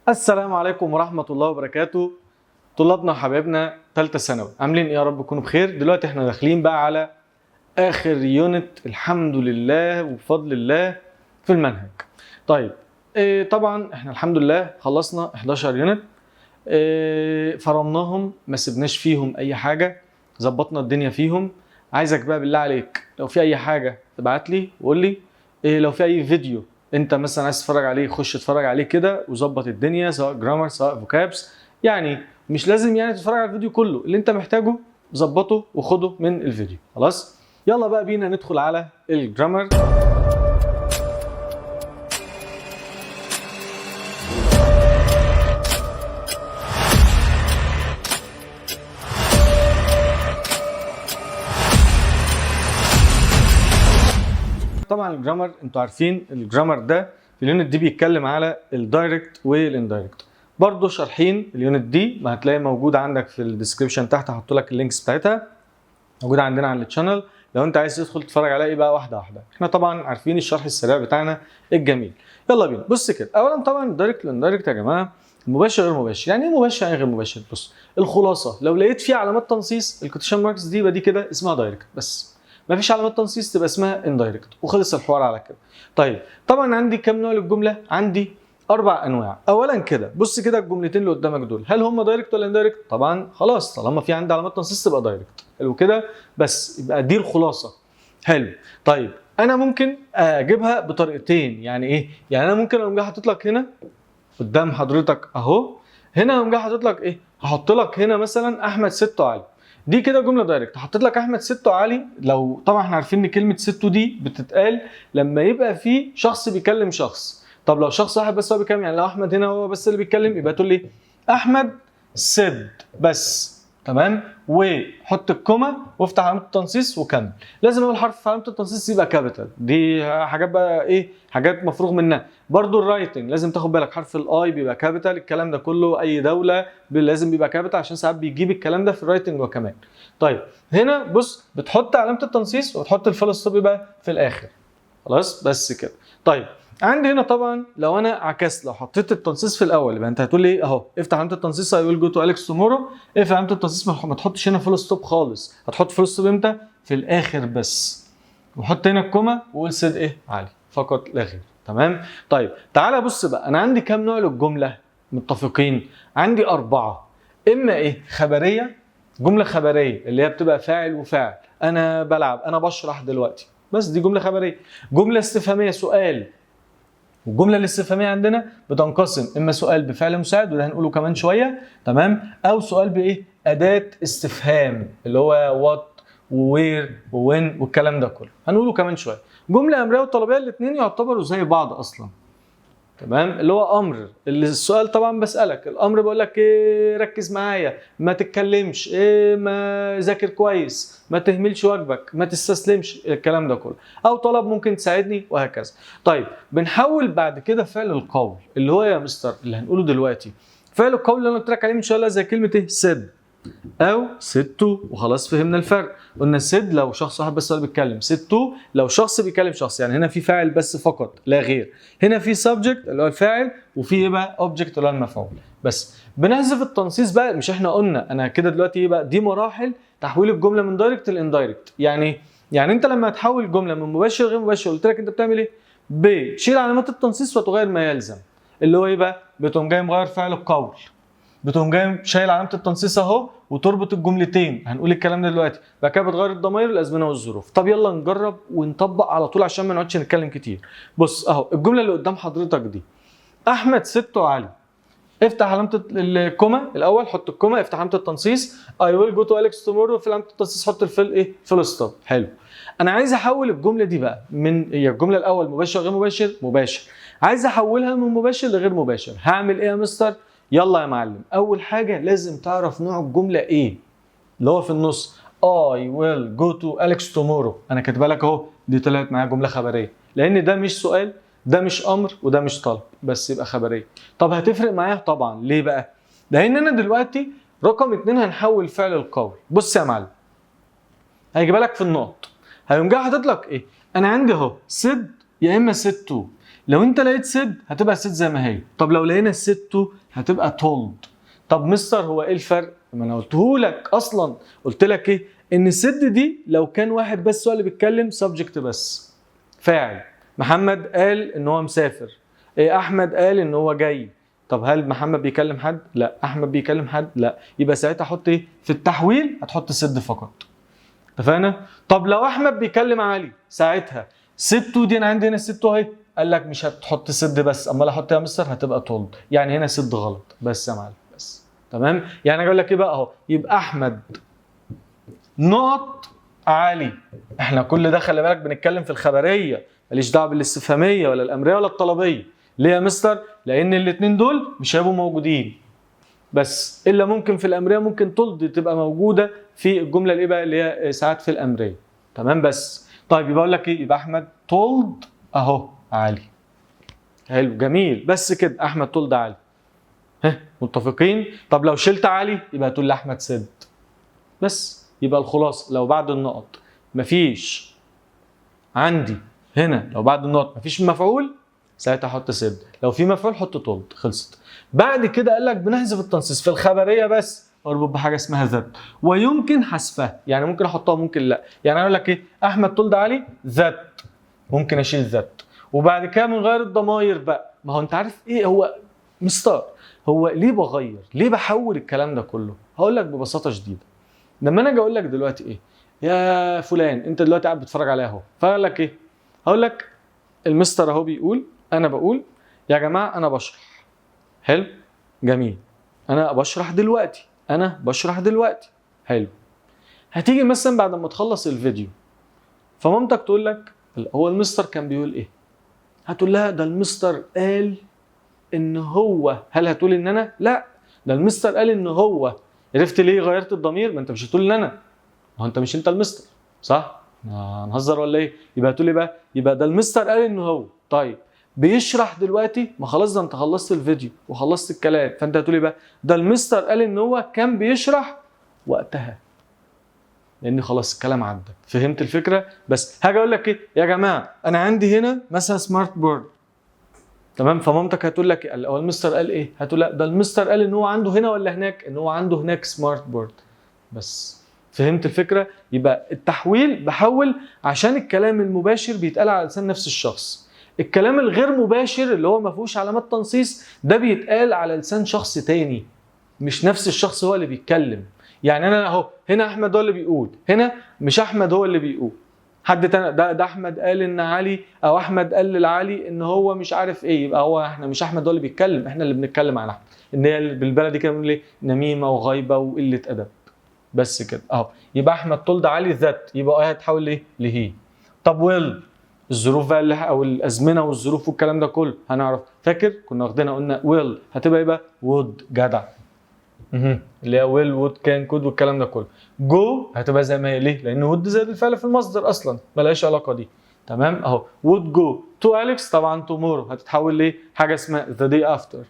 السلام عليكم ورحمة الله وبركاته. طلابنا وحبايبنا ثالثة ثانوي عاملين ايه؟ يا رب تكونوا بخير. دلوقتي احنا داخلين بقى على اخر يونت الحمد لله وبفضل الله في المنهج. طيب طبعا احنا الحمد لله خلصنا 11 يونت، فرمناهم ما سبناش فيهم اي حاجة، ظبطنا الدنيا فيهم. عايزك بقى بالله عليك لو في اي حاجة تبعت لي وقول لي، لو في اي فيديو انت مثلا عايز تتفرج عليه خش اتفرج عليه كده وظبط الدنيا، سواء جرامر سواء فوكابس. يعني مش لازم يعني تتفرج على الفيديو كله، اللي انت محتاجه ظبطه وخده من الفيديو. خلاص يلا بقى بينا ندخل على الجرامر. طبعا الجرامر انتوا عارفين الجرامر ده في اليونت دي بيتكلم على الدايركت والاندايركت. برضه شارحين اليونت دي، ما هتلاقي موجود عندك في الديسكربشن تحت، هحط لك اللينكس بتاعتها موجوده عندنا على الشانل لو انت عايز تدخل تتفرج عليها ايه بقى واحده واحده. احنا طبعا عارفين الشرح السريع بتاعنا الجميل. يلا بينا. بص كده، اولا طبعا الدايركت والاندايركت يا جماعه مباشر غير مباشر. يعني ايه مباشر يعني غير مباشر؟ بص الخلاصه، لو لقيت فيه علامات تنصيص الكوتيشن ماركس دي يبقى دي كده اسمها دايركت، بس ما فيش علامات تنصيص تبقى اسمها اندايركت، وخلص الحوار على كده. طيب طبعا عندي كام نوع للجمله؟ عندي 4 انواع. اولا كده بص كده الجملتين اللي قدامك دول هل هم دايركت ولا اندايركت؟ طبعا خلاص طالما في عندي علامات تنصيص تبقى دايركت. حلو كده، بس يبقى دي الخلاصه. حلو. طيب انا ممكن اجيبها بطريقتين. يعني ايه؟ يعني انا ممكن اقوم جاي حاطط لك هنا قدام حضرتك اهو، هنا اقوم جاي حاطط لك ايه؟ هحط لك هنا مثلا احمد ستو علي. دي كده جمله دايركت. حطيت لك احمد ستو علي، لو طبعا احنا عارفين ان كلمه ستو دي بتتقال لما يبقى في شخص بيكلم شخص. طب لو شخص واحد بس هو بيكلم، يعني لو احمد هنا هو بس اللي بيتكلم يبقى تقول لي احمد سد بس. تمام، وحط الكوما وافتح علامه التنصيص وكمل. لازم اول حرف في علامه التنصيص يبقى كابيتال. دي حاجات بقى ايه، حاجات مفروغ منها. برضو الرايتنج لازم تاخد بالك، حرف الاي بيبقى كابيتال. الكلام ده كله اي دوله لازم بيبقى كابيتال، عشان ساعات بيجيب الكلام ده في الرايتنج وكمان. طيب هنا بص بتحط علامه التنصيص وتحط الفول ستوب بقى في الاخر. خلاص بس كده. طيب عندي هنا طبعا لو انا عكست، لو حطيت التنصيص في الاول يبقى انت هتقول لي ايه اهو، افتح علامه التنصيص اي ويل جو تو اليكس تومورو. اقفل علامه التنصيص، ما تحطش هنا فول ستوب خالص. هتحط فول ستوب امتى؟ في الاخر بس. وحط هنا الكوما وقول سيد ايه علي فقط لا غير. تمام. طيب تعالى بص بقى، انا عندي كام نوع للجمله؟ متفقين عندي 4. اما ايه؟ خبريه، جمله خبريه اللي هي بتبقى فاعل وفاعل. انا بلعب، انا بشرح دلوقتي، بس دي جمله خبريه. جمله استفهاميه سؤال، والجمله الاستفهاميه عندنا بتنقسم اما سؤال بفعل مساعد وده هنقوله كمان شويه، تمام، او سؤال بايه؟ اداه استفهام اللي هو وات ووير ووين والكلام ده كله هنقوله كمان شويه. جمله امريه وطلبيه الاثنين يعتبروا زي بعض اصلا. تمام، اللي هو امر، اللي السؤال طبعا بسالك، الامر بقول لك ايه؟ ركز معايا، ما تتكلمش، ايه، ما ذاكر كويس، ما تهملش واجبك، ما تستسلمش، الكلام ده كله. او طلب ممكن تساعدني وهكذا. طيب بنحول بعد كده فعل القول اللي هو يا مستر اللي هنقوله دلوقتي. فعل القول اللي انا قلت لك عليه من شويه زي كلمه ايه؟ سد او ستو، وخلاص فهمنا الفرق. قلنا سد لو شخص واحد بس اللي بيتكلم، ستو لو شخص بيكلم شخص. يعني هنا في فاعل بس فقط لا غير، هنا في سبجكت اللي هو الفاعل وفي ايه بقى؟ اوبجكت اللي هو المفعول. بس بنحذف التنصيص بقى. مش احنا قلنا انا كده دلوقتي ايه بقى؟ دي مراحل تحويل الجمله من دايركت لاندايركت. يعني انت لما تحول الجمله من مباشر لغير مباشر قلت لك انت بتعمل ايه؟ بتشيل علامات التنصيص وتغير ما يلزم، اللي هو ايه بقى؟ بتقوم جاي مغير فعل القول، بتقوم جاي شايل علامه التنصيص اهو وتربط الجملتين. هنقول الكلام ده دلوقتي. بعد كده بتغير الضمائر الازمنه والظروف. طب يلا نجرب ونطبق على طول عشان ما نقعدش نتكلم كتير. بص اهو الجمله اللي قدام حضرتك دي، احمد ستو علي. افتح علامه الكوما الاول، حط الكوما، افتح علامه التنصيص اي ويل جو تو اليكس تومورو، في علامه التنصيص حط الفيل ايه؟ فول ستوب. حلو. انا عايز احول الجمله دي بقى من، هي الجمله الاول مباشر غير مباشر؟ مباشر. عايز احولها من مباشر لغير مباشر. هعمل ايه يا مستر؟ يلا يا معلم، اول حاجه لازم تعرف نوع الجمله ايه اللي هو في النص. I will go to Alex tomorrow. انا كاتبها لك اهو، دي طلعت معايا جمله خبريه، لان ده مش سؤال، ده مش امر، وده مش طلب، بس يبقى خبريه. طب هتفرق معايا طبعا. ليه بقى؟ لان انا دلوقتي رقم 2 هنحول فعل القول. بص يا معلم، هيجيبها لك في النقط، هيقوم جاي حاطط لك ايه؟ انا عندي اهو سد يا اما سد تو. لو انت لقيت سيد هتبقى سيد زي ما هي. طب لو لقينا السيد تو هتبقى تولد. طب مستر هو ايه الفرق؟ ما انا قلته لك اصلا، قلت لك ايه؟ ان السيد دي لو كان واحد بس هو اللي بيتكلم سبجكت بس فاعل. محمد قال ان هو مسافر، احمد قال ان هو جاي. طب هل محمد بيكلم حد؟ لا. احمد بيكلم حد؟ لا. يبقى ساعتها احط ايه في التحويل؟ هتحط سد فقط. اتفقنا؟ طب لو احمد بيكلم علي ساعتها سد دي، انا عندي هنا سد اهي، قال لك مش هتحط سد بس، امال احط يا مستر؟ هتبقى تولد. يعني هنا سد غلط بس يا معلم بس. تمام؟ يعني اقول لك ايه بقى اهو، يبقى احمد نقط علي. احنا كل ده خلي بالك بنتكلم في الخبريه، ماليش دعوه بالاستفهاميه ولا الامريه ولا الطلبيه. ليه يا مستر؟ لان الاثنين دول مش هيبقوا موجودين، بس الا ممكن في الامريه ممكن تولد تبقى موجوده في الجمله اللي بقى اللي هي ساعات في الامريه. تمام؟ بس طيب يبقى اقول لك ايه؟ يبقى احمد تولد اهو علي. حلو جميل، بس كده احمد تولد علي. ها متفقين؟ طب لو شلت علي يبقى تقول لاحمد سد بس. يبقى الخلاصه لو بعد النقط مفيش عندي هنا، لو بعد النقط مفيش مفعول ساعتها احط سد، لو في مفعول حط تولد. خلصت. بعد كده قال لك بنحذف التنصيص في الخبريه بس، اربط بحاجه اسمها ذات ويمكن حذفها. يعني ممكن احطها ممكن لا. يعني اقول لك ايه؟ احمد تولد علي ذات، ممكن اشيل ذات. وبعد كده من غير الضماير بقى. ما هو انت عارف ايه هو مستر، هو ليه بغير؟ ليه بحول الكلام ده كله؟ هقول لك ببساطه شديده. لما انا اجي اقول لك دلوقتي ايه يا فلان، انت دلوقتي قاعد بتتفرج عليا اهو، فاقول لك ايه؟ هقول لك المستر اهو بيقول، انا بقول يا جماعه انا بشرح. حلو جميل، انا بشرح دلوقتي، انا بشرح دلوقتي. حلو. هتيجي مثلا بعد ما تخلص الفيديو فمامتك تقول لك هو المستر كان بيقول ايه؟ هتقول لها ده المستر قال ان هو. هل هتقول ان انا؟ لا، ده المستر قال ان هو. عرفت ليه غيرت الضمير؟ ما انت مش هتقول ان انا، ما هو انت مش انت المستر، صح؟ هنهزر ولا ايه؟ يبقى هتقول ايه بقى؟ يبقى ده المستر قال ان هو. طيب بيشرح دلوقتي، ما خلاص ده انت خلصت الفيديو وخلصت الكلام، فانت هتقول ايه بقى؟ ده المستر قال ان هو كان بيشرح وقتها، لان خلاص الكلام عدى. فهمت الفكره؟ بس هاجي اقول لك ايه يا جماعه، انا عندي هنا مثلا سمارت بورد. تمام؟ فمامتك هتقول لك هو المستر قال ايه؟ هتقول لا ده المستر قال ان هو عنده هنا ولا هناك؟ ان هو عنده هناك سمارت بورد. بس فهمت الفكره؟ يبقى التحويل بحول عشان الكلام المباشر بيتقال على لسان نفس الشخص. الكلام الغير مباشر اللي هو ما فيهوش علامات تنصيص ده بيتقال على لسان شخص تاني، مش نفس الشخص هو اللي بيتكلم. يعني انا اهو هنا احمد هو اللي بيقول، هنا مش احمد هو اللي بيقول، حد تاني. ده احمد قال ان علي، او احمد قال لعلي ان هو مش عارف ايه. يبقى هو احنا مش احمد هو اللي بيتكلم، احنا اللي بنتكلم عن احمد. ان هي بالبلدي كده بنقول ايه؟ نميمه وغيبه وقله ادب. بس كده اهو. يبقى احمد تولد علي ذات، يبقى هتحول لايه؟ لهي. طب ويل، الظروف بقى اللي او الازمنه والظروف والكلام ده كله هنعرف. فاكر كنا واخدينها قلنا ويل هتبقى ايه بقى؟ وود، جدع. اللي هي ويل وود كان كود والكلام ده كله. جو هتبقى زي ما هي. ليه؟ لان وود زائد الفعل في المصدر اصلا، مالهاش علاقه دي. تمام اهو. وود جو تو اليكس، طبعا تومورو هتتحول ليه؟ حاجه اسمها ذا داي افتر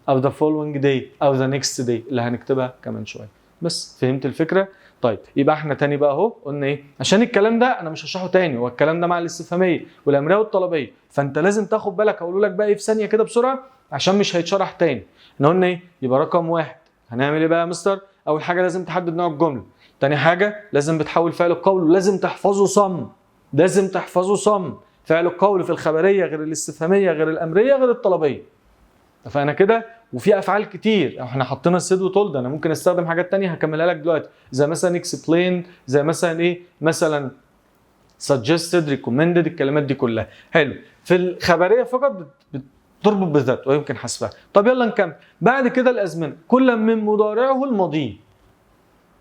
او ذا فولوينج داي او ذا نيكست داي اللي هنكتبها كمان شويه. بس فهمت الفكره؟ طيب يبقى احنا تاني بقى اهو قلنا ايه؟ عشان الكلام ده انا مش هشرحه تاني، هو الكلام ده مع الاستفهاميه والامريه والطلبيه، فانت لازم تاخد بالك. هقول لك بقى ايه في ثانيه كده بسرعه عشان مش هيتشرح تاني. احنا قلنا ايه؟ يبقى رقم واحد هنعمل ايه بقى يا مستر؟ اول حاجه لازم تحدد نوع الجمله. تاني حاجه لازم بتحول فعل القول ولازم تحفظه صم. لازم تحفظه صم. فعل القول في الخبريه غير الاستفهاميه غير الامريه غير الطلبيه. اتفقنا كده؟ وفي افعال كتير احنا حطينا السيد وتولد، انا ممكن استخدم حاجات تانية هكملها لك دلوقتي، زي مثلا explain، زي مثلا ايه؟ مثلا suggested، recommended، الكلمات دي كلها. حلو. في الخبريه فقط تربط بالذات ويمكن حذفها. طب يلا نكمل. بعد كده الازمنه كل من مضارعه الماضي.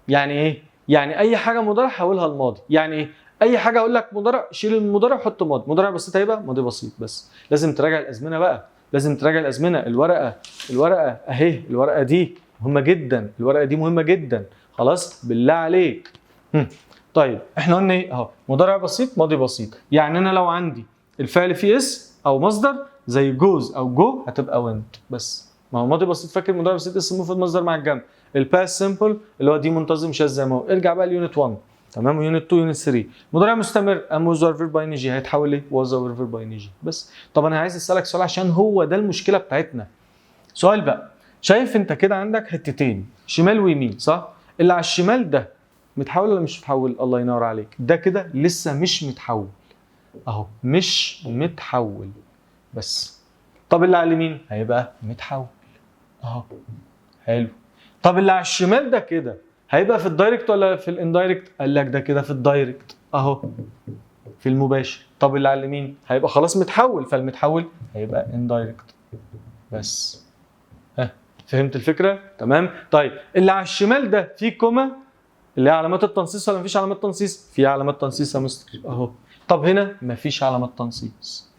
يعني ايه؟ يعني اي حاجه مضارع حولها الماضي. يعني ايه؟ اي حاجه اقول لك مضارع شيل المضارع وحط ماضي. مضارع بسيط هيبقى ماضي بسيط. بس لازم تراجع الازمنه بقى، لازم تراجع الازمنه. الورقه اهي، الورقه دي مهمه جدا، الورقه دي مهمه جدا. خلاص بالله عليك. طيب احنا قلنا ايه اهو؟ مضارع بسيط ماضي بسيط. يعني انا لو عندي الفعل فيه اس او مصدر زي جوز او جو هتبقى went بس. ما هو ماضي بسيط فاكر مضارع بسيط اسم مفرد مصدر مع الجمع. الباست سمبل اللي هو دي منتظم شاذ زي ما هو. ارجع بقى ليونت 1. تمام. ويونت 2 يونت 3 مضارع مستمر ام was or verb ing هيتحول ل was or verb ing بس. طب انا عايز اسالك سؤال عشان هو ده المشكله بتاعتنا. سؤال بقى، شايف انت كده عندك حتتين شمال ويمين صح؟ اللي على الشمال ده متحول ولا مش متحول؟ الله ينور عليك، ده كده لسه مش متحول اهو، مش متحول بس. طب اللي على اليمين هيبقى متحول اهو. حلو. طب اللي على الشمال ده كده هيبقى في الدايركت ولا في الاندايركت؟ قال لك ده كده في الدايركت اهو، في المباشر. طب اللي على اليمين هيبقى خلاص متحول، فالمتحول هيبقى اندايركت بس. فهمت الفكره؟ تمام. طيب اللي على الشمال ده في كوما اللي هي علامات التنصيص ولا مفيش علامات تنصيص؟ في علامات تنصيص يا مستر اهو. طب هنا مفيش علامات تنصيص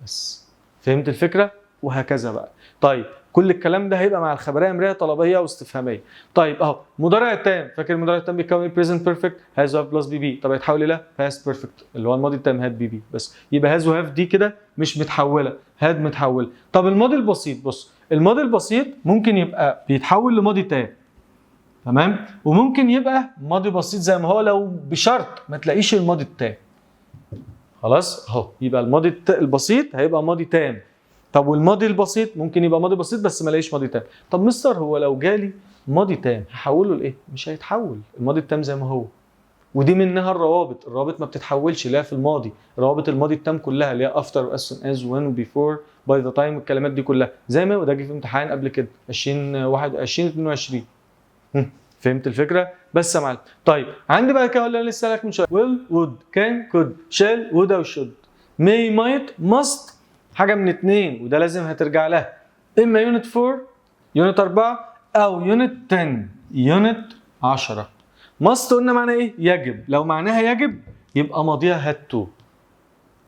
بس. فهمت الفكره؟ وهكذا بقى. طيب كل الكلام ده هيبقى مع الخبريه امريه طلبيه واستفهاميه. طيب اهو مضارع تام، فاكر المضارع التام بيتكون بريزنت بيرفكت هاز وهاف بلس بي بي، طب هيتحول الى باست بيرفكت اللي هو الماضي التام هاد بي بي بس. يبقى هاز وهاف دي كده مش متحوله، هاد متحوله. طب الماضي البسيط، بص الماضي البسيط ممكن يبقى بيتحول لماضي تام تمام، وممكن يبقى ماضي بسيط زي ما هو لو بشرط ما تلاقيش الماضي التام. خلاص اهو، يبقى الماضي البسيط هيبقى ماضي تام. طب والماضي البسيط ممكن يبقى ماضي بسيط بس ما الاقيش ماضي تام. طب مستر هو لو جالي ماضي تام هحوله لايه؟ مش هيتحول، الماضي التام زي ما هو. ودي منها الروابط ما بتتحولش اللي هي في الماضي، روابط الماضي التام كلها اللي هي افتر as soon as when before by the time الكلمات دي كلها زي ما وده جه في امتحان قبل كده 2022. فهمت الفكره؟ بس يا معلم. طيب عندي بقى كده اللي لسه لك من شويه will would can could shall would او should may might must حاجه من اتنين، وده لازم هترجع لها، اما يونت 4 يونت 4 او يونت 10 يونت 10. must قلنا معناها ايه؟ يجب. لو معناها يجب يبقى ماضيها had to.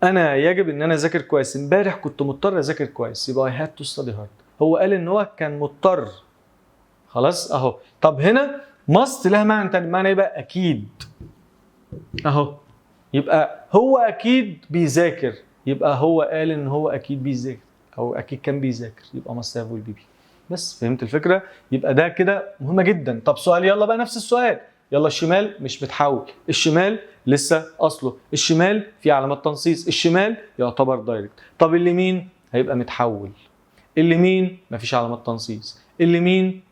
انا يجب ان انا اذاكر كويس، امبارح كنت مضطر اذاكر كويس يبقى I had to study hard. هو قال ان هو كان مضطر خلاص اهو. طب هنا must لها معنى تاني، معنى ايه بقى؟ اكيد اهو. يبقى هو اكيد بيذاكر، يبقى هو قال ان هو اكيد بيذاكر او اكيد كان بيذاكر، يبقى must have will be. بس فهمت الفكره؟ يبقى ده كده مهمه جدا. طب سؤال، يلا بقى نفس السؤال. يلا الشمال مش متحول، الشمال لسه اصله، الشمال في علامات تنصيص، الشمال يعتبر دايركت. طب اليمين هيبقى متحول، اليمين مفيش علامات تنصيص، اليمين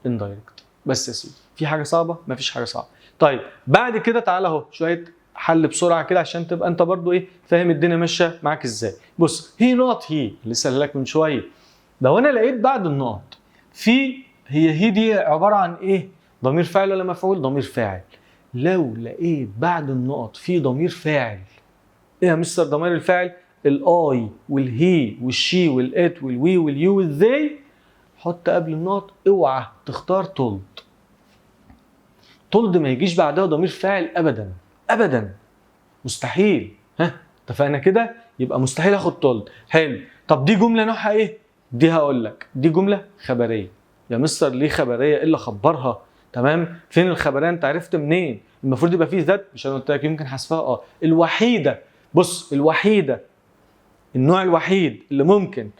اندايركت. بس يا سيدي في حاجه صعبه؟ مفيش حاجه صعبه. طيب بعد كده تعالى اهو شويه حل بسرعه كده عشان تبقى انت برضو ايه فاهم الدنيا ماشيه معاك ازاي. بص هي نقط، هي لسه قايل لك من شويه، لو انا لقيت بعد النقط في هي دي عباره عن ايه؟ ضمير فاعل ولا مفعول؟ ضمير فاعل. لو لقيت بعد النقط في ضمير فاعل، ايه يا مستر ضمير الفاعل؟ الاي والهي والشي والات والوي واليو والذي، حط قبل النقط اوعى تختار تولد. تولد ما يجيش بعدها ضمير فاعل ابدا ابدا، مستحيل. اتفقنا كده؟ يبقى مستحيل اخد تولد. حلو. طب دي جمله نوعها ايه؟ دي هقول لك دي جمله خبريه. يا مستر ليه خبريه؟ ايه اللي خبرها؟ تمام. فين الخبريه؟ انت عرفت منين؟ المفروض يبقى فيه ذات، مش انا قلت لك يمكن حذفها الوحيده. بص الوحيده، النوع الوحيد اللي ممكن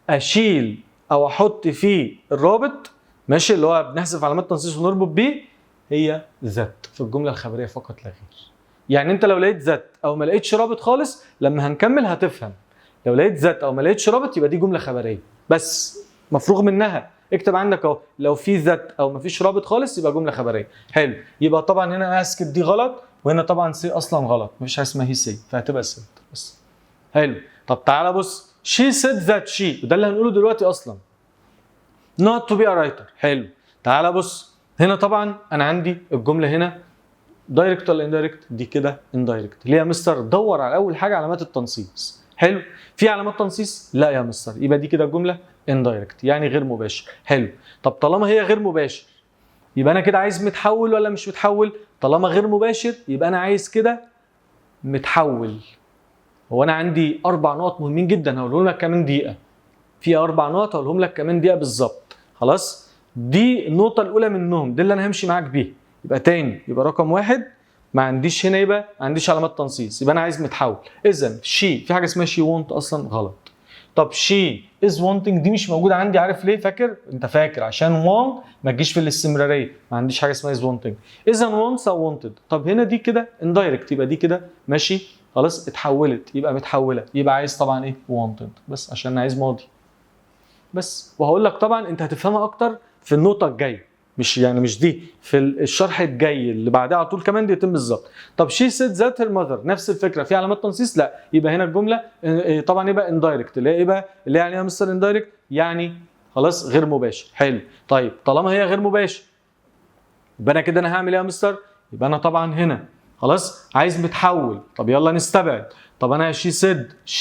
اشيل او احط فيه الرابط ماشي اللي هو بنحذف علامات تنصيص ونربط بيه، هي ذات في الجمله الخبريه فقط لا غير. يعني انت لو لقيت ذات او ما لقيتش رابط خالص لما هنكمل هتفهم. لو لقيت ذات او ما لقيتش رابط يبقى دي جمله خبريه بس مفروغ منها. اكتب عندك اهو لو في ذات او ما فيش رابط خالص يبقى جمله خبريه. حلو. يبقى طبعا هنا اسكت دي غلط، وهنا طبعا سي اصلا غلط، مفيش حاجه اسمها هي سي، فهتبقى سي بس. حلو. طب تعالى بص she said that she، وده اللي هنقوله دلوقتي اصلا not to be a writer. حلو. تعالى بص هنا طبعا انا عندي الجمله هنا دايركت ولا اندايركت؟ دي كده اندايركت. ليه يا مستر؟ دور على اول حاجه علامات التنصيص. حلو. في علامات تنصيص؟ لا يا مستر، يبقى دي كده جمله اندايركت يعني غير مباشر. حلو. طب طالما هي غير مباشر يبقى انا كده عايز متحول ولا مش متحول؟ طالما غير مباشر يبقى انا عايز كده متحول. هو انا عندي 4 نقط مهمين جدا هقولهم لك كمان دقيقه. في 4 نقط هقولهم لك كمان دقيقه بالظبط. خلاص؟ دي النقطه الاولى منهم، دي اللي انا همشي معاك بيها. يبقى تاني، يبقى رقم 1 ما عنديش هنا، يبقى ما عنديش علامات تنصيص، يبقى انا عايز متحول. اذا شي في حاجه اسمها شي وونت اصلا غلط. طب she is wanting دي مش موجوده عندي، عارف ليه؟ فاكر؟ انت فاكر عشان want ما تجيش في الاستمراريه، ما عنديش حاجه اسمها is wanting. اذا wants او wanted. طب هنا دي كده indirect، يبقى دي كده ماشي خلاص اتحولت، يبقى متحوله، يبقى عايز طبعا ايه؟ wanted، بس عشان انا عايز ماضي بس. وهقول لك طبعا انت هتفهمها اكتر في النقطه الجايه، مش دي، في الشرح الجاي اللي بعدها على طول كمان دقيقتين بالظبط. طب she said that her mother نفس الفكره، في علامات تنصيص؟ لا. يبقى هنا الجمله طبعا يبقى indirect، اللي هي ايه بقى؟ اللي هي يعني ايه يا مستر indirect؟ يعني خلاص غير مباشر. حلو. طيب طالما هي غير مباشر يبقى انا كده انا هعمل ايه يا مستر؟ يبقى انا طبعا هنا خلاص عايز متحول. طب يلا نستبعد. طب انا she said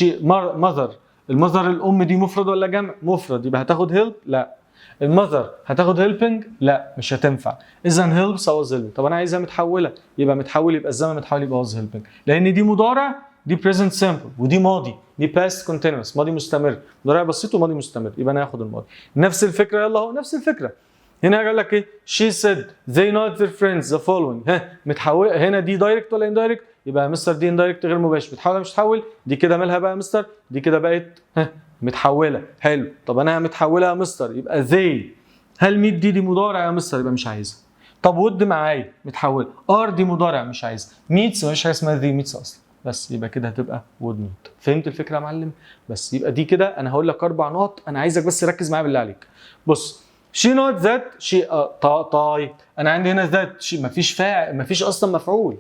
mother، المذر الام دي مفرد ولا جمع؟ مفرد، يبقى هتاخد help؟ لا. المذر هتاخد helping؟ لا مش هتنفع. اذا helps او was helping. طب انا عايزها متحوله، يبقى متحول، يبقى الزمن متحول، يبقى was helping، لان دي مضارع، دي present simple، ودي ماضي، دي past continuous، ماضي مستمر، مضارع بسيط وماضي مستمر، يبقى انا هاخد الماضي. نفس الفكره، يلا اهو نفس الفكره. هنا قال لك ايه؟ she said they not their friends the following. ها متحول، هنا دي دايركت ولا indirect؟ يبقى يا مستر دي indirect غير مباشر. بتحول ولا مش بتحول؟ دي كده مالها بقى يا مستر؟ دي كده بقت متحوله. حلو. طب انا متحوله يا مستر، يبقى they. هل ميت دي مضارع يا مستر؟ يبقى مش عايزها. طب ود معايا متحول، ار دي مضارع مش عايزها. ميتس مفيش حاجه اسمها ذي ميتس اصلا، بس يبقى كده هتبقى وود ميت. فهمت الفكره يا معلم؟ بس يبقى دي كده انا هقول لك 4 نقط، انا عايزك بس ركز معايا بالله عليك. بص شي نوت ذات شي طيب انا عندي هنا ذات شي، مفيش فاعل، مفيش اصلا مفعول.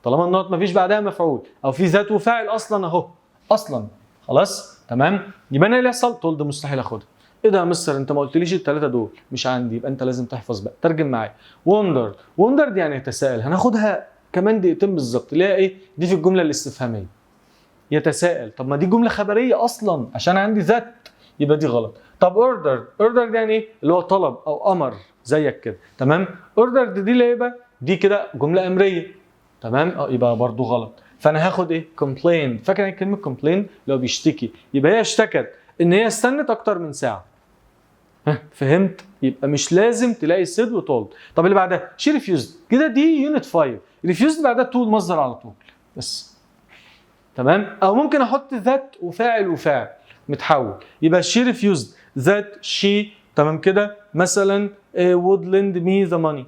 طالما النقط مفيش بعدها مفعول او في ذات وفاعل اصلا اهو اصلا خلاص تمام، يبقى انا اللي يحصل تولد مستحيل اخدها. ايه ده يا مستر انت ما قلتليش الثلاثه دول؟ مش عندي، يبقى انت لازم تحفظ بقى. ترجم معايا. وندر دي يعني يتساءل، هناخدها كمان دقيقتين بالظبط، اللي هي ايه؟ دي في الجمله الاستفهاميه يتساءل. طب ما دي جمله خبريه اصلا عشان عندي ذات، يبقى دي غلط. طب اوردر دي يعني ايه؟ اللي هو طلب او امر زيك كده تمام. اوردر دي اللي يبقى دي كده جمله امريه تمام، يبقى برضو غلط. فانا هاخد ايه؟ كومبلين. فاكر يعني كلمه كومبلين؟ لو بيشتكي، يبقى هي اشتكت ان هي استنت اكتر من ساعه. فهمت؟ يبقى مش لازم تلاقي سيد وتولد. طب اللي بعدها شي ريفيوزد، كده دي يونت 5. ريفيوزد بعدها تول مصدر على طول بس تمام. او ممكن احط ذات وفاعل متحول، يبقى شي ريفيوزد ذات شي تمام كده مثلا would lend me the money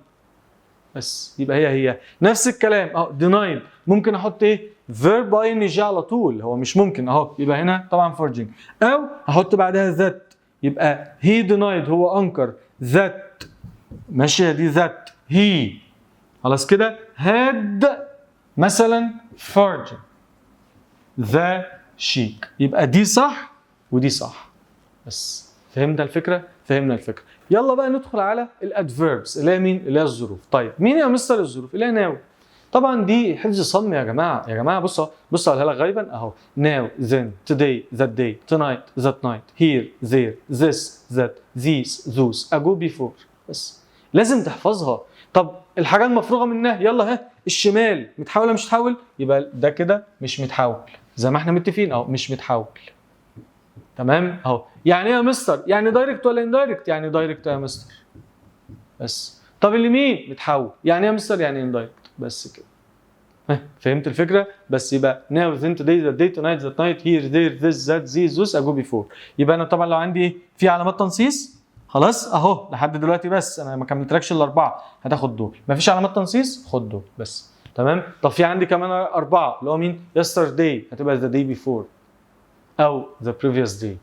بس، يبقى هي نفس الكلام اهو. denied ممكن احط ايه؟ verb ing على طول، هو مش ممكن اهو، يبقى هنا طبعا forging. او احط بعدها ذات، يبقى he denied هو انكر ذات ماشيه دي ذات he خلاص كده had مثلا forging the sheik، يبقى دي صح ودي صح بس. فهمنا الفكره؟ فهمنا الفكره. يلا بقى ندخل على الادفيربس اللي هي مين؟ اللي هي الظروف. طيب مين يا مستر الظروف؟ اللي هي ناو. طبعا دي حفظ صم يا جماعه. يا جماعه بصوا اقولها لك غالبا اهو. now then today that day tonight that night here there this that these those ago before بس لازم تحفظها. طب الحاجه المفروغه منها يلا ها، الشمال متحول مش متحول؟ يبقى ده كده مش متحول زي ما احنا متفقين اهو، مش متحول تمام اهو. يعني ايه يا مستر؟ يعني دايركت ولا اندايركت؟ يعني دايركت يا مستر بس. طب اليمين متحول، يعني ايه يا مستر؟ يعني اندايركت بس كده. فهمت الفكره؟ بس يبقى now then today that day tonight that night here there this that these those ago before. يبقى انا طبعا لو عندي ايه؟ في علامات تنصيص خلاص اهو لحد دلوقتي، بس انا ما كملتلكش الاربعه، هتاخد دول. مفيش علامات تنصيص خد دول بس تمام. طب في عندي كمان 4 اللي هو مين؟ yesterday هتبقى the day before او the previous day.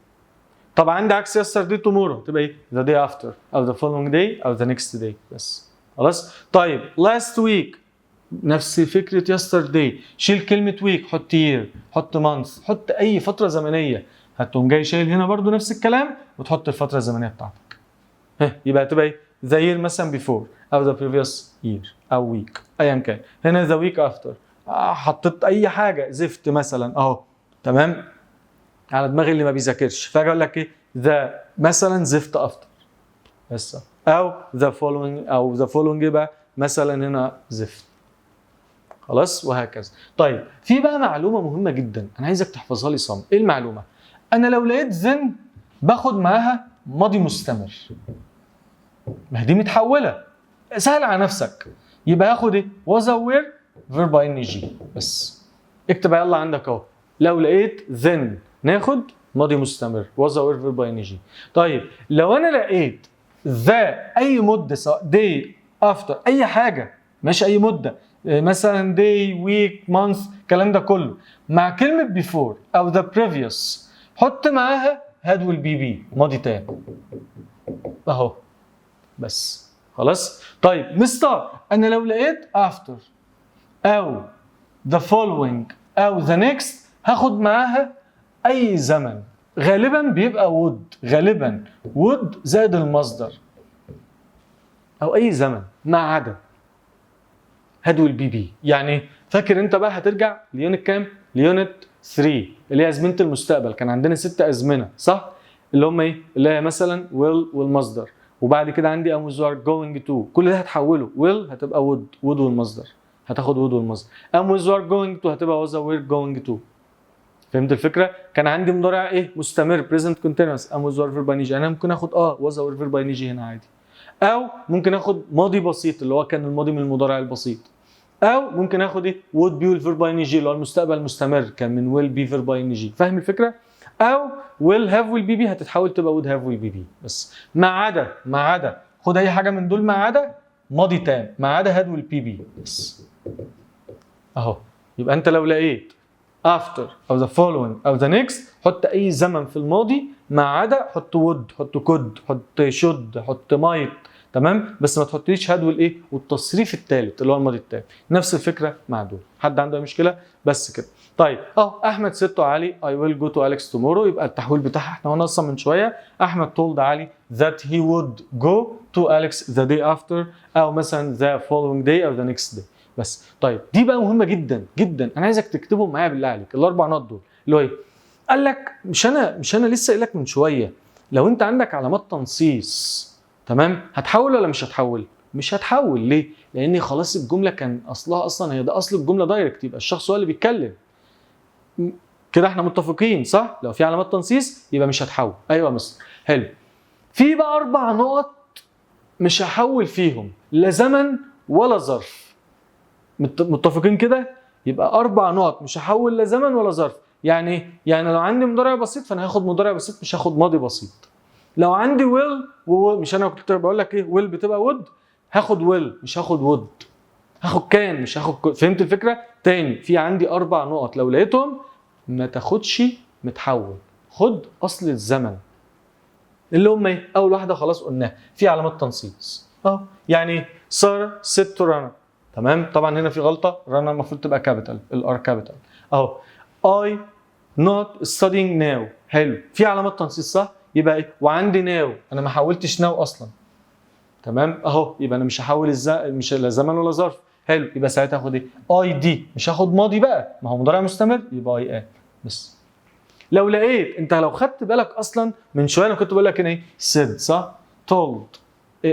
طب عندي عكس yesterday tomorrow تبقى ايه؟ the day after او the following day او the next day بس خلاص. طيب last week نفس فكره yesterday، شيل كلمه week حط year حط month حط اي فتره زمنيه، هتقوم جاي شايل هنا برضو نفس الكلام وتحط الفتره الزمنيه بتاعتك. يبقى هتبقى ايه؟ the year مثلا before او the previous year او week ايا كان. هنا the week after حطيت اي حاجه زفت مثلا اهو تمام على دماغي اللي ما بيذاكرش، فاجي اقول لك ايه؟ the مثلا زفت افتر بس، او the following او the following يبقى مثلا هنا زفت خلاص وهكذا. طيب في بقى معلومه مهمه جدا انا عايزك تحفظها لي صم. ايه المعلومه؟ انا لو لقيت then باخد معاها ماضي مستمر، ما هي دي متحوله سهل على نفسك، يبقى هاخد ايه؟ was aware verb ing بس. اكتب يلا عندك اهو، لو لقيت then ناخد ماضي مستمر was a verb by ing. طيب لو انا لقيت ذا اي مده سواء day after اي حاجه ماشي اي مده مثلا day week month الكلام ده كله مع كلمه before او the previous حط معاها had will be ماضي تام اهو بس خلاص. طيب مستر انا لو لقيت after او the following او the next هاخد معاها اي زمن غالبا بيبقى would غالبا would زائد المصدر او اي زمن ما عدا had will be. يعني فاكر انت بقى هترجع ليونت كام؟ ليونت 3 اللي هي ازمنه المستقبل. كان عندنا 6 ازمنه صح؟ اللي هم ايه؟ اللي هي مثلا will والمصدر وبعد كده عندي am was are going to كل ده هتحوله will هتبقى would والمصدر هتاخد would والمصدر am was are going to هتبقى was were going to. فهمت الفكره؟ كان عندي مضارع ايه؟ مستمر present continuous am was are verb by ing. انا ممكن اخد was were verb by ing هنا عادي او ممكن اخد ماضي بسيط اللي هو كان الماضي من المضارع البسيط او ممكن اخد ايه would be والverb by ing اللي هو المستقبل المستمر كان من will be verb by ing. فاهم الفكره؟ او will have will be هتتحول تبقى would have will be بس ما عدا خد اي حاجه من دول ما عدا ماضي تام ما عدا had will be بس اهو. يبقى انت لو لقيت after او the following او the next حط اي زمن في الماضي ما عدا حط would حط could حط should حط might تمام بس ما تحطليش had والايه والتصريف الثالث اللي هو الماضي التام. نفس الفكره مع دول. حد عنده مشكله؟ بس كده. طيب احمد سيدته علي I will go to Alex tomorrow يبقى التحويل بتاعها احنا قلنا اصلا من شويه احمد told علي that he would go to Alex the day after او مثلا the following day او the next day بس. طيب دي بقى مهمه جدا جدا انا عايزك تكتبهم معايا بالله عليك الاربع نقط دول اللي هو ايه؟ قال لك مش انا لسه قايل لك من شويه لو انت عندك علامات تنصيص تمام هتحول ولا مش هتحول؟ مش هتحول. ليه؟ لان خلاص الجمله كان اصلها اصلا هي ده اصل الجمله دايركت يبقى الشخص هو اللي بيتكلم كده احنا متفقين صح؟ لو في علامات تنصيص يبقى مش هتحول. ايوه يا مستر حلو. في بقى 4 نقط مش هحول فيهم لا زمن ولا ظرف. متفقين كده؟ يبقى 4 نقط مش هحول لا زمن ولا ظرف. يعني لو عندي مضارع بسيط فانا هاخد مضارع بسيط مش هاخد ماضي بسيط. لو عندي will مش انا كنت بقول لك ايه will بتبقى would هاخد will مش هاخد would هاخد كان مش هاخد. فهمت الفكره؟ تاني في عندي 4 نقط لو لقيتهم ما تاخدش متحول خد اصل الزمن اللي هم ايه؟ اول واحده خلاص قلناها في علامات تنصيص يعني ساره ست رنا تمام. طبعا هنا في غلطه رنا المفروض تبقى كابيتال الار كابيتال اهو I not studying now حلو في علامات تنصيص صح؟ يبقى ايه؟ وعندي ناو انا ما حولتش ناو اصلا تمام اهو يبقى انا مش هحول مش لا زمن ولا ظرف حلو يبقى ساعتها هاخد ايه؟ اي دي مش هاخد ماضي بقى ما هو مضارع مستمر يبقى اي ام بس. لو لقيت انت لو خدت بالك اصلا من شويه انا كنت بقول لك ايه said صح؟ told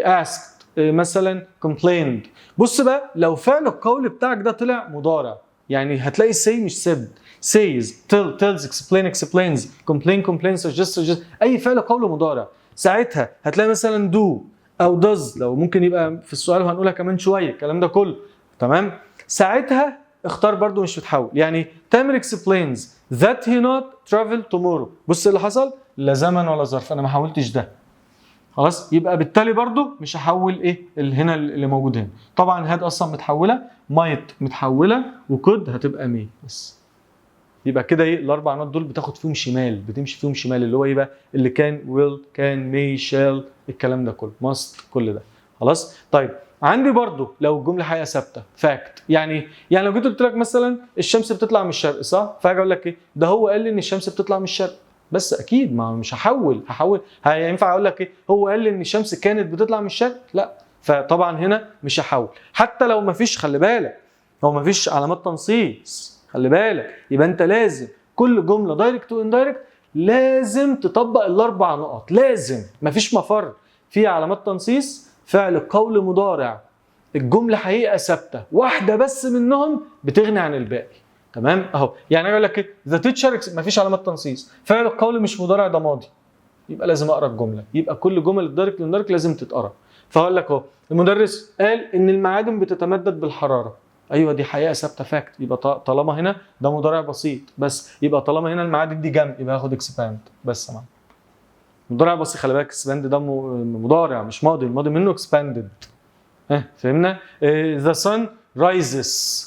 asked مثلا complained. بص بقى لو فعل القول بتاعك ده طلع مضارع يعني هتلاقي say مش said says tells explain explains complain complains suggest اي فعل قول مضارع ساعتها هتلاقي مثلا do او does لو ممكن يبقى في السؤال وهنقولها كمان شويه الكلام ده كله تمام. ساعتها اختار برضو مش بتحول يعني تامر explains that he not travel tomorrow. بص اللي حصل لا زمن ولا ظرف انا ما حولتش ده خلاص يبقى بالتالي برضو مش هحول ايه اللي هنا اللي موجود هنا. طبعا هاد اصلا متحوله might متحوله وكود هتبقى مي بس. يبقى كده ايه ال4 نقط دول بتاخد فيهم شمال بتمشي فيهم شمال اللي هو ايه بقى اللي كان will كان may shall الكلام ده كله must كل ده خلاص. طيب عندي برضو لو الجمله حقيقه ثابته فاكت يعني لو جيت قلت لك مثلا الشمس بتطلع من الشرق صح؟ فاجي اقول لك ايه ده هو قال لي ان الشمس بتطلع من الشرق بس اكيد ما مش هحول هينفع اقول لك ايه هو قال لي ان الشمس كانت بتطلع من الشرق لا. فطبعا هنا مش هحول حتى لو ما فيش خلي بالك هو ما فيش علامات تنصيص خلي بالك. يبقى انت لازم كل جمله دايركت واندايركت لازم تطبق ال4 نقط لازم ما فيش مفر. في علامات تنصيص فعل قول مضارع الجمله حقيقه ثابته واحده بس منهم بتغني عن الباقي تمام اهو. يعني اقول لك ايه ذا تيتشر ما فيش علامات تنصيص فعل القول مش مضارع ده ماضي يبقى لازم اقرا الجمله يبقى كل جمل الدايركت والاندايركت لازم تتقرا. فهقول لك اهو المدرس قال ان المعادن بتتمدد بالحراره ايوه دي حقيقه ثابته فاكت، يبقى طالما هنا ده مضارع بسيط بس، يبقى طالما هنا المعادل دي جمع يبقى هاخد اكسباند بس. معايا مضارع بسيط، خلي بالك اكسباند ده مضارع مش ماضي، الماضي منه اكسباندد. ها فهمنا؟ ذا sun rises.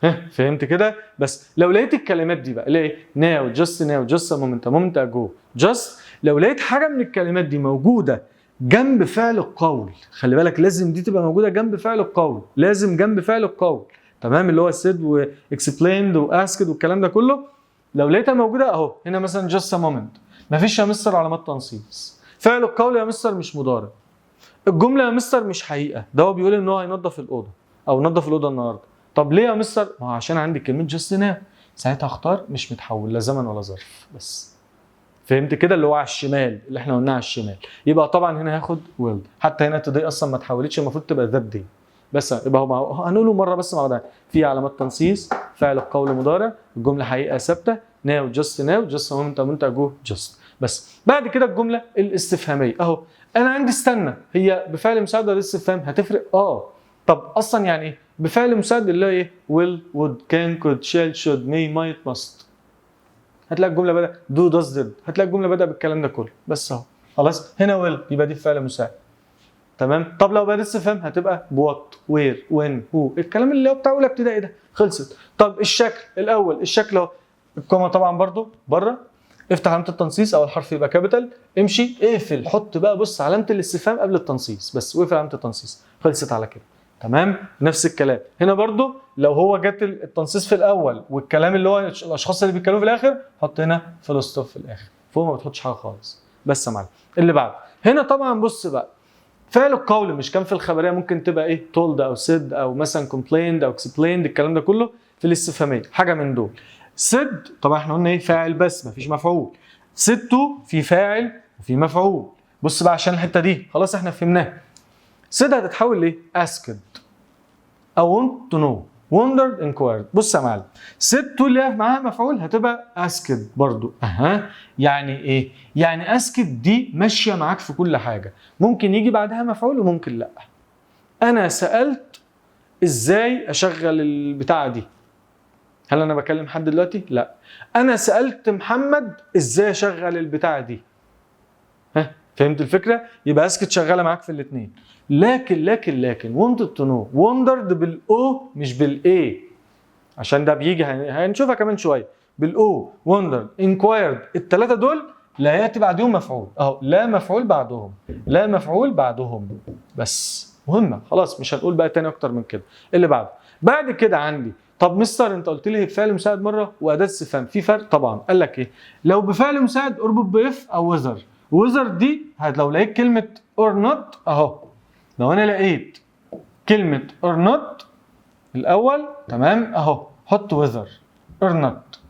ها فهمت كده؟ بس لو لقيت الكلمات دي بقى ليه now just now just a moment a moment ago just، لو لقيت حاجه من الكلمات دي موجوده جنب فعل القول، خلي بالك لازم دي تبقى موجوده جنب فعل القول، لازم جنب فعل القول، تمام؟ اللي هو said و explained و asked والكلام ده كله، لو لقيتها موجوده اهو هنا مثلا just a moment، مفيش يا مستر علامات تنصيص، فعل القول يا مستر مش مضارع، الجمله يا مستر مش حقيقه، ده هو بيقول ان هو هينظف الاوضه او نظف الاوضه النهارده. طب ليه يا مستر؟ ما هو عشان عندي كلمه جاست ناو، ساعتها اختار مش متحول لا زمن ولا ظرف بس. فهمت كده؟ اللي هو على الشمال اللي احنا قلناه على الشمال، يبقى طبعا هنا هاخد ويل، حتى هنا توداي اصلا ما اتحولتش، المفروض تبقى ذات دي بس. يبقى هو هنقوله مره بس مع بعض، في علامات تنصيص، فعل القول مضارع، الجمله حقيقه ثابته، ناو جاست مومنت اجو جاست بس. بعد كده الجمله الاستفهاميه اهو، انا عندي استنى هي بفعل مساعد ولا استفهام؟ هتفرق طب اصلا يعني ايه بفعل مساعد؟ اللي هو ايه will would can could shall should may might must، هتلاقي الجمله بدا do does did، هتلاقي الجمله بدا بالكلام ده كله بس اهو. خلاص هنا will يبقى دي فعل مساعد، تمام؟ طب لو بدات استفهام هتبقى what where when who، الكلام اللي هو بتاع اولى ابتدائي ده، خلصت. طب الشكل الاول، الشكل اهو، الكوما طبعا برضو بره، افتح علامه التنصيص او الحرف يبقى كابيتال، امشي اقفل، حط بقى بص علامه الاستفهام قبل التنصيص بس، واقفل علامه التنصيص، خلصت على كده، تمام؟ نفس الكلام هنا برضو، لو هو جت التنصيص في الاول والكلام اللي هو الاشخاص اللي بيتكلموا في الاخر، حط هنا فول ستوب في الاخر، فوق ما بتحطش حاجه خالص بس يا معلم. اللي بعد هنا طبعا بص بقى، فعل القول مش كان في الخبريه ممكن تبقى ايه told او said او مثلا complained او explained، الكلام ده كله في الاستفهاميه حاجه من دول. said طبعا احنا قلنا ايه فاعل بس مفيش مفعول، said to في فاعل وفي مفعول. بص بقى عشان الحته دي خلاص احنا فهمناها، said هتتحول لايه asked او want to know wondered inquired. بص يا معلم said to اللي معاها مفعول هتبقى asked برضو، يعني ايه؟ يعني asked دي ماشيه معاك في كل حاجه، ممكن يجي بعدها مفعول وممكن لا. انا سالت ازاي اشغل البتاعه دي، هل انا بكلم حد دلوقتي؟ لا. انا سالت محمد ازاي اشغل البتاعه دي. فهمت الفكره؟ يبقى اسكت شغاله معاك في الاثنين. لكن wanted to know wondered بالاو مش بالاي، عشان ده بيجي هنشوفها كمان شويه بالاو wondered inquired، الثلاثه دول لا ياتي بعدهم مفعول اهو، لا مفعول بعدهم، لا مفعول بعدهم بس. مهمه خلاص مش هنقول بقى تاني اكتر من كده. اللي بعد كده عندي، طب مستر انت قلت لي فعل مساعد مره واداه استفهام، في فرق طبعا. قال لك ايه؟ لو بفعل مساعد اربط باف او وذر، وذر دي لو لقيت كلمه اور نوت اهو، لو انا لقيت كلمه اور نوت الاول تمام اهو حط وذر اور نوت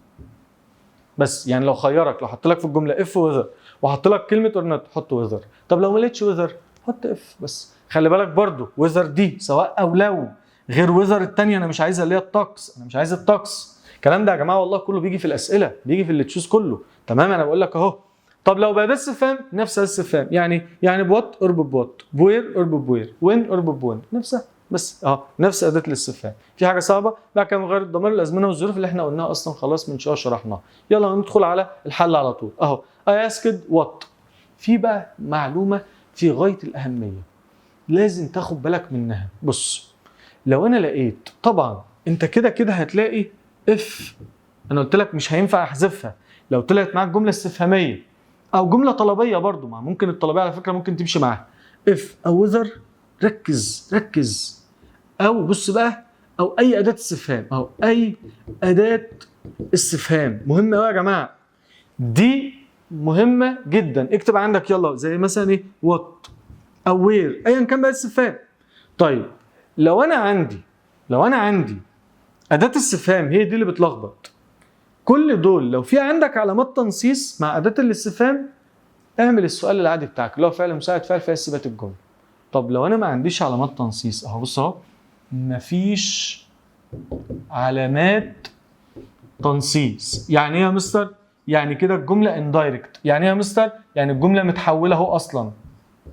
بس. يعني لو خيرك، لو حط لك في الجمله اف وذر وحط لك كلمه اور نوت حط وذر، طب لو ما لقيتش وذر حط اف بس. خلي بالك برضو وذر دي سواء او لو غير وذر الثانيه، انا مش عايزها اللي هي الطقس، انا مش عايز الطقس. الكلام ده يا جماعه والله كله بيجي في الاسئله، بيجي في اللي تشوز كله، تمام؟ انا بقول لك اهو. طب لو بأداة استفهام نفس الاستفهام، يعني بوات اور بوات، بوير اور بوير، وين اور بوين، نفسها بس نفس اداه الاستفهام. في حاجه صعبه؟ بعد كده نغير الضمائر الازمنه والظروف اللي احنا قلناها اصلا خلاص من شويه شرحناها. يلا ندخل على الحل على طول اهو. I asked what. في بقى معلومه في غايه الاهميه لازم تاخد بالك منها. بص لو انا لقيت، طبعا انت كده هتلاقي اف، انا قلت لك مش هينفع احذفها لو طلعت معاك جمله استفهاميه او جمله طلبيه برضو، ما ممكن الطلبيه على فكره ممكن تمشي معاها اف او وذر. ركز او بص بقى، او اي اداه استفهام او اي اداه استفهام مهمه قوي يا جماعه، دي مهمه جدا. اكتب عندك يلا زي مثلا ايه وات او وير، ايا كان بقى استفهام. طيب لو انا عندي اداه استفهام هي دي اللي بتلخبط، كل دول لو في عندك علامات تنصيص مع اداه الاستفهام اعمل السؤال العادي بتاعك اللي هو فعل مساعد فعل في اثبات الجمله. طب لو انا ما عنديش علامات تنصيص اهو، بص اهو مفيش علامات تنصيص، يعني ايه يا مستر؟ يعني كده الجمله اندايركت. يعني ايه يا مستر؟ يعني الجمله متحوله اهو اصلا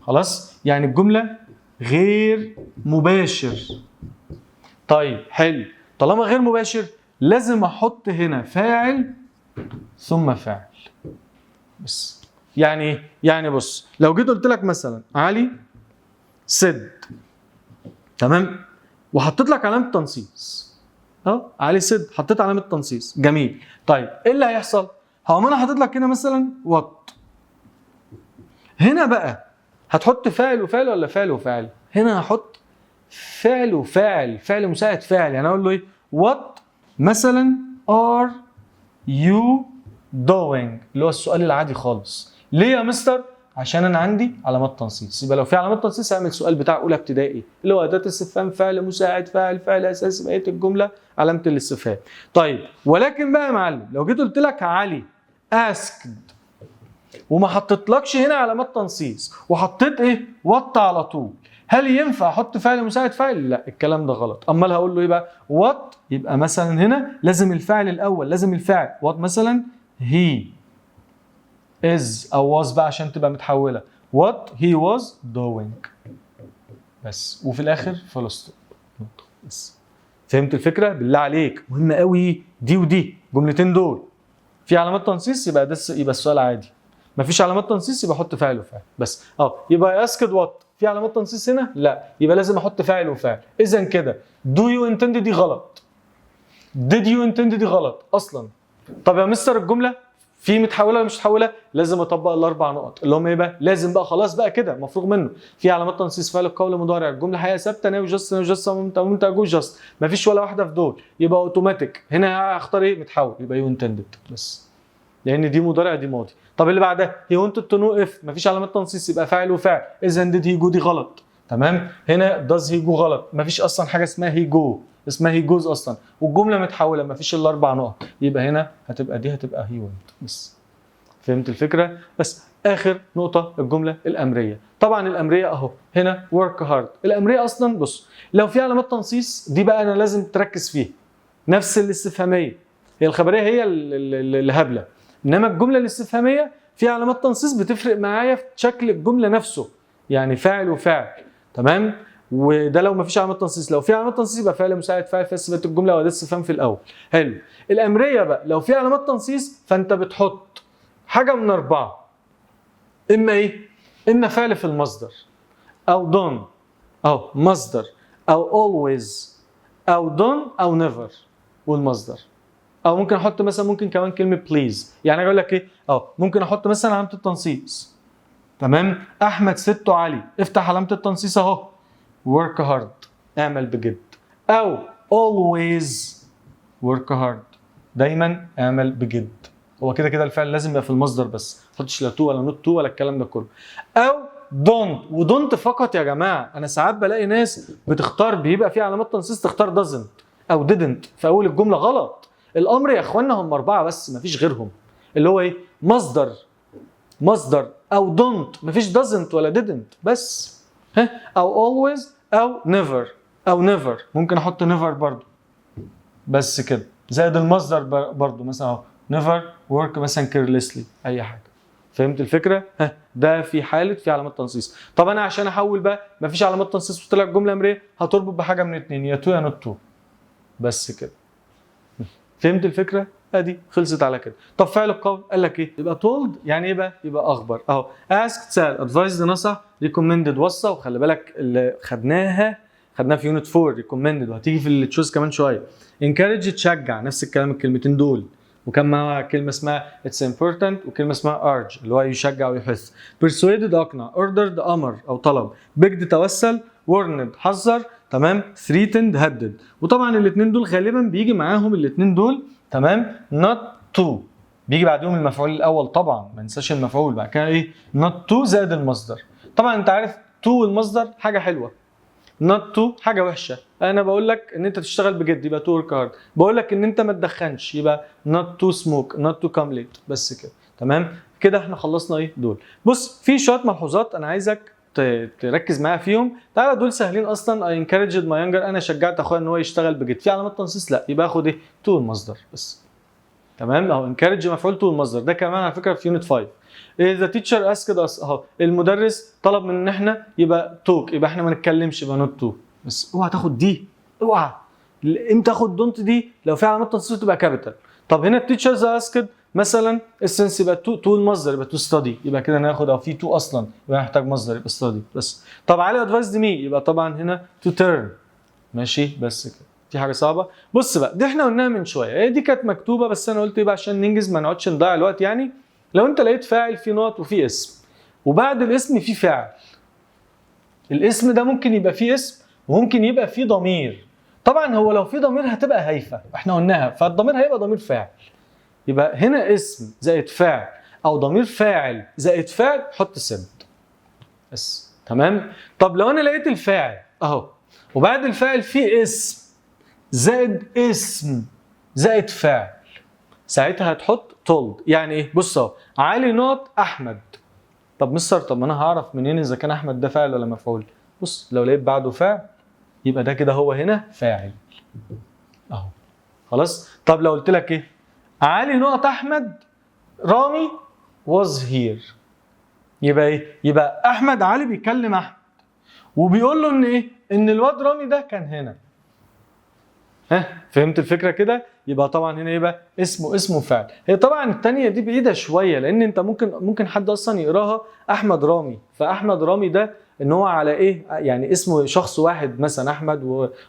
خلاص، يعني الجمله غير مباشر. طيب حلو، طالما غير مباشر لازم احط هنا فاعل ثم فاعل بس. يعني ايه؟ يعني بص، لو جيت قلت لك مثلا علي سد، تمام، وحطيت لك علامه تنصيص اهو، علي سد حطيت علامه تنصيص، جميل. طيب ايه اللي هيحصل؟ هقوم انا حاطط لك هنا مثلا وات، هنا بقى هتحط فاعل وفاعل ولا فاعل وفاعل؟ هنا هحط فعل وفاعل، فعل مساعد فاعل. يعني اقول له ايه؟ وات مثلا ار يو doing، اللي هو السؤال العادي خالص. ليه يا مستر؟ عشان انا عندي علامات تنصيص. يبقى لو في علامات تنصيص اعمل سؤال بتاع اولى ابتدائي اللي هو اداه استفهام، فعل مساعد فاعل، فعل اساسي، بقيه الجمله علامه الاستفهام. طيب ولكن بقى يا معلم لو جيت قلت لك علي asked وما حطيتلكش هنا علامات تنصيص وحطيت ايه؟ وات على طول، هل ينفع احط فعل مساعد فاعل؟ لا، الكلام ده غلط. امال هقول له ايه بقى؟ وات، يبقى مثلا هنا لازم الفاعل الاول، لازم الفاعل. وات مثلا he is او was بقى عشان تبقى متحوله what he was doing بس، وفي الاخر فول ستوب بس. فهمت الفكره؟ بالله عليك مهمه قوي دي ودي، جملتين دول في علامات تنصيص يبقى ده يبقى السؤال عادي، مفيش علامات تنصيص يبقى احط فاعل وفاعل بس. يبقى اسكت وات في علامات تنصيص هنا؟ لا، يبقى لازم احط فاعل وفاعل. اذا كده do you intend دي غلط، did you intend دي غلط اصلا. طب يا مستر الجمله في متحوله ولا مش متحوله؟ لازم اطبق الاربع نقط اللي هم ايه بقى؟ لازم بقى خلاص بقى كده مفروغ منه، في علامات تنصيص فعل القول مضارع، الجمله حقيقه ثابته، ناوي جاست، ناوي جاست، ممتع جو جاست، مفيش ولا واحده في دول، يبقى اوتوماتيك. هنا هختار ايه؟ متحول، يبقى يو انتندد بس، لان دي مضارع دي ماضي. طب اللي بعدها هي وانت تو نو اف، مفيش علامات تنصيص يبقى فاعل وفاعل، اذا ديد هي جو دي غلط، تمام. هنا داز هي جو غلط، مفيش اصلا حاجه اسمها هي جو، اسمها هي جوز اصلا، والجمله متحوله مفيش الا اربع نقط، يبقى هنا هتبقى دي هتبقى هي وانت بس. فهمت الفكره؟ بس اخر نقطه الجمله الامريه. طبعا الامريه اهو هنا work hard، الامريه اصلا بص لو في علامات تنصيص دي بقى انا لازم تركز فيها، نفس الاستفهاميه، هي الخبريه هي اللي هبله، انما الجمله الاستفهاميه فيها علامات تنصيص بتفرق معايا في شكل الجمله نفسه، يعني فاعل وفاعل، تمام. وده لو ما فيش علامات تنصيص، لو في علامات تنصيص يبقى فعل مساعد فاعل في صفه الجمله واداه استفهام في الاول. حلو. الامريه بقى لو في علامات تنصيص فانت بتحط حاجه من اربعه، اما ايه؟ اما فعل في المصدر، او done او مصدر، او always، او done او never والمصدر، او ممكن احط مثلا ممكن كمان كلمه بليز. يعني اقول لك ايه؟ ممكن احط مثلا علامه التنصيص، تمام. احمد ست علي، افتح علامه التنصيص اهو work hard اعمل بجد، او always work hard دايما اعمل بجد. هو كده كده الفعل لازم يبقى في المصدر بس، ما تحطش لا تو ولا نوت تو ولا الكلام ده كله. او don't، ودونت فقط يا جماعه. انا ساعات بلاقي ناس بتختار بيبقى فيه علامات تنصيص تختار doesn't او didn't في اول الجمله، غلط. الامر يا اخوانا هم اربعه بس مفيش غيرهم، اللي هو ايه؟ مصدر، مصدر، او don't، مفيش doesn't ولا didn't بس. او always او never، او never ممكن احط never برضو بس كده، زائد المصدر برضو مثلا اهو never work مثلا carelessly، اي حاجه. فهمت الفكره؟ ده في حاله في علامات تنصيص. طب انا عشان احول بقى مفيش علامات تنصيص وطلع الجمله امريه، هتربط بحاجه من اتنين، يا تو يا نوت تو بس كده. فهمت الفكره؟ ادي خلصت على كده. طب فعل القول قال لك ايه؟ يبقى told يعني ايه بقى؟ يبقى اخبر اهو. asked سال، advised نصح، recommended وصى. وخلي بالك اللي خدناها في يونت 4 recommended، وهتيجي في التشوز كمان شويه. encourage تشجع، نفس الكلام الكلمتين دول، وكان معاها كلمه اسمها it's important وكلمه اسمها urge اللي هو يشجع ويحث. persuaded اقنع، ordered امر او طلب، begged توسل، warned حذر، تمام. threatened هدد. وطبعا الاثنين دول غالبا بيجي معاهم الاثنين دول، تمام. not to بيجي بعدهم المفعول الاول طبعا، ما ننساش المفعول. بعد كده ايه؟ not to زائد المصدر. طبعا انت عارف to والمصدر حاجه حلوه، not to حاجه وحشه. انا بقول لك ان انت تشتغل بجد يبقى to work hard، بقول لك ان انت ما تدخنش يبقى not to smoke، not to come late بس كده، تمام. كده احنا خلصنا ايه دول. بص في شويه ملحوظات انا عايزك تركز معايا فيهم. تعالى دول سهلين اصلا. I encouraged my younger، انا شجعت اخويا ان هو يشتغل بجد، في علامات تنصيص لا، يبقى اخد ايه؟ to المصدر بس، تمام. اهو encourage مفعول to المصدر، ده كمان على فكره في يونت 5. the teacher asked us اهو، المدرس طلب مننا احنا، يبقى talk، يبقى احنا ما نتكلمش يبقى not to بس. اوعى تاخد دي، اوعى امتى اخد دونت دي؟ لو في علامات تنصيص تبقى كابيتال. طب هنا التيتشرز اسكد مثلا السنس يبقى تو المصدر يبقى تو ستادي، يبقى كده ناخد او في تو اصلا يبقى محتاج مصدر يبقى ستادي بس. طب علي ادفايسد مي يبقى طبعا هنا تو تيرن. ماشي بس كده. في حاجه صعبه؟ بص بقى دي احنا قلناها من شويه، هي دي كانت مكتوبه بس انا قلت ايه بقى عشان ننجز ما نقعدش نضيع الوقت يعني. لو انت لقيت فاعل في نقط وفي اسم وبعد الاسم في فاعل، الاسم ده ممكن يبقى فيه اسم وممكن يبقى فيه ضمير. طبعا هو لو في ضمير هتبقى هايفه احنا قلناها، فالضمير هيبقى ضمير فاعل. يبقى هنا اسم زائد فاعل او ضمير فاعل زائد فاعل حط سد بس. تمام. طب لو انا لقيت الفاعل اهو وبعد الفاعل في اسم زائد اسم زائد فاعل، ساعتها هتحط told. يعني ايه؟ بص اهو علي نوت احمد. طب مستر طب ما انا هعرف منين اذا كان احمد ده فاعل ولا مفعول؟ بص لو لقيت بعده فاعل يبقى ده كده هو هنا فاعل اهو. خلاص. طب لو قلت لك ايه؟ علي نقط احمد رامي was here، يبقى ايه؟ يبقى احمد علي بيكلم احمد وبيقول له ان ايه؟ ان الواد رامي ده كان هنا. ها فهمت الفكره كده؟ يبقى طبعا هنا يبقى اسمه فعل. هي طبعا الثانيه دي بعيده شويه لان انت ممكن حد اصلا يقراها احمد رامي، فاحمد رامي ده ان هو على ايه؟ يعني اسمه شخص واحد مثلا احمد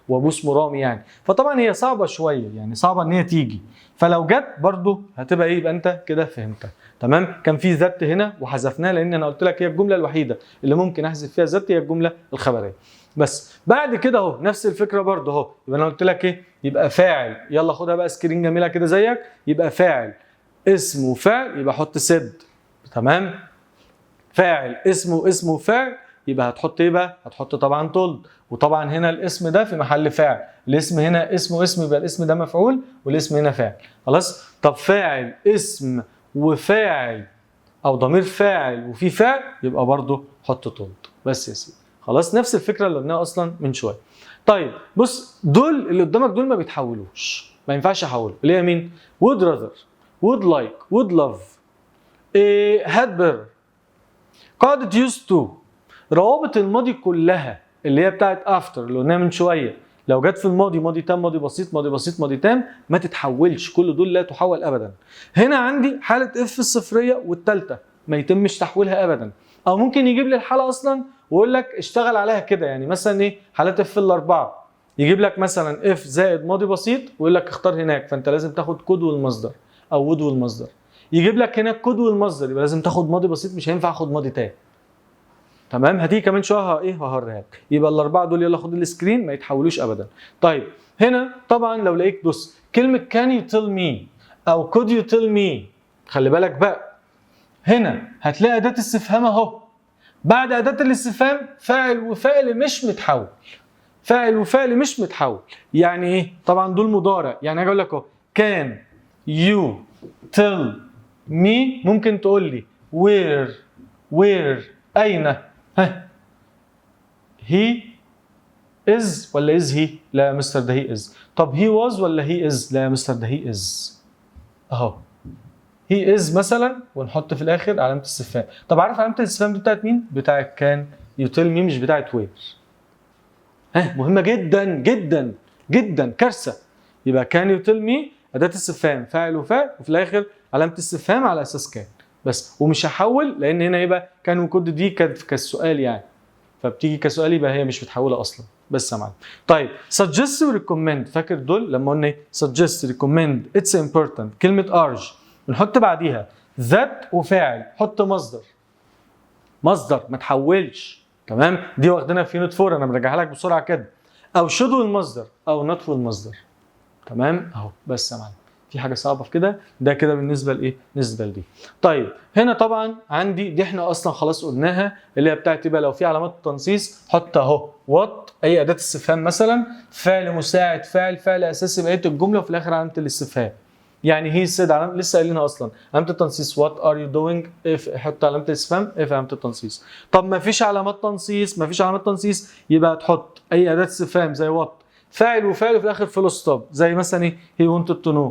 وابوه اسمه رامي يعني، فطبعا هي صعبه شويه يعني صعبه ان هي تيجي، فلو جت برضو هتبقى ايه؟ يبقى انت كده فهمتها. تمام. كان في ذات هنا وحذفناها لان انا قلت لك هي الجمله الوحيده اللي ممكن احذف فيها ذات هي الجمله الخبريه بس. بعد كده اهو نفس الفكره برضو اهو، يبقى انا قلت لك ايه؟ يبقى فاعل، يلا خدها بقى سكرين جميله كده زيك، يبقى فاعل اسمه فاعل يبقى حط سد. تمام. فاعل اسمه فاعل يبقى هتحط ايه بقى؟ هتحط طبعا told. وطبعا هنا الاسم ده في محل فاعل، الاسم هنا اسم يبقى الاسم ده مفعول والاسم هنا فاعل. خلاص. طب فاعل اسم وفاعل او ضمير فاعل وفي فاعل يبقى برضو حط told بس يا سيدي. خلاص. نفس الفكره اللي قلناها اصلا من شويه. طيب بص دول اللي قدامك دول ما بيتحولوش، ما ينفعش احوله. اللي هي مين؟ would rather would like would love had better قاعدة used to. روابط الماضي كلها اللي هي بتاعت after اللي قلناها من شويه، لو جت في الماضي ماضي تام ماضي بسيط ماضي بسيط ماضي تام ما تتحولش، كل دول لا تحول ابدا. هنا عندي حاله اف الصفريه والثالثه ما يتمش تحويلها ابدا، او ممكن يجيب لي الحاله اصلا ويقول لك اشتغل عليها كده. يعني مثلا ايه؟ حالات اف الاربعه يجيب لك مثلا اف زائد ماضي بسيط ويقول لك اختار هناك، فانت لازم تاخد كود والمصدر او وود والمصدر. يجيب لك هناك كود والمصدر يبقى لازم تاخد ماضي بسيط، مش هينفع اخد ماضي تام. تمام. هتيجي كمان شويه هوريها لك. يبقى الاربعه دول يلا خد السكرين ما يتحولوش ابدا. طيب هنا طبعا لو لقيت بص كلمه كان يو تيل مي او كود يو تيل مي، خلي بالك بقى هنا هتلاقي اداه استفهام اهو، بعد اداه الاستفهام فاعل وفاعل مش متحول، فاعل وفاعل مش متحول. يعني ايه؟ طبعا دول مضارع، يعني اجي اقول لك اهو كان يو تيل مي، ممكن تقول لي وير اين؟ ها هي از ولا از هي؟ لا يا مستر ده هي از. طب هي واز ولا هي از؟ لا يا مستر ده هي از اهو. هي از مثلا ونحط في الاخر علامه استفهام. طب عارف علامه الاستفهام دي بتاعت مين؟ بتاعت كان يو تيل مي، مش بتاعت وير. ها مهمه جدا جدا جدا، كارثه. يبقى كان يو تيل مي اداه استفهام فاعل وفاعل وفي الاخر علامه استفهام على اساس كان بس، ومش هحول لان هنا يبقى كان وكود دي كانت كالسؤال يعني، فبتيجي كسؤال يبقى هي مش متحوله اصلا بس يا معلم. طيب suggest و recommend، فاكر دول لما قلنا ايه؟ suggest recommend it's important. كلمه urge بنحط بعديها ذات وفاعل، حط مصدر ما تحولش. تمام. دي واخدينها في يونت 4 انا براجعها لك بسرعه كده. او should والمصدر او not والمصدر. تمام اهو بس يا معلم. في حاجه صعبه في كده؟ ده كده بالنسبه لايه؟ بالنسبه لدي. طيب هنا طبعا عندي دي احنا اصلا خلاص قلناها اللي هي بتاعت بقى لو في علامات تنصيص حط اهو وات اي اداه استفهام مثلا، فعل مساعد فاعل اساسي بقيه الجمله وفي الاخر علامه الاستفهام. يعني هي سيد علامه لسه قايلينها اصلا علامه التنصيص وات ار يو دوينج، اف حط علامه الاستفهام اف علامه التنصيص. طب ما فيش علامات تنصيص يبقى تحط اي اداه استفهام زي وات فاعل وفاعل وفي الاخر فول ستوب، زي مثلا ايه؟ he wanted to know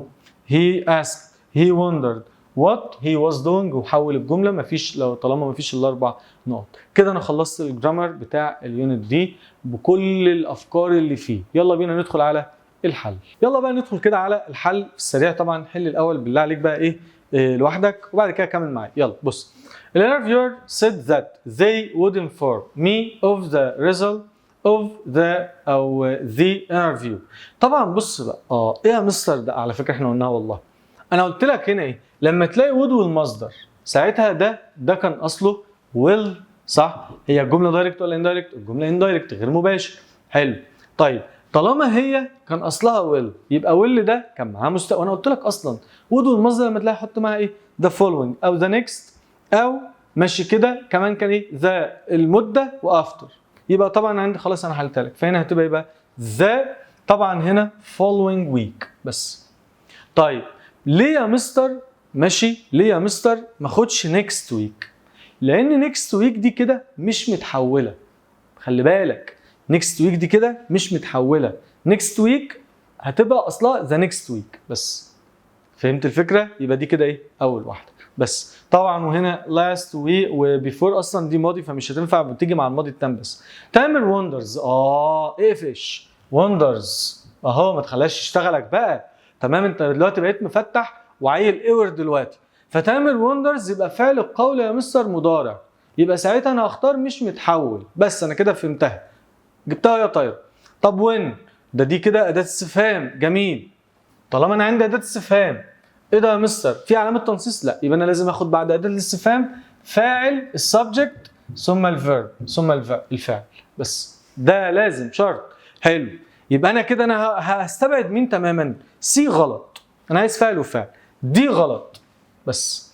he asked he wondered what he was doing، وحول الجمله مفيش لو طالما مفيش الاربع نقط. كده انا خلصت الجرامر بتاع اليونت دي بكل الافكار اللي فيه. يلا بينا ندخل على الحل. يلا بقى ندخل كده على الحل في السريع. طبعا حل الاول بالله عليك بقى ايه لوحدك وبعد كده كمل معايا. يلا بص. The interviewer said that they would inform me of the result of the interview. طبعا بص بقى ايه يا مستر ده؟ على فكره احنا قلناها والله. انا قلت لك هنا ايه؟ لما تلاقي would والمصدر ساعتها ده كان اصله will، صح؟ هي الجمله دايركت ولا اندايركت؟ الجمله اندايركت غير مباشر. حلو. طيب طالما هي كان اصلها will يبقى will ده كان معاه وانا قلت لك اصلا would والمصدر لما تلاقي حط معاها ايه؟ the following او the next او ماشي كده كمان كان ايه؟ the المده وافتر. يبقى طبعا عندي خلاص انا حلتها لك، فهنا هتبقى يبقى the طبعا هنا following week بس. طيب ليه يا مستر ماشي؟ ليه يا مستر ما اخدش next week؟ لان next week دي كده مش متحوله. خلي بالك next week دي كده مش متحوله. next week هتبقى اصلها the next week بس. فهمت الفكره؟ يبقى دي كده ايه؟ اول واحده بس. طبعا وهنا last week وبيفور اصلا دي ماضي فمش هتنفع بتيجي مع الماضي التام بس. تامر وندرز اقفش وندرز اهو ما تخليهاش تشتغلك بقى. تمام انت دلوقتي بقيت مفتح وعيل ايور دلوقتي. فتامر وندرز يبقى فعل القول يا مستر مضارع، يبقى ساعتها انا هختار مش متحول بس. انا كده فهمتها جبتها يا طاير. طب وين ده؟ دي كده اداه استفهام. جميل. طالما انا عندي اداه استفهام ايه ده يا مستر؟ في علامه تنصيص؟ لا، يبقى انا لازم اخد بعد اداه الاستفهام فاعل السبجكت ثم الفيرب ثم الفعل بس. ده لازم شرط. حلو. يبقى انا كده انا هستبعد مين تماما؟ سي غلط، انا عايز فاعل وفعل. دي غلط بس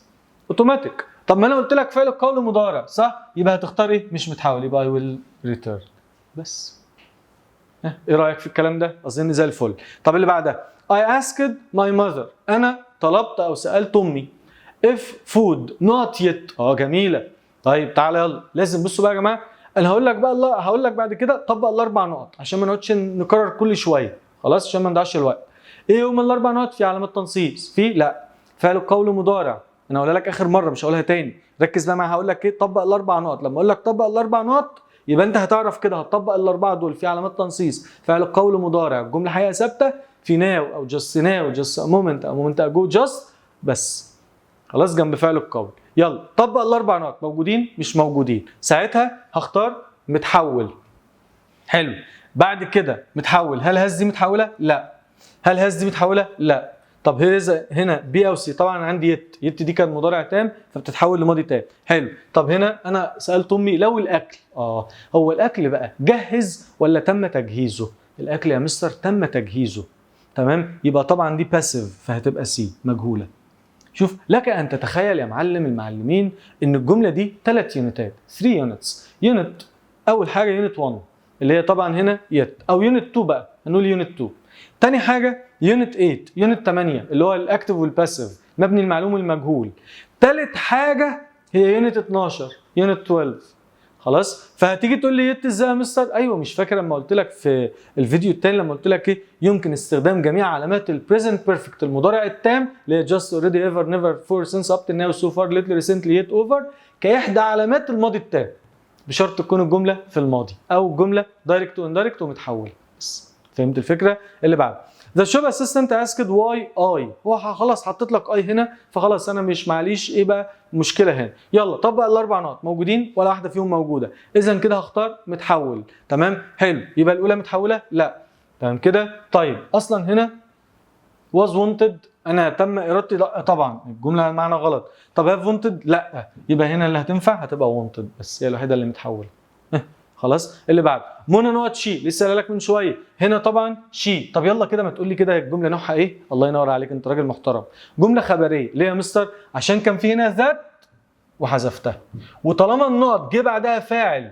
اوتوماتيك. طب ما انا قلت لك فعل القول مضارع صح؟ يبقى هتختار ايه؟ مش متحول، يبقى I will return بس. ايه رايك في الكلام ده؟ اظن زي الفل. طب اللي بعدها I asked my mother. انا طلبت او سالت امي if food not yet. جميله. طيب تعالى يلا لازم بصوا بقى يا جماعه، انا هقول لك بقى هقول لك بعد كده طبق الاربع نقط عشان ما نقعدش نكرر كل شويه، خلاص عشان ما نضيعش الوقت. ايه هم الاربع نقط؟ في علامات تنصيص، في لا فعل القول مضارع. انا هقولها لك اخر مره مش هقولها تاني، ركز بقى معايا. هقول لك ايه؟ طبق الاربع نقط. لما اقول لك طبق الاربع نقط يبقى انت هتعرف كده هتطبق الاربعه دول. في علامات تنصيص، فعل القول مضارع، الجمله حقيقه ثابته، في ناو او جاست ناو، جاست مومنت او مومنت اجو جاست بس. خلاص جنب فعل القول. يلا طبق الاربع نقط. موجودين مش موجودين، ساعتها هختار متحول. حلو. بعد كده متحول، هل هاز دي متحوله؟ لا. هل هاز دي متحوله؟ لا. طب هنا بي او سي. طبعا عندي يت دي كان مضارع تام فبتتحول لماضي تام. حلو. طب هنا انا سالت امي لو الاكل هو الاكل بقى جهز ولا تم تجهيزه؟ الاكل يا مستر تم تجهيزه. تمام. يبقى طبعا دي باسيف فهتبقى سي مجهوله. شوف لك ان تتخيل يا معلم المعلمين ان الجمله دي 3 يونتات 3 يونتس. يونت اول حاجه يونت 1 اللي هي طبعا هنا يت، او يونت 2 بقى هنقول يونت 2. تاني حاجه يونت 8 يونت 8 اللي هو الاكتف والباسيف مبني المعلوم والمجهول. تالت حاجه هي يونت 12 يونت 12. خلاص. فهتيجي تقول لي يت ازاي يا مستر؟ ايوه مش فاكر لما قلت لك في الفيديو الثاني لما قلت لك ايه؟ يمكن استخدام جميع علامات البريزنت بيرفكت المضارع التام اللي هي جاست اوريدي ايفر نيفر فور سينس اب تو ناو سو فار ليتلي ريسنتلي يت اوفر كاحدى علامات الماضي التام، بشرط تكون الجمله في الماضي او الجمله دايركت واندايركت ومتحوله بس. فهمت الفكره؟ اللي بعد The shop assistant asked why I. هو خلاص حطيت لك I هنا فخلاص انا مش معليش ايه بقى مشكله هنا. يلا طبق الاربع نقط. موجودين ولا واحده فيهم موجوده، اذا كده هختار متحول. تمام. حلو. يبقى الاولى متحوله؟ لا. تمام كده. طيب اصلا هنا was wanted انا تم ارادتي؟ لا طبعا الجمله المعنى غلط. طب have wanted؟ لا. يبقى هنا اللي هتنفع هتبقى wanted بس، هي الوحيده اللي متحوله. خلاص. اللي بعد منى نوت شي، لسه قايل لك من شويه. هنا طبعا شي. طب يلا كده ما تقول لي كده الجمله نوعها ايه؟ الله ينور عليك انت راجل محترم. جمله خبريه. ليه يا مستر؟ عشان كان في هنا ذات وحذفتها، وطالما النقط جه بعدها فاعل.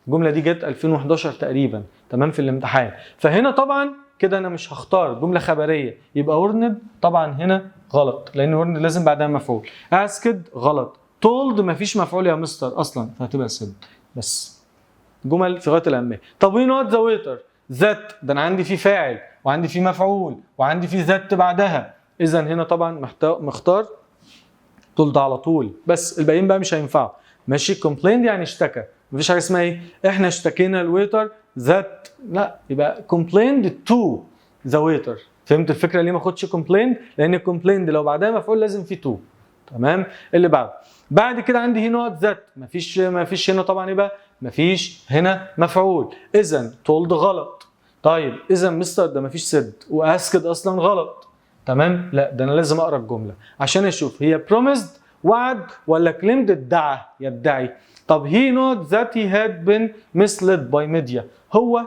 الجمله دي جت 2011 تقريبا تمام في الامتحان. فهنا طبعا كده انا مش هختار جمله خبريه، يبقى ورند طبعا هنا غلط لان ورند لازم بعدها مفعول. اسكد غلط. تولد مفيش مفعول يا مستر اصلا فهتبقى سد بس. جمل في غايه الاهميه. طب وي نوت ذا ويتر؟ ذات ده انا عندي فيه فاعل وعندي فيه مفعول وعندي فيه ذات بعدها، اذا هنا طبعا مختار تولد على طول بس. الباقيين بقى مش هينفعوا. ماشي. كومبليند يعني اشتكى، مفيش حاجه اسمها ايه احنا اشتكينا الويتر ذات، لا يبقى كومبليند تو the waiter. فهمت الفكره ليه ما اخدش complained؟ لان complained لو بعدها مفعول لازم في to. تمام. اللي بعد كده عندي هنا نوت ذات، مفيش هنا طبعا يبقى مفيش هنا مفعول، اذا told غلط. طيب اذا مستر ده مفيش سد، واسكد اصلا غلط. تمام. لا ده انا لازم اقرا الجمله عشان اشوف هي promised وعد ولا claimed ادعى يدعي. طب he not that he had been misled by media، هو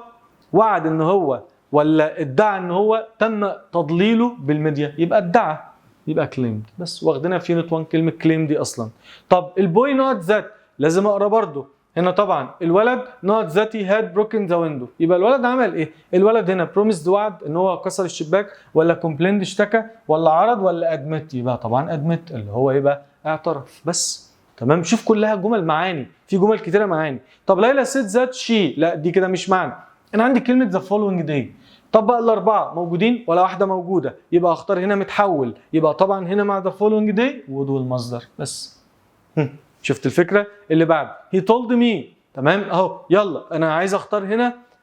وعد ان هو ولا ادعى ان هو تم تضليله بالميديا؟ يبقى ادعى، يبقى claimed. بس واخدينها في يونت 1 كلمه claim دي اصلا. طب البوي not that لازم اقرا برضو هنا طبعا الولد not that he had broken the window، يبقى الولد عمل ايه؟ الولد هنا promised وعد ان هو كسر الشباك ولا complained اشتكى ولا عرض ولا admit؟ يبقى طبعا admit اللي هو يبقى اعترف. بس تمام. شوف كلها جمل معاني، في جمل كتيره معاني. طب ليلى said that she، لا دي كده مش معنى. انا عندي كلمه the following day، طب بقى الاربعه موجودين ولا واحده موجوده؟ يبقى اختار هنا متحول، يبقى طبعا هنا مع the following day ودول المصدر. بس شفت الفكره؟ اللي بعد he told me. تمام اهو. يلا انا عايز اختار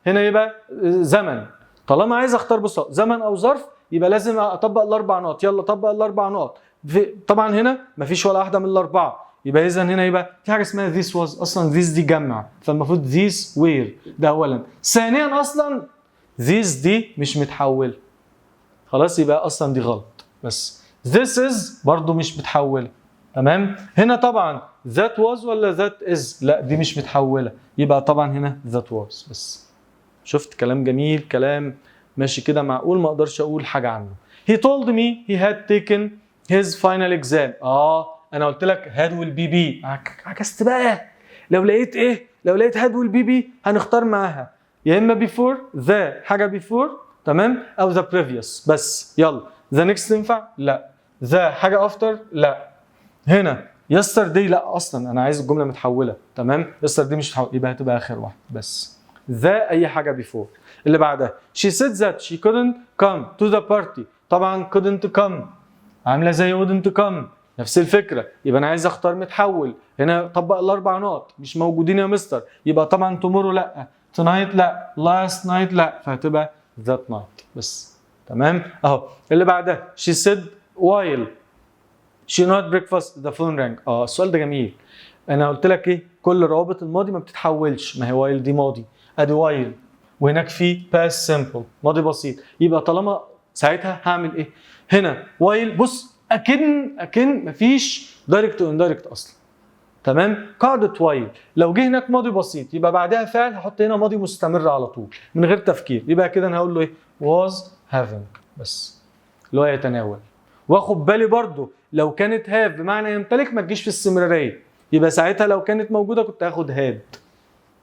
هنا يبقى زمن. طالما عايز اختار بص زمن او ظرف يبقى لازم اطبق الاربع نقط. يلا طبق الاربع نقط. طبعا هنا مفيش ولا واحده من الاربعه، يبقى اذا هنا يبقى في حاجه اسمها this was، اصلا this دي جمع فالمفروض this were. ده اولا. ثانيا اصلا this دي مش متحول، خلاص يبقى اصلا دي غلط. بس this is برضو مش متحوله. تمام. هنا طبعا that was ولا that is، لا دي مش متحوله، يبقى طبعا هنا that was. بس شفت كلام جميل، كلام ماشي كده معقول، ما اقدرش اقول حاجه عنه. he told me he had taken his final exam. انا قلت لك had will be be، عكست بقى. لو لقيت had will be be هنختار معاها يا اما before the حاجه before، تمام، او the previous. بس يلا the next تنفع؟ لا. the حاجه after؟ لا. هنا yesterday لا اصلا انا عايز الجمله متحوله. تمام. yesterday مش متحوله يبقى هتبقى اخر واحده. بس the اي حاجه before. اللي بعدها she said that she couldn't come to the party. طبعا couldn't come عامله زي wouldn't come، نفس الفكره. يبقى انا عايز اختار متحول. هنا طبق الاربع نقط مش موجودين يا مستر، يبقى طبعا tomorrow لا، tonight لا، last night لا، فهتبقى that night. بس تمام اهو. اللي بعدها she said while she not breakfast the phone rang. السؤال ده جميل. انا قلت لك ايه؟ كل روابط الماضي ما بتتحولش، ما هي while دي ماضي، ادي while، وهناك في past simple ماضي بسيط. يبقى طالما ساعتها هعمل ايه؟ هنا while بص اكن مفيش دايركت واندايركت اصلا. تمام. قاعده while لو جه هناك ماضي بسيط يبقى بعدها فعل، هحط هنا ماضي مستمر على طول من غير تفكير. يبقى كده انا هقول له ايه؟ was having بس، اللي هو يتناول. واخد بالي برضو لو كانت have بمعنى يمتلك ما تجيش في الاستمراريه، يبقى ساعتها لو كانت موجوده كنت هاخد had.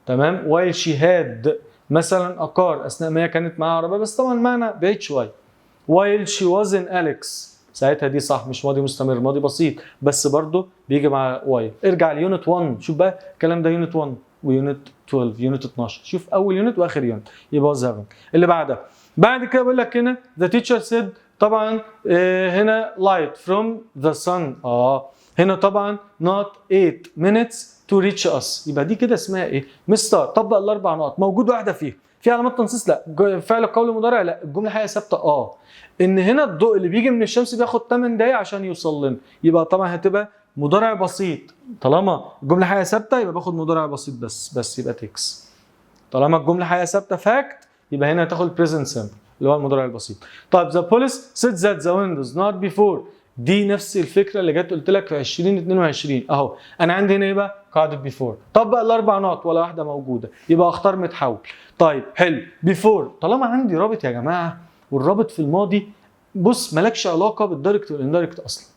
تمام. while she had مثلا a car اثناء ما هي كانت معاها عربيه، بس طبعا المعنى بعيد شويه. while she was in Alex ساعتها دي صح، مش ماضي مستمر، ماضي بسيط بس برضو بيجي مع while. ارجع ليونت 1 شوف بقى الكلام ده، يونت 1 ويونت 12 يونت 12، شوف اول يونت واخر يونت يبقى was having. اللي بعد كده بقول لك هنا the teacher said. طبعا هنا light from the sun. هنا طبعا not 8 minutes to reach us. يبقى دي كده اسمها ايه؟ مستر طبق الاربع نقط، موجود واحده فيها في علامات تنصيص؟ لا. فعل قول مضارع؟ لا. الجمله حقيقه ثابته. ان هنا الضوء اللي بيجي من الشمس بياخد 8 دقايق عشان يوصل لنا، يبقى طبعا هتبقى مضارع بسيط. طالما الجمله حقيقه ثابته يبقى باخد مضارع بسيط بس يبقى تكس. طالما الجمله حقيقه ثابته فاكت يبقى هنا هتاخد present simple اللي هو المضارع البسيط. طيب the police said that the windows not before، دي نفس الفكره اللي جت قلت لك في 2022 اهو. انا عندي هنا يبقى قاعده before، طبق الاربع نقط ولا واحده موجوده يبقى اختار متحول. طيب حلو before طالما عندي رابط يا جماعه، والرابط في الماضي بص مالكش علاقه بالدايركت والاندايركت اصلا،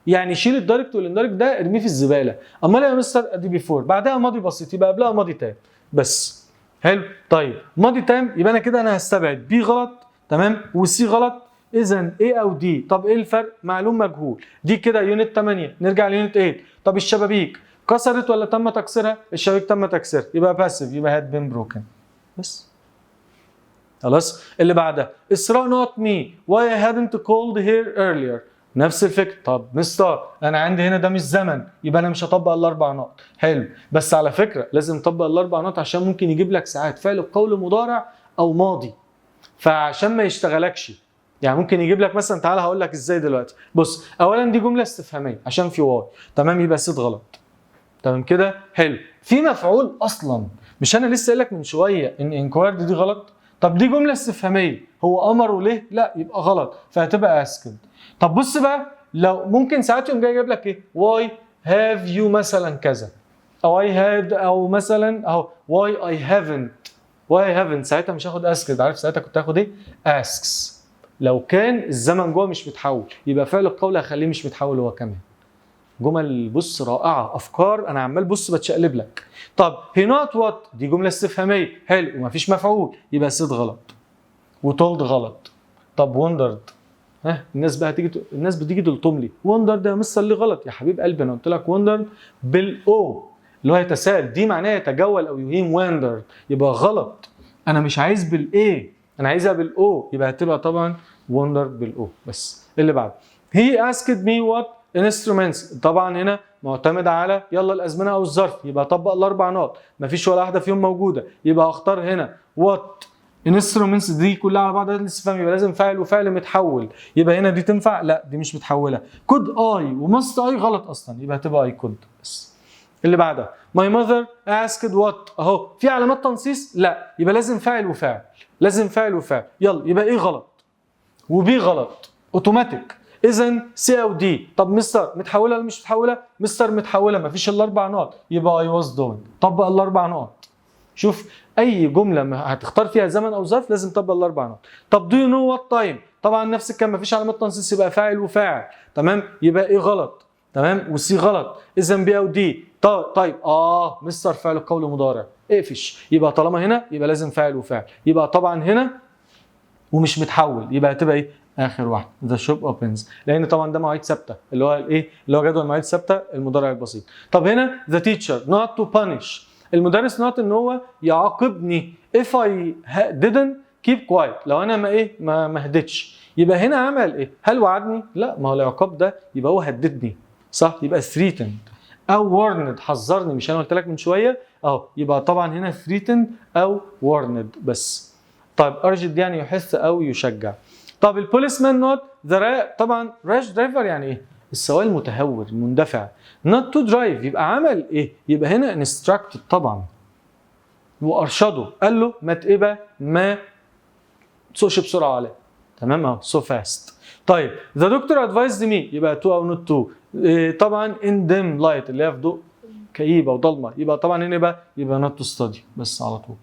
يعني شيل الدايركت والاندايركت ده ارميه في الزباله. امال يا مستر ادي بيفور بعدها ماضي بسيط يبقى قبلها ماضي تام بس. حلو. طيب ماضي تام يبقى انا هستبعد بي غلط، تمام، وسي غلط، اذا ايه او دي. طب ايه الفرق؟ معلوم مجهول. دي كده يونت 8. نرجع ليونت 8. طب الشبابيك كسرت ولا تم تكسيرها؟ الشبابيك تم تكسيرها يبقى باسيف، يبقى هاد بين بروكن بس. خلاص. اللي بعدها اسراء نوت مي واي I hadn't called here earlier. نفس الفكره. طب مستر انا عندي هنا ده مش زمن يبقى انا مش هطبق الاربع نقط. حلو. بس على فكره لازم تطبق الاربع نقط عشان ممكن يجيب لك ساعات فعل بقول مضارع او ماضي، فعشان ما يشتغلكش يعني ممكن يجيب لك مثلا، تعالى هقول لك ازاي دلوقتي. بص اولا دي جمله استفهاميه عشان في واي، تمام، يبقى سيد غلط. تمام كده، حلو. في مفعول اصلا، مش انا لسه قايل لك من شويه ان انكوايرد دي غلط؟ طب دي جمله استفهاميه، هو امره ليه؟ لا، يبقى غلط، فهتبقى اسكد. طب بص بقى، لو ممكن ساعات يقوم جاي يجيب لك ايه؟ واي هاف يو مثلا كذا، او اي هاد، او مثلا اهو واي اي هافنت. واي هافنت ساعتها مش هاخد اسكد، عارف ساعتها كنت هاخد ايه؟ اسكس. لو كان الزمن جوه مش متحول يبقى فعل القول هخليه مش متحول هو كمان. جمل بص رائعه، افكار انا عمال بص بتشقلب لك. طب هي نوت وات دي جمله استفهاميه، حلو، ومفيش مفعول يبقى سيد غلط، وتولد غلط. طب وندرد، ها الناس بقى الناس بتيجي تلطم لي وندر ده يا مستر ليه غلط؟ يا حبيب قلبي انا قلت لك وندر بالاو اللي هو يتساءل، دي معناها يتجول او يهيم، وندر يبقى غلط. انا مش عايز بالاي، انا عايزها بالاو، يبقى هتبقى طبعا وندر بالاو. بس اللي بعده هي asked me what instruments، طبعا هنا معتمد على يلا الازمنه او الظرف، يبقى اطبق الاربع نقط، مفيش ولا واحده فيهم موجوده، يبقى هختار هنا what instruments دي كلها على بعضها الاستفهام، يبقى لازم فاعل وفعل متحول، يبقى هنا دي تنفع؟ لا دي مش متحوله. could I وماست I غلط اصلا، يبقى هتبقى I could بس. اللي بعدها my mother asked what، اهو في علامات تنصيص؟ لا، يبقى لازم فاعل وفاعل، لازم فاعل وفاعل. يلا يبقى ايه غلط وبي غلط اوتوماتيك، اذا سي او دي. طب مستر متحوله ولا مش متحوله؟ مستر متحوله، مفيش الا اربع نقط، يبقى I was doing. طبق الاربع نقط. شوف اي جمله هتختار فيها زمن او ظرف لازم تطبق الاربع نقط. طب do you know what time، طبعا نفس الكلام، مفيش علامات تنصيص، يبقى فاعل وفاعل، تمام، يبقى ايه غلط، تمام، وسي غلط، اذا بي او دي. طيب مستر فعل القول مضارع، اقفش، يبقى طالما هنا يبقى لازم فاعل وفاعل، يبقى طبعا هنا ومش متحول، يبقى هتبقى ايه؟ اخر واحده ذا شوب اوبنز، لان طبعا ده مواعيد ثابته اللي هو الايه؟ اللي هو جدول مواعيد ثابته المضارع البسيط. طب هنا ذا تيتشر نوت تو بانش، المدرس نوت ان هو يعاقبني if I didn't keep quiet، لو انا ما هديتش، يبقى هنا عمل ايه؟ هل وعدني؟ لا، ما هو العقاب ده يبقى هو هددني، صح؟ يبقى threatened او warned، حذرني، مش انا قلت لك من شويه اهو، يبقى طبعا هنا threatened او warned بس. طيب ارجد يعني يحث او يشجع. طب البوليس مان نوت ذا، طبعا راش درايفر يعني ايه؟ السواق المتهور المندفع. نوت تو درايف يبقى عمل ايه؟ يبقى هنا انستراكتد طبعا، وارشده، قال له ما تسوقش بسرعه عليه، تمام اهو سو فاست. طيب ذا دكتور ادفايزد مي يبقى تو او نوت تو، طبعا ان ديم لايت اللي هي في ضوء كئيبه وضلمه، يبقى طبعا هنا يبقى نوت تو ستادي بس على طول.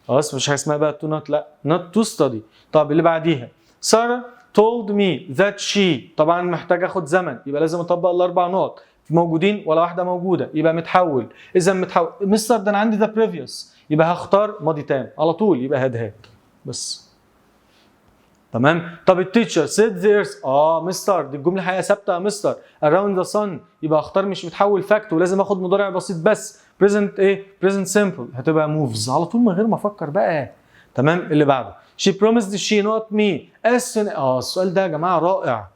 خلاص مش حاجه اسمها بقى تو نوت، لا نوت تو ستادي. طب اللي بعديها ساره told me that she، طبعا محتاج اخد زمن، يبقى لازم اطبق الاربع نقط، موجودين ولا واحده موجوده، يبقى متحول، اذا متحول. مستر ده انا عندي ذا بريفيوس، يبقى هختار ماضي تام على طول، يبقى هاد بس، تمام. طب التيتشر said there's، مستر دي الجمله حقيقه ثابته يا مستر، around the sun، يبقى اختار مش متحول فاكت، ولازم اخد مضارع بسيط بس، present ايه؟ present simple، هتبقى moves على طول من غير ما افكر بقى، تمام. اللي بعده she promised she not me as soon، السؤال ده يا جماعه رائع،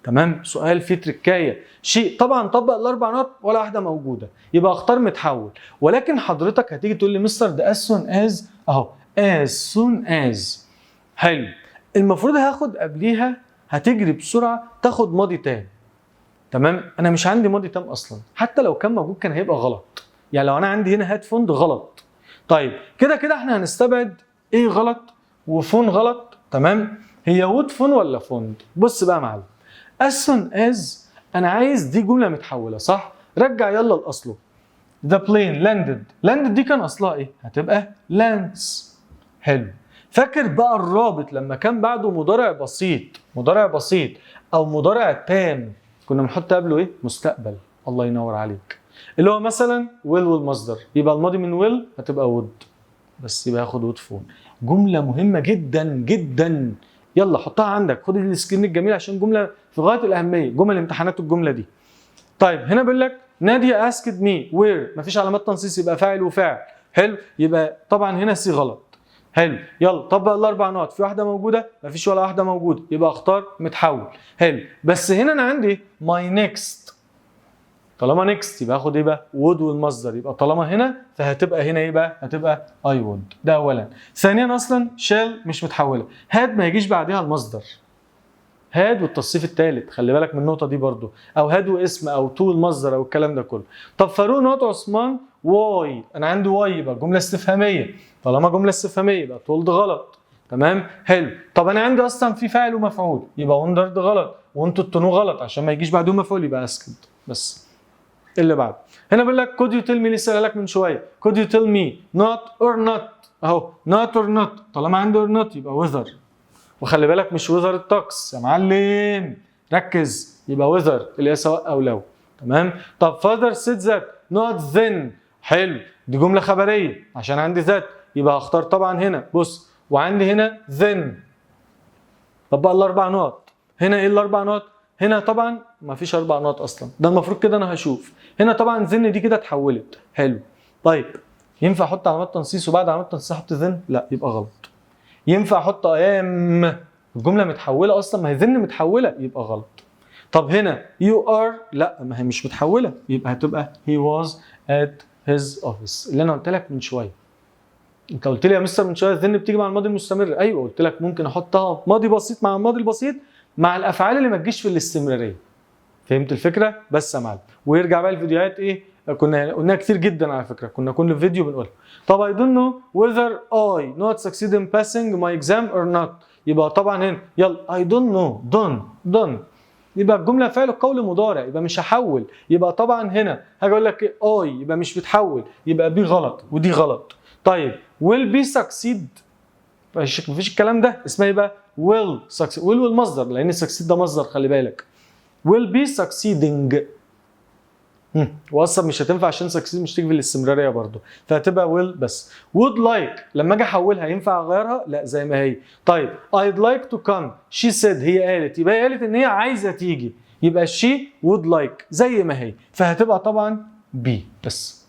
تمام، سؤال فيه تركايه. شيء طبعا طبق الاربع نقط ولا واحده موجوده، يبقى اختار متحول. ولكن حضرتك هتيجي تقول لي مستر ده as soon as اهو as soon as، حلو، المفروض هاخد قبليها هتجري بسرعه تاخد ماضي تام، تمام. انا مش عندي ماضي تام اصلا، حتى لو كان موجود كان هيبقى غلط، يعني لو انا عندي هنا هات فون غلط. طيب كده احنا هنستبعد ايه غلط وفون غلط، تمام. هي وود فون ولا فوند؟ بص بقى يا معلم، as soon as انا عايز دي جمله متحوله، صح؟ رجع يلا لاصله. the plane landed دي كان اصلها ايه؟ هتبقى lands، حلو. فاكر بقى الرابط لما كان بعده مضارع بسيط او مضارع تام كنا بنحط قبله ايه؟ مستقبل، الله ينور عليك، اللي هو مثلا will والمصدر، يبقى الماضي من will هتبقى would بس، يبقى ياخد would فون. جمله مهمه جدا جدا، يلا حطها عندك، خد السكرين الجميل عشان جمله في غايه الاهميه، جمل امتحانات الجمله دي. طيب هنا بيقول لك ناديه asked me where، مفيش علامات تنصيص، يبقى فاعل وفاعل، حلو، يبقى طبعا هنا سي غلط، حلو. يلا طبق الاربع نقط، في واحده موجوده؟ مفيش ولا واحده موجوده، يبقى اختار متحول، حلو. بس هنا انا عندي my next طالما next يبقى هاخد ايه بقى؟ would والمصدر، يبقى طالما هنا فهتبقى هنا ايه بقى؟ هتبقى I would. ده اولا. ثانيا اصلا shall مش متحوله، had ما يجيش بعدها المصدر. هاد والتصريف الثالث، خلي بالك من النقطه دي برضو، او هاد واسم او تو المصدر او الكلام ده كله. طب فاروق نقط عثمان واي، انا عندي واي يبقى جمله استفهاميه، طالما جمله استفهاميه يبقى تولد غلط. تمام حلو. طب انا عندي اصلا في فاعل ومفعول يبقى وندرد غلط، وانتوا التنو غلط عشان ما يجيش بعدهم مفعول يبقى اسكت بس. اللي بعد هنا بيقول لك could you tell me، لسه قايل لك من شويه could you tell me not or not، اهو not or not، طالما عندي or not يبقى whether، وخلي بالك مش وذر الطقس يا معلم، ركز، يبقى وذر اللي هي سواء او لو. تمام. طب father said that not then، حلو، دي جمله خبريه عشان عندي ذات يبقى هختار طبعا هنا، بص، وعندي هنا then. طب بقى الاربع نقط هنا ايه الاربع نقط؟ هنا طبعا ما فيش اربع نقط اصلا، ده المفروض كده انا هشوف هنا طبعا then دي كده اتحولت. حلو. طيب ينفع احط علامات تنصيص وبعد علامات تنصيص احط then؟ لا يبقى غلط. ينفع احط ايام الجمله متحوله اصلا، ما هي ذن متحوله يبقى غلط. طب هنا you are، لا ما هي مش متحوله يبقى هتبقى he was at his office اللي انا قلت لك من شويه. انت قلت لي يا مستر من شويه الذن بتيجي مع الماضي المستمر، ايوه قلت لك ممكن احطها ماضي بسيط مع الماضي البسيط مع الافعال اللي ما تجيش في الاستمراريه. فهمت الفكره؟ بس يا معلم. ويرجع بقى الفيديوهات ايه كنا قلناها كتير جدا على فكره، كنا كل فيديو بنقولها. طب I don't know whether I not succeed in passing my exam or not، يبقى طبعا هنا يلا I don't know done يبقى الجمله فعل القول مضارع يبقى مش هحول، يبقى طبعا هنا هاجي اقول لك I يبقى مش بتحول يبقى بي غلط ودي غلط. طيب will be succeed مفيش الكلام ده، اسمها ايه بقى؟ will succeed، will والمصدر لان succeed ده مصدر خلي بالك. will be succeeding واصلا مش هتنفع عشان succeed مش تيجي في الاستمراريه برضو، فهتبقى will بس. would like لما اجي احولها ينفع اغيرها؟ لا زي ما هي. طيب I'd like to come she said، هي قالت يبقى هي قالت ان هي عايزه تيجي يبقى she would like زي ما هي، فهتبقى طبعا be بس.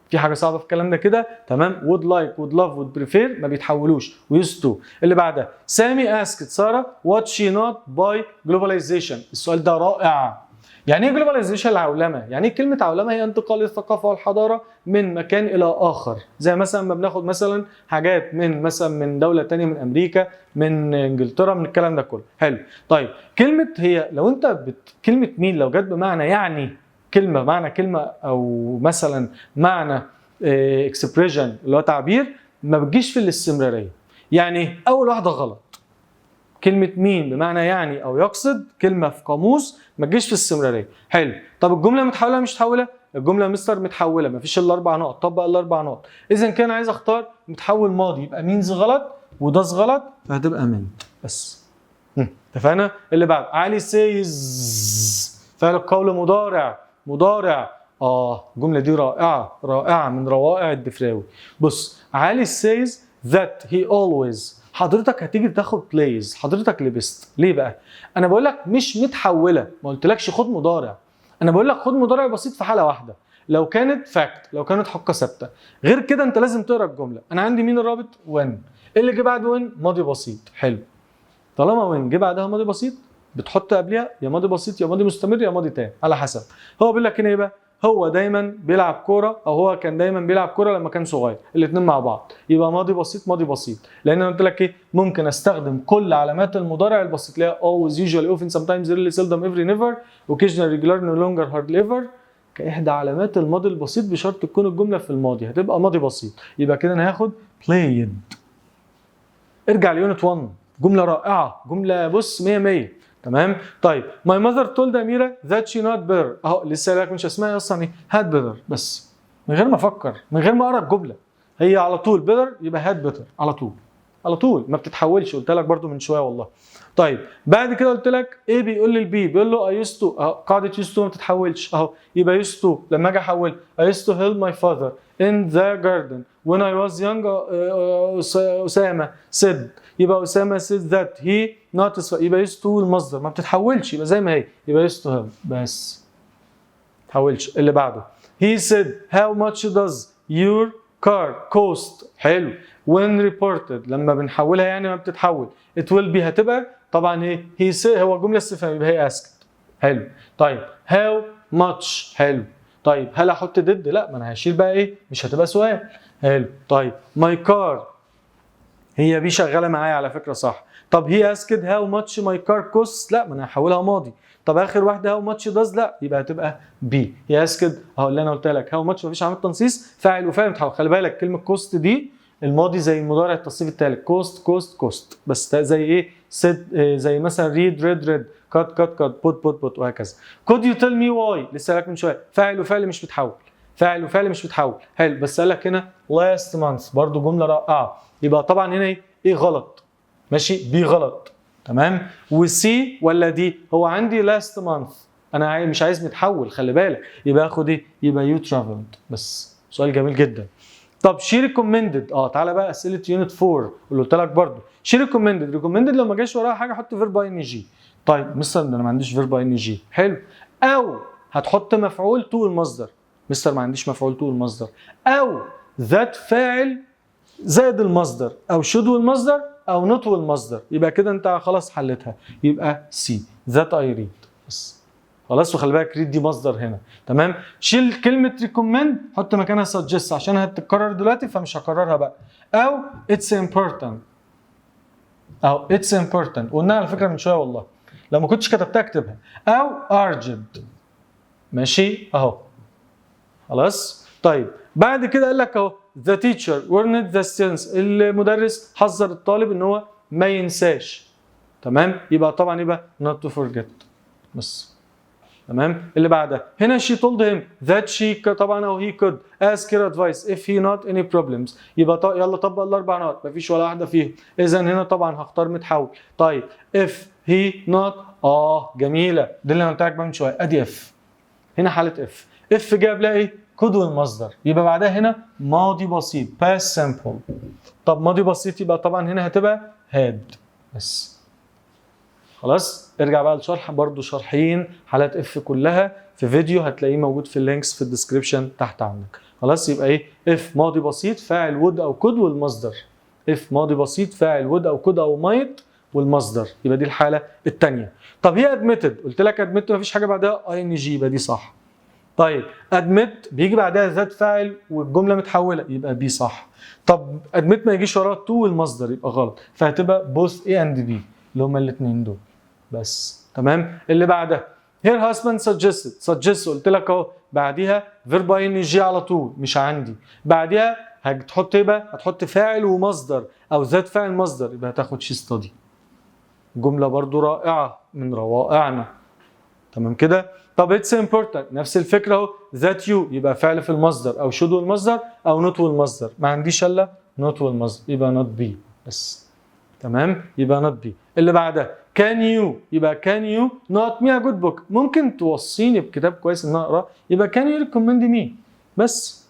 في حاجه صعبه في الكلام ده كده؟ تمام. would like would love would prefer ما بيتحولوش وused to. اللي بعدها سامي asked ساره what she not by globalization، السؤال ده رائع. يعني ايه globalization؟ العولمه. يعني ايه كلمه عولمه؟ هي انتقال الثقافه والحضاره من مكان الى اخر، زي مثلا ما بناخد مثلا حاجات من مثلا من دوله ثانيه، من امريكا، من انجلترا، من الكلام ده كله. حلو. طيب كلمه هي لو انت كلمه مين لو جت بمعنى يعني كلمه معنى كلمه او مثلا معنى اكسبريشن اللي هو تعبير ما بتجيش في الاستمراريه. يعني اول واحده غلط، كلمه مين بمعنى يعني او يقصد كلمه في قاموس ما تجيش في الاستمراريه. حلو. طب الجمله متحوله مش متحوله؟ الجمله مستر متحوله ما فيش الا اربع نقط، طبق الاربع نقط. اذا كان عايز اختار متحول ماضي يبقى مينز غلط وده غلط فهتبقى من بس. اتفقنا؟ اللي بعد علي سيز فعل القول مضارع. الجمله دي رائعه من روائع الدفراوي. بص علي says that he always، حضرتك هتيجي تاخد plays، حضرتك لبست ليه بقى؟ انا بقول لك مش متحوله، ما قلتلكش خد مضارع، انا بقول لك خد مضارع بسيط في حاله واحده لو كانت فاكت، لو كانت حقه ثابته. غير كده انت لازم تقرا الجمله. انا عندي مين الرابط؟ when. اللي جه بعد when ماضي بسيط. حلو. طالما when جه بعدها ماضي بسيط بتحط قبلها يا ماضي بسيط يا ماضي مستمر يا ماضي تام على حسب. هو بيقول لك هنا ايه بقى؟ هو دايما بيلعب كوره، او هو كان دايما بيلعب كوره لما كان صغير، الاثنين مع بعض يبقى ماضي بسيط. لان انا قلت لك ايه؟ ممكن استخدم كل علامات المضارع البسيط اللي هي always usually often sometimes really seldom every never occasionally regular no longer hardly ever كاحدى علامات الماضي البسيط بشرط تكون الجمله في الماضي، هتبقى ماضي بسيط. يبقى كده انا هاخد played. ارجع ليونت 1، جمله رائعه، جمله بص 100. تمام. طيب my mother told أميرة that she not better، اهو لسه قايل لك مش اسمها اصلا ايه؟ had better بس من غير ما افكر من غير ما اقرا الجمله، هي على طول better يبقى had better على طول ما بتتحولش، قلت لك برده من شويه والله. طيب بعد كده قلت لك ايه بيقول للبي؟ بيقول له I used to، اهو قاعده used to ما بتتحولش اهو، يبقى used to لما اجي احول I used to help my father in the garden when I was young. أسامة said، يبقى أسامة said that he not، يبقى used to المصدر ما بتتحولش يبقى زي ما هي، يبقى used to help بس ما بتتحولش. اللي بعده he said how much does your car cost. حلو. when reported لما بنحولها يعني ما بتتحول. it will be هتبقى طبعا ايه؟ he said هو جمله استفهاميه يبقى هي asked. حلو. طيب how much. حلو. طيب هل احط did؟ لا، ما انا هشيل بقى ايه، مش هتبقى سؤال. حلو. طيب my car، هي بي شغاله معايا على فكره صح. طب هي asked how much my car costs، لا، ما انا هحولها ماضي. طب اخر واحده how much does، لا، يبقى هتبقى بي. هي asked اهو اللي انا قلت لك how much، مفيش عمليه تنصيص، فاعل وفاعل متحول. خلي بالك كلمه cost دي الماضي زي المضارع التصريف الثالث، cost بس زي ايه، زي مثلا read cut put وهكذا. could you tell me why، لسه لك من شويه، فاعل وفعل مش بتحول، فاعل وفعل مش بتحول. حلو. بس قال لك هنا last month، برضو جمله رائعه. يبقى طبعا هنا ايه غلط، ماشي، بي غلط. تمام. وسي ولا دي، هو عندي last month، انا مش عايز متحول، خلي بالك. يبقى اخد ايه، يبقى you traveled. بس سؤال جميل جدا. طب she recommended، تعالى بقى اسئله يونت 4 اللي قلت لك برضو. she recommended لو ما جاش وراها حاجه حط فيرب ان جي. طيب مستر انا ما عنديش فيرب ان جي. حلو. او هتحط مفعول تو المصدر. مستر ما عنديش مفعول تو المصدر. او ذات فاعل زائد المصدر، او should والمصدر، او not والمصدر. يبقى كده انت خلاص حلتها. يبقى سي ذات اي ريد بس. خلاص. وخلي بالك ريد دي مصدر هنا. تمام. شيل كلمه ريكومند، حط مكانها suggest عشان هتتكرر دلوقتي فمش هكررها بقى. او it's important، او it's important قلناها على فكره من شويه والله، لو ما كنتش كتبتها اكتبها. او urgent. ماشي اهو. خلاص. طيب بعد كده قال لك اهو the teacher warned the students، المدرس حذر الطالب ان هو ما ينساش. تمام. يبقى طبعا يبقى not to forget بس. تمام. اللي بعدها هنا she told him that she طبعا او he could ask her advice if he not any problems. يبقى يلا طبق الاربع نقط، مفيش ولا واحده فيهم. اذا هنا طبعا هختار متحول. طيب if he not، جميله دي اللي انا قلت لك من شويه، ادي if. هنا حاله if جاب لها ايه، could والمصدر. يبقى بعدها هنا ماضي بسيط past simple. طب ماضي بسيط يبقى طبعا هنا هتبقى had بس. خلاص. ارجع بقى للشرح، برضو شارحين حالات اف كلها في فيديو هتلاقيه موجود في اللينكس في الديسكريبشن تحت عندك. خلاص. يبقى ايه، اف ماضي بسيط فاعل would او could والمصدر. اف ماضي بسيط فاعل would او could او might والمصدر. يبقى دي الحاله الثانيه. طب هي admitted، قلت لك admitted مفيش حاجه بعدها اي ان جي، يبقى دي صح. طيب admit بيجي بعدها ذات فاعل والجمله متحوله، يبقى بي صح. طب admit ما يجيش وراها تو والمصدر، يبقى غلط. فهتبقى both A and B اللي هما الاثنين دول بس. تمام. اللي بعدها her husband suggested قلت لك اهو بعديها فيرب ان جي على طول، مش عندي. بعديها هتحط ايه بقى، هتحط فاعل ومصدر او ذات فاعل مصدر، يبقى هتاخد شي ستادي. جمله برضو رائعه من روائعنا. تمام كده. طب it's important نفس الفكره اهو that you، يبقى فعل في المصدر او should والمصدر او not والمصدر. ما عنديش الا not والمصدر، يبقى not be بس. تمام. يبقى not be. اللي بعدها can you، يبقى can you not me a good book، ممكن توصيني بكتاب كويس ان انا اقراه، يبقى can you recommend me بس.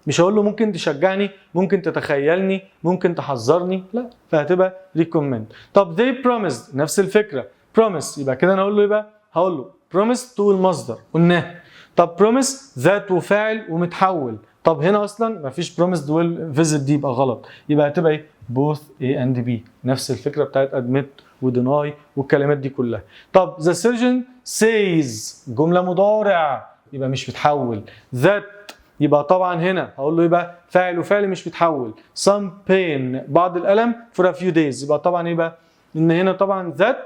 مش هقول له ممكن تشجعني، ممكن تتخيلني، ممكن تحذرني، لا. فهتبقى recommend. طب they promised نفس الفكره promise، يبقى كده انا اقول له يبقى هقول له promise to المصدر قلناه. طب promise ذات وفاعل ومتحول. طب هنا اصلا مفيش promise will visit دي، يبقى غلط. يبقى هتبقى ايه both A and B، نفس الفكره بتاعت admit وديناي والكلمات دي كلها. طب the surgeon says جمله مضارع يبقى مش بتحول. that يبقى طبعا هنا هقول له يبقى فاعل وفعل مش بتحول. some pain بعض الالم for a few days، يبقى طبعا يبقى ان هنا طبعا that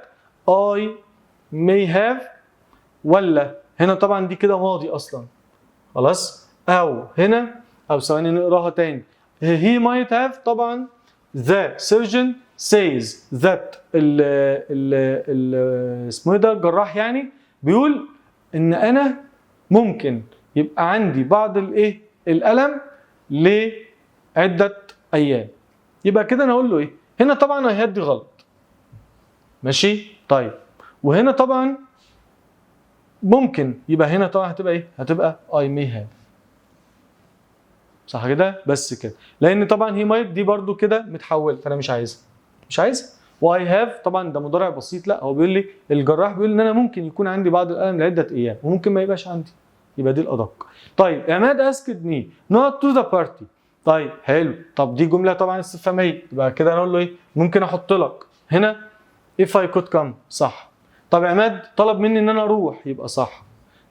I may have، ولا هنا طبعا دي كده ماضي اصلا. خلاص. او هنا، او ثواني نقراها تاني، he might have طبعا the surgeon says that اسمه ايه ده الجراح يعني بيقول ان انا ممكن يبقى عندي بعض الايه الالم لعده ايام. يبقى كده انا اقول له ايه، هنا طبعا هي دي غلط. ماشي. طيب وهنا طبعا ممكن، يبقى هنا طبعا هتبقى ايه، هتبقى I may have. صح كده. بس كده، لان طبعا هي might دي برضو كده متحوله فانا مش عايزها. واي هاف طبعا ده مضارع بسيط، لا هو بيقول لي الجراح بيقول ان انا ممكن يكون عندي بعض الالم لعده ايام وممكن ما يبقاش عندي، يبقى دي الادق. طيب عماد اسكد مي نوت تو ذا بارتي. طيب حلو. طب دي جمله طبعا استفهاميه، يبقى كده انا اقول له ايه، ممكن احط لك هنا if I could come صح. طب عماد طلب مني ان انا اروح، يبقى صح.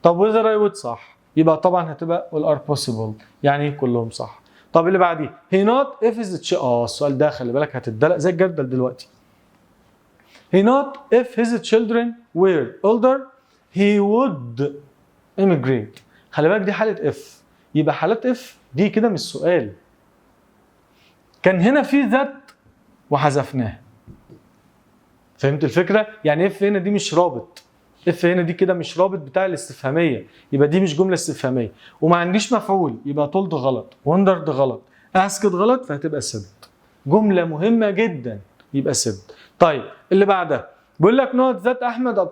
طب whether I would صح، يبقى طبعا هتبقى all are possible، يعني كلهم صح. طب اللي بعديه he not if his السؤال ده خلي بالك هتتدلق زي الجردل دلوقتي. he not if his children were older he would immigrate. خلي بالك دي حالة if، يبقى حالات if دي كده مش سؤال. كان هنا في ذات وحذفناها. فهمت الفكرة؟ يعني if هنا دي مش رابط. if هنا دي كده مش رابط بتاع الاستفهامية، يبقى دي مش جملة استفهامية. وما عنديش مفعول، يبقى told غلط، wondered غلط، asked غلط، فهتبقى said. جملة مهمة جدا، يبقى said. طيب اللي بعدها بيقول لك note that أحمد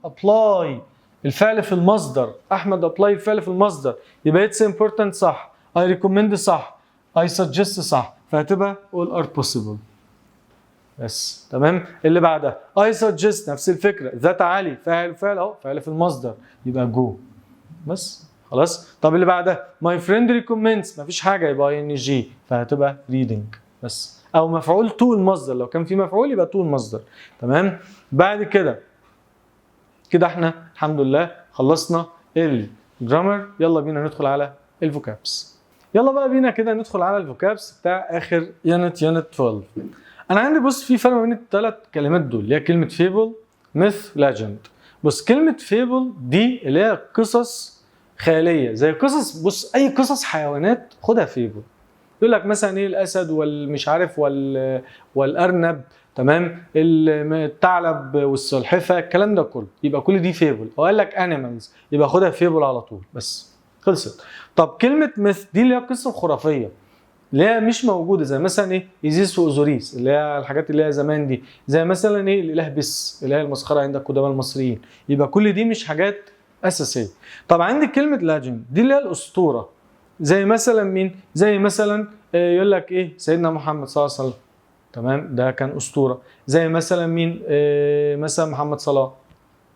apply الفعل في المصدر، أحمد apply الفعل في المصدر، يبقى it's important صح، I recommend صح، I suggest صح، فهتبقى all are possible. بس تمام. اللي بعدها I suggest نفس الفكرة، ذات علي فعل اهو، فعل في المصدر، يبقى go. بس خلاص. طب اللي بعدها my friend recommends مفيش حاجة، يبقى ing، فهتبقى reading بس، أو مفعول to المصدر، لو كان في مفعول يبقى to المصدر. تمام. بعد كده احنا الحمد لله خلصنا الجرامر. يلا بينا ندخل على الفوكابس. يلا بقى بينا كده ندخل على الفوكابس بتاع آخر يونت 12. انا عندي بص في فرق بين الثلاث كلمات دول، اللي هي كلمه فيبل، ميث، ليجند. بص كلمه فيبل دي اللي هي قصص خياليه، زي قصص، بص اي قصص حيوانات خدها فيبل. يقول لك مثلا ايه الاسد والمش عارف والارنب، تمام، الثعلب والسلحفاه، الكلام ده كله، يبقى كل دي فيبل. او قال لك انيمالز، يبقى خدها فيبل على طول، بس خلصت. طب كلمه ميث دي اللي هي قصه خرافيه، اللي هي مش موجوده، زي مثلا ايه ايزيس واوزوريس، اللي هي الحاجات اللي هي زمان دي، زي مثلا ايه الاله بس، اله المسخره عند القدماء المصريين، يبقى كل دي مش حاجات اساسيه. طب عندي كلمه لاجند دي اللي هي الاسطوره، زي مثلا مين؟ زي مثلا يقول لك ايه سيدنا محمد صلى الله عليه وسلم، تمام، ده كان اسطوره. زي مثلا مين؟ مثلا محمد صلاح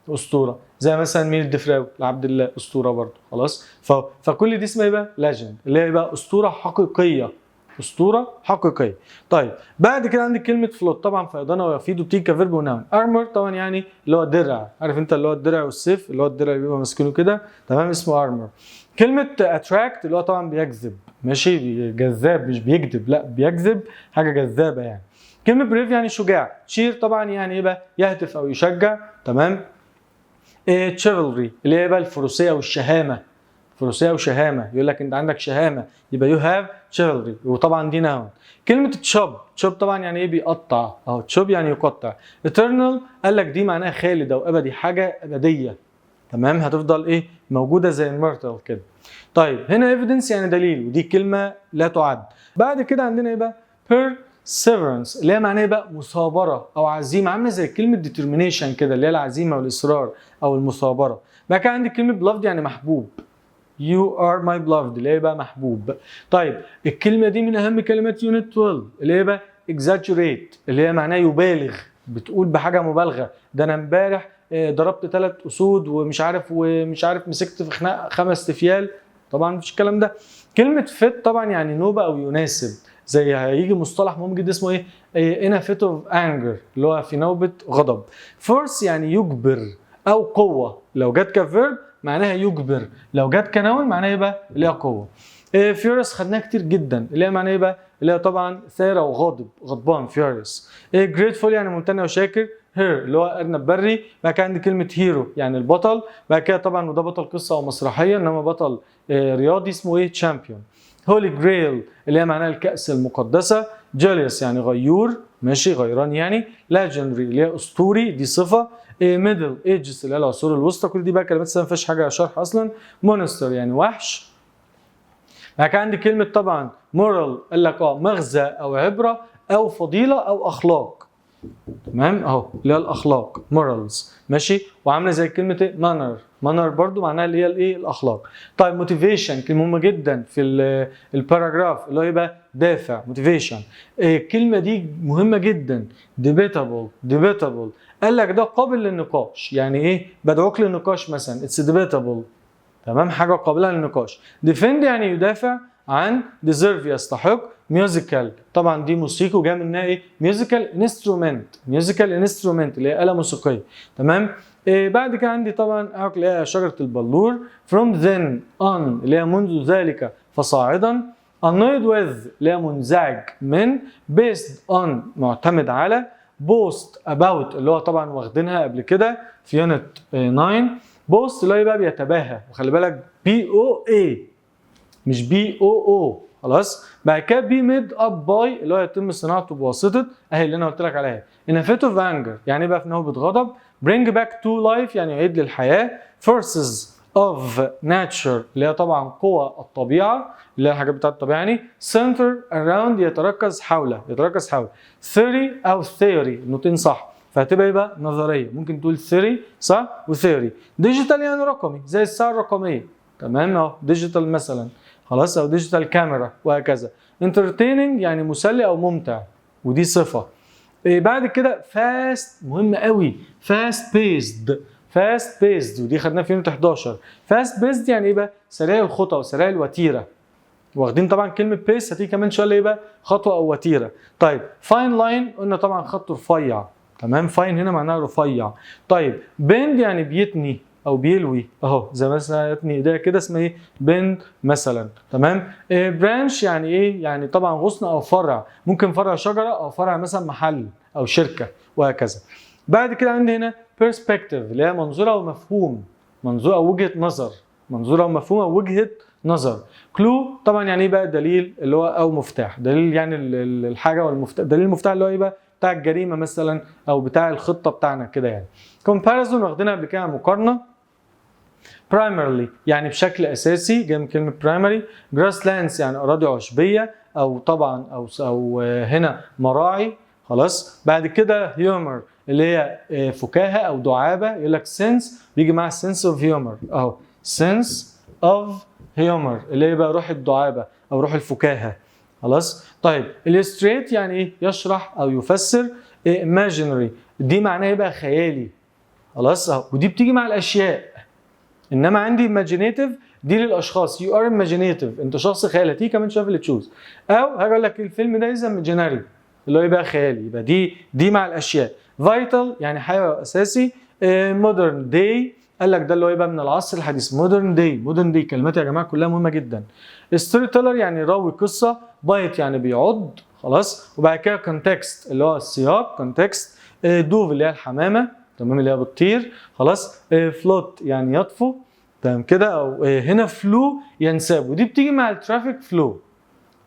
اسطوره. زي مثلا مين؟ الدفراوي لعبد الله اسطوره برضه. خلاص. فكل دي اسمها ايه بقى؟ لاجند، اللي هي بقى اسطوره حقيقيه، اسطوره حقيقيه. طيب بعد كده عندي كلمه فلوت، طبعا فيضانه ويفيد وبتيجي كفيرب وناون. ارمر طبعا يعني اللي هو درع، عارف انت اللي هو الدرع والسيف، اللي هو الدرع اللي بيبقى ماسكينه كده، تمام، اسمه ارمر. كلمه اتراكت اللي هو طبعا بيجذب، ماشي، جذاب مش بيكذب، لا بيجذب، حاجه جذابه يعني. كلمه بريف يعني شجاع. شير طبعا يعني ايه بقى؟ يهتف او يشجع، تمام. تشيفلري اللي هي بقى الفروسيه والشهامه، فروسيه وشهامه، يقول لك انت عندك شهامه، يبقى يو هاف تشيفلري، وطبعا دي ناون. كلمه تشوب، تشوب طبعا يعني ايه؟ بيقطع، اهو تشوب يعني يقطع. eternal قال لك دي معناها خالد او ابدي، حاجه ابديه، تمام، هتفضل ايه؟ موجوده زي الميرتل كده. طيب هنا ايفيدنس يعني دليل، ودي كلمه لا تعد. بعد كده عندنا ايه بقى؟ perseverance اللي هي معناها بقى مثابره او عزيمه، عامله زي كلمه determination كده، اللي هي العزيمه والاصرار او المثابره. بعد كده عندي كلمه beloved يعني محبوب، you are my beloved اللي هي بقى محبوب. طيب الكلمه دي من اهم كلمات يونت 12 اللي هي بقى exaggerate اللي هي معناها يبالغ، بتقول بحاجه مبالغه. ده انا امبارح ضربت 3 اسود ومش عارف مسكت في خناق 5 تفيال، طبعا مفيش الكلام ده. كلمه fit طبعا يعني نوبه او يناسب، زي هيجي مصطلح مهم جدا اسمه ايه؟ in a fit of anger اللي هو في نوبه غضب. force يعني يجبر او قوه، لو جت كفيرب معناها يجبر، لو جت كنون معناها ايه بقى؟ اللي هي قوه. فيورس خدناها كتير جدا، اللي هي معناها ايه بقى؟ اللي هي طبعا ثائر وغاضب، غضبان، فيورس. جريتفول يعني ممتن وشاكر. هير اللي هو ارنب بري. بعد كده عندي كلمه هيرو يعني البطل. بعد كده طبعا وده بطل قصه او مسرحيه، انما بطل رياضي اسمه ايه؟ تشامبيون. هولي جريل اللي هي معناها الكأس المقدسة. جيليوس يعني غيور، ماشي، غيران يعني. لاجندري اللي هي اسطوري، دي صفة. ميدل ايجز اللي هي العصور الوسطى. كل دي بقى كلمات ما فيهاش حاجة شرح اصلا. مونستر يعني وحش. كان عندي كلمة طبعا مورال، قال لك مغزى او عبرة او فضيلة او اخلاق، تمام، اهو اللي هي الاخلاق مورالز، ماشي. وعامله زي كلمه ايه؟ مانر برضو معناها اللي هي الايه؟ الاخلاق. طيب موتيفيشن كلمه مهمه جدا في الباراجراف، اللي هو ايه بقى؟ دافع، موتيفيشن. الكلمه دي مهمه جدا. ديبيتابل قال لك ده قابل للنقاش، يعني ايه؟ بدعوك للنقاش مثلا اتس ديبيتابل، تمام، حاجه قابله للنقاش. ديفند يعني يدافع عن deserve يستحق musical طبعا دي موسيقى وجاي منها ايه musical instrument اللي هي آلة موسيقية تمام. بعد كده عندي طبعا اللي هي شجرة البلور from then on اللي هي منذ ذلك فصاعدا annoyed with اللي هي منزعج من based on معتمد على boast about اللي هو طبعا واخدينها قبل كده في يونت 9 boast اللي هو بقى بيتباهى وخلي بالك BOA مش BOO خلاص. بعد كده be made up by اللي هو يتم صناعته بواسطة اهي اللي انا قلت لك عليها in a fit of anger يعني بقى في نوبة غضب bring back to life يعني يعيد للحياة forces of nature اللي هي طبعا قوى الطبيعة اللي هي الحاجات بتاعت الطبيعة يعني center around يتركز حول theory أو theory النوتين صح فهتبقى يبقى نظرية ممكن تقول theory صح وثيوري. ديجيتال يعني رقمي زي الساعة الرقمية تمام اهو ديجيتال مثلا خلاص أو ديجيتال كاميرا وهكذا. entertaining يعني مسلي أو ممتع ودي صفة. بعد كده fast مهم قوي fast paced ودي خدناها في يونت 11. fast paced يعني ايه بقى سريع الخطى وسريع الوتيره واخدين طبعا كلمه pace هتيجي كمان شويه ايه بقى خطوه او وتيره. طيب fine line قلنا طبعا خط رفيع تمام fine هنا معناها رفيع. طيب bend يعني بيتني او بيلوي اهو زي مثلا يتني ايديا كده اسمها ايه bend مثلا تمام. branch يعني ايه يعني طبعا غصن او فرع ممكن فرع شجره او فرع مثلا محل او شركه وهكذا. بعد كده عندي هنا perspective اللي هي منظور او مفهوم منظور او وجهه نظر منظور او مفهوم او وجهه نظر. clue طبعا يعني ايه بقى دليل اللي هو او مفتاح دليل يعني الحاجه والمفتاح دليل المفتاح اللي هو ايه بقى بتاع الجريمه مثلا او بتاع الخطه بتاعنا كده يعني. comparison واخدينها قبل كده مقارنه. primarily يعني بشكل اساسي جاي من كلمه primary. grasslands يعني اراضي عشبيه او طبعا او هنا مراعي خلاص. بعد كده humor اللي هي فكاهه او دعابه يقول لك sense بيجي مع sense of humor اهو sense of humor اللي هي بقى روح الدعابه او روح الفكاهه خلاص. طيب illustrate يعني ايه يشرح او يفسر. imaginary دي معناها يبقى خيالي خلاص اهو ودي بتيجي مع الاشياء انما عندي imaginative دي للاشخاص you are imaginative انت شخص خيالي هتيجي كمان شويه في اللي تشوز او هاجي اقول لك الفيلم ده is imaginary اللي هو يبقى خيالي يبقى دي مع الاشياء. vital يعني حيوي اساسي. modern day قال لك ده اللي هو يبقى من العصر الحديث modern day كلمات يا جماعه كلها مهمه جدا. story teller يعني راوي قصه. bite يعني بيعض خلاص. وبعد كده context اللي هو السياق context. دوف اللي هي الحمامه تمام اللي هي بتطير خلاص. float يعني يطفو تمام كده او هنا فلو ينساب ودي بتيجي مع الترافيك فلو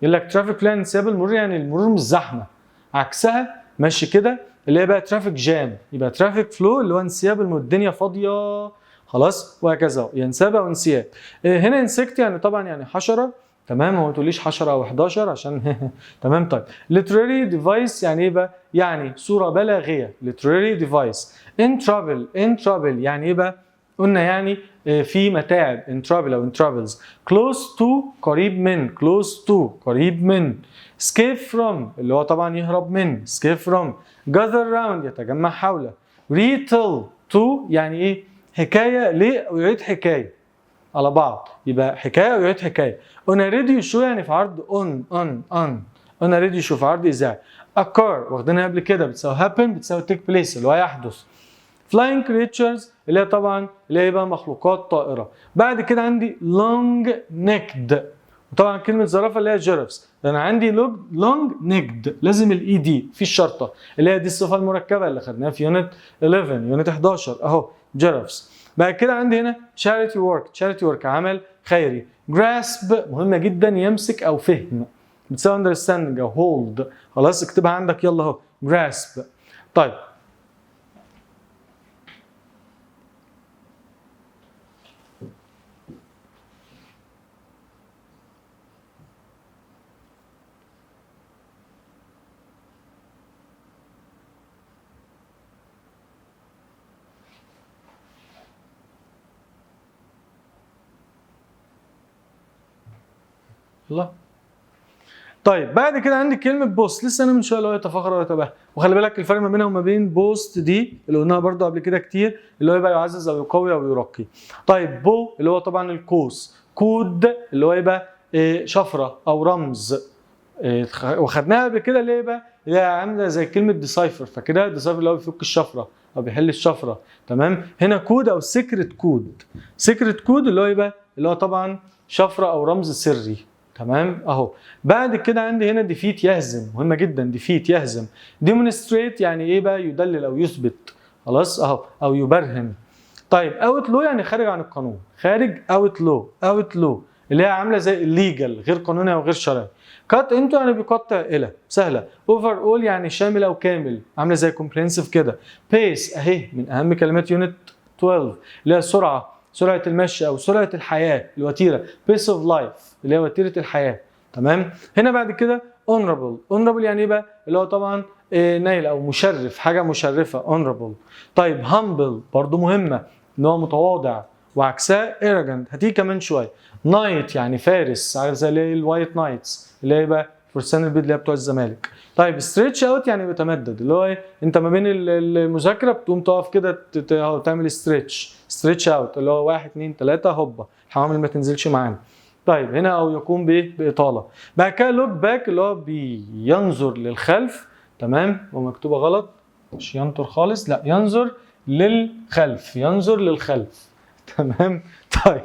يقول لك ترافيك فلو انسياب المرور يعني المرور مش زحمه عكسها ماشي كده اللي هي بقى ترافيك جام يبقى ترافيك فلو اللي هو انسياب الدنيا فاضيه خلاص وهكذا ينساب او انسياب. هنا انسكت يعني طبعا يعني حشره تمام هو ما تقوليش 10 او 11 عشان تمام. طيب literary device يعني ايه بقى يعني صوره بلاغيه literary device. in trouble يعني ايه بقى قلنا يعني في متاعب in trouble او in troubles. close to قريب من. escape from اللي هو طبعا يهرب من escape from. gather round يتجمع حوله. retell to يعني ايه حكايه ليه ويعيد حكايه على بعض يبقى حكايه ويعيد حكايه. on a radio show يعني في عرض on a radio show في عرض اذاعي. occur واخدينها قبل كده بتساوي happen بتساوي take place اللي هو يحدث. flying creatures اللي هي طبعا اللي هي بقى مخلوقات طائره. بعد كده عندي long necked وطبعا كلمه زرافه اللي هي جيرفس انا عندي long necked لازم الاي دي في الشرطه اللي هي دي الصفه المركبه اللي خدناها في يونت 11 يونت 11 اهو جيرفس. بعد كده عندي هنا charity work عمل خيري. grasp مهمه جدا يمسك او فهم بتساوي understanding او hold خلاص اكتبها عندك يلا اهو grasp. طيب الله. طيب بعد كده عندي كلمه بوست لسه انا من شويه اللي هو يتفاخر ويتباهى وخلي بالك الفرق ما بينها وما بين بوست دي اللي قلناها برده قبل كده كتير اللي هو يبقى يعزز او يقوي او يرقي. طيب بو اللي هو طبعا القوس. كود اللي هو يبقى شفره او رمز. وخدناها قبل كده ليه بقى؟ اللي هي عامله زي كلمه ديسايفر، فكده ديسايفر اللي هو بيفك الشفره او بيحل الشفره. تمام. هنا كود او سيكريت كود. سيكريت كود اللي هو يبقى اللي هو طبعا شفره او رمز سري. تمام اهو. بعد كده عندي هنا ديفيت يهزم، مهمه جدا. ديفيت يهزم. ديمونستريت يعني ايه بقى؟ يدلل او يثبت. خلاص اهو، او يبرهن. طيب اوت لو يعني خارج عن القانون. خارج اوت لو. اوت لو اللي هي عامله زي الليجل، غير قانوني او غير شرعي. كات انتو يعني بيقطع الى، سهله. اوفر اول يعني شامل او كامل، عامله زي كومبريهنسيف كده. بيس اهي من اهم كلمات يونت 12 اللي هي سرعه، سرعه المشي او سرعه الحياه، الوتيره. بيس اوف لايف اللي هي وتيره الحياه. تمام. هنا بعد كده اونربل. اونربل يعني ايه بقى؟ اللي هو طبعا نايل او مشرف، حاجه مشرفه اونربل. طيب هامبل برضو مهمه، ان هو متواضع، وعكسها ايرجنت هتيجي كمان شويه. نايت يعني فارس، عارف زي الوايت نايتس اللي هي بقى فرسان البيض اللي هي بتوع الزمالك. طيب ستريتش اوت يعني بيتمدد، اللي هو ايه؟ انت ما بين المذاكره بتقوم تقف كده تعمل ستريتش. ستريتش اوت اللي هو 1 2 3 هوبا، الحوامل ما تنزلش معانا. طيب هنا او يقوم بايه؟ باطاله. بعد كده لوك باك اللي هو بينظر للخلف. تمام. ومكتوبه غلط، مش ينظر خالص، لا ينظر للخلف، ينظر للخلف. تمام. طيب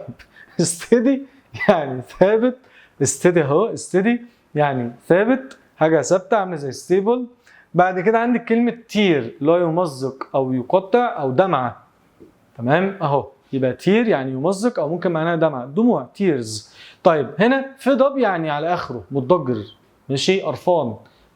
استدي يعني ثابت. استدي اهو، استدي يعني ثابت، حاجه ثابته عامله زي ستيبل. بعد كده عندك كلمه تير اللي هو يمزق او يقطع او دمعه. تمام اهو. يبقى تير يعني يمزق او ممكن معناها دمعه، دموع، تيرز. طيب هنا فيد اب يعني على اخره، متضجر، ماشي، قرفان.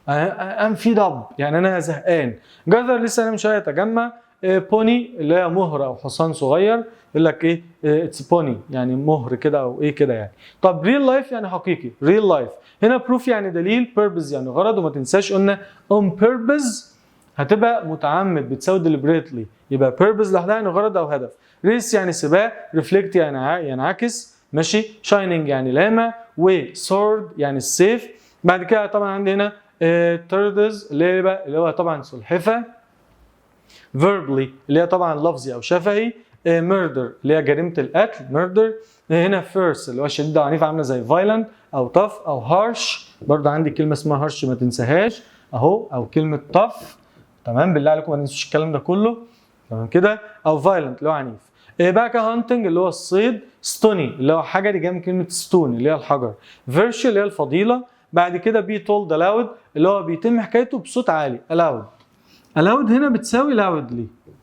ام فيد اب يعني انا زهقان. جذر لسه انا مش هيتجمع. بوني اللي هي مهر او حصان صغير، يقول لك ايه؟ اتس بوني يعني مهر كده او ايه كده يعني. طب ريل لايف يعني حقيقي، ريل لايف. هنا بروف يعني دليل، بيربز يعني غرض. وما تنساش قلنا اون بيربز هتبقى متعمد، بتساوي ديليبريتلي، يبقى بيربز لوحدها يعني غرض او هدف. ريس يعني سباق. ريفلكت يعني ينعكس، ماشي. شايننج يعني لامع. وسورد يعني السيف. بعد كده طبعا عندي هنا تردز اللي هو طبعا سلحفه. verbally اللي هي طبعا لفظي او شفهي. murder اللي هي جريمه القتل، murder. هنا fierce اللي هو شديد او عنيف، عامله زي violent او tough او harsh. برضه عندي كلمه اسمها harsh ما تنساهاش اهو، او كلمه tough. تمام. بالله عليكم ما تنسوش الكلام ده كله. تمام كده. او violent اللي هو عنيف. بقى hunting اللي هو الصيد. stony اللي هو حجري، جاي من كلمه stone اللي هي الحجر. virtue اللي هي الفضيله. بعد كده be told aloud اللي هو بيتم حكايته بصوت عالي، allowed. allowed هنا بتساوي loudly.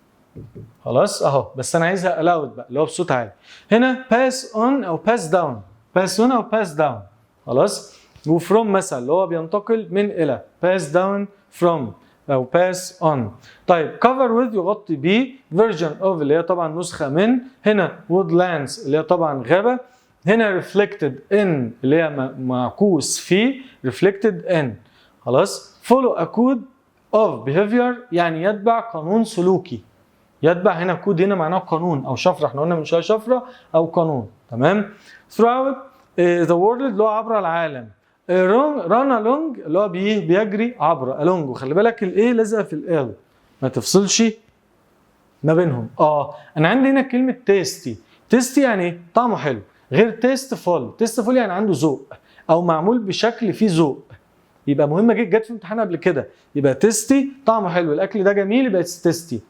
خلاص اهو، بس انا عايزها allowed بقى اللي هو بصوت عالي. هنا pass on او pass down. pass on او pass down. خلاص. وfrom مثلا اللي هو بينتقل من الى. pass down from او pass on. طيب cover with يغطي بيه. version of اللي هي طبعا نسخه من. هنا woodlands اللي هي طبعا غابه. هنا reflected in اللي هي معكوس فيه، reflected in. خلاص. follow a code of behavior يعني يتبع قانون سلوكي. يتبع هنا كود، هنا معناه قانون او شفره، احنا قلنا من شويه شفره او قانون. تمام. throughout the world اللي هو عبر العالم. run along اللي هو بيجري عبر along. وخلي بالك الايه لازقه في ال ما تفصلش ما بينهم. انا عندي هنا كلمه تيستي. تيستي يعني طعمه حلو، غير تيستفول. تيستفول يعني عنده ذوق او معمول بشكل فيه ذوق. يبقى مهمه جت في امتحان قبل كده. يبقى تيستي طعمه حلو، الاكل ده جميل، يبقى تيستي.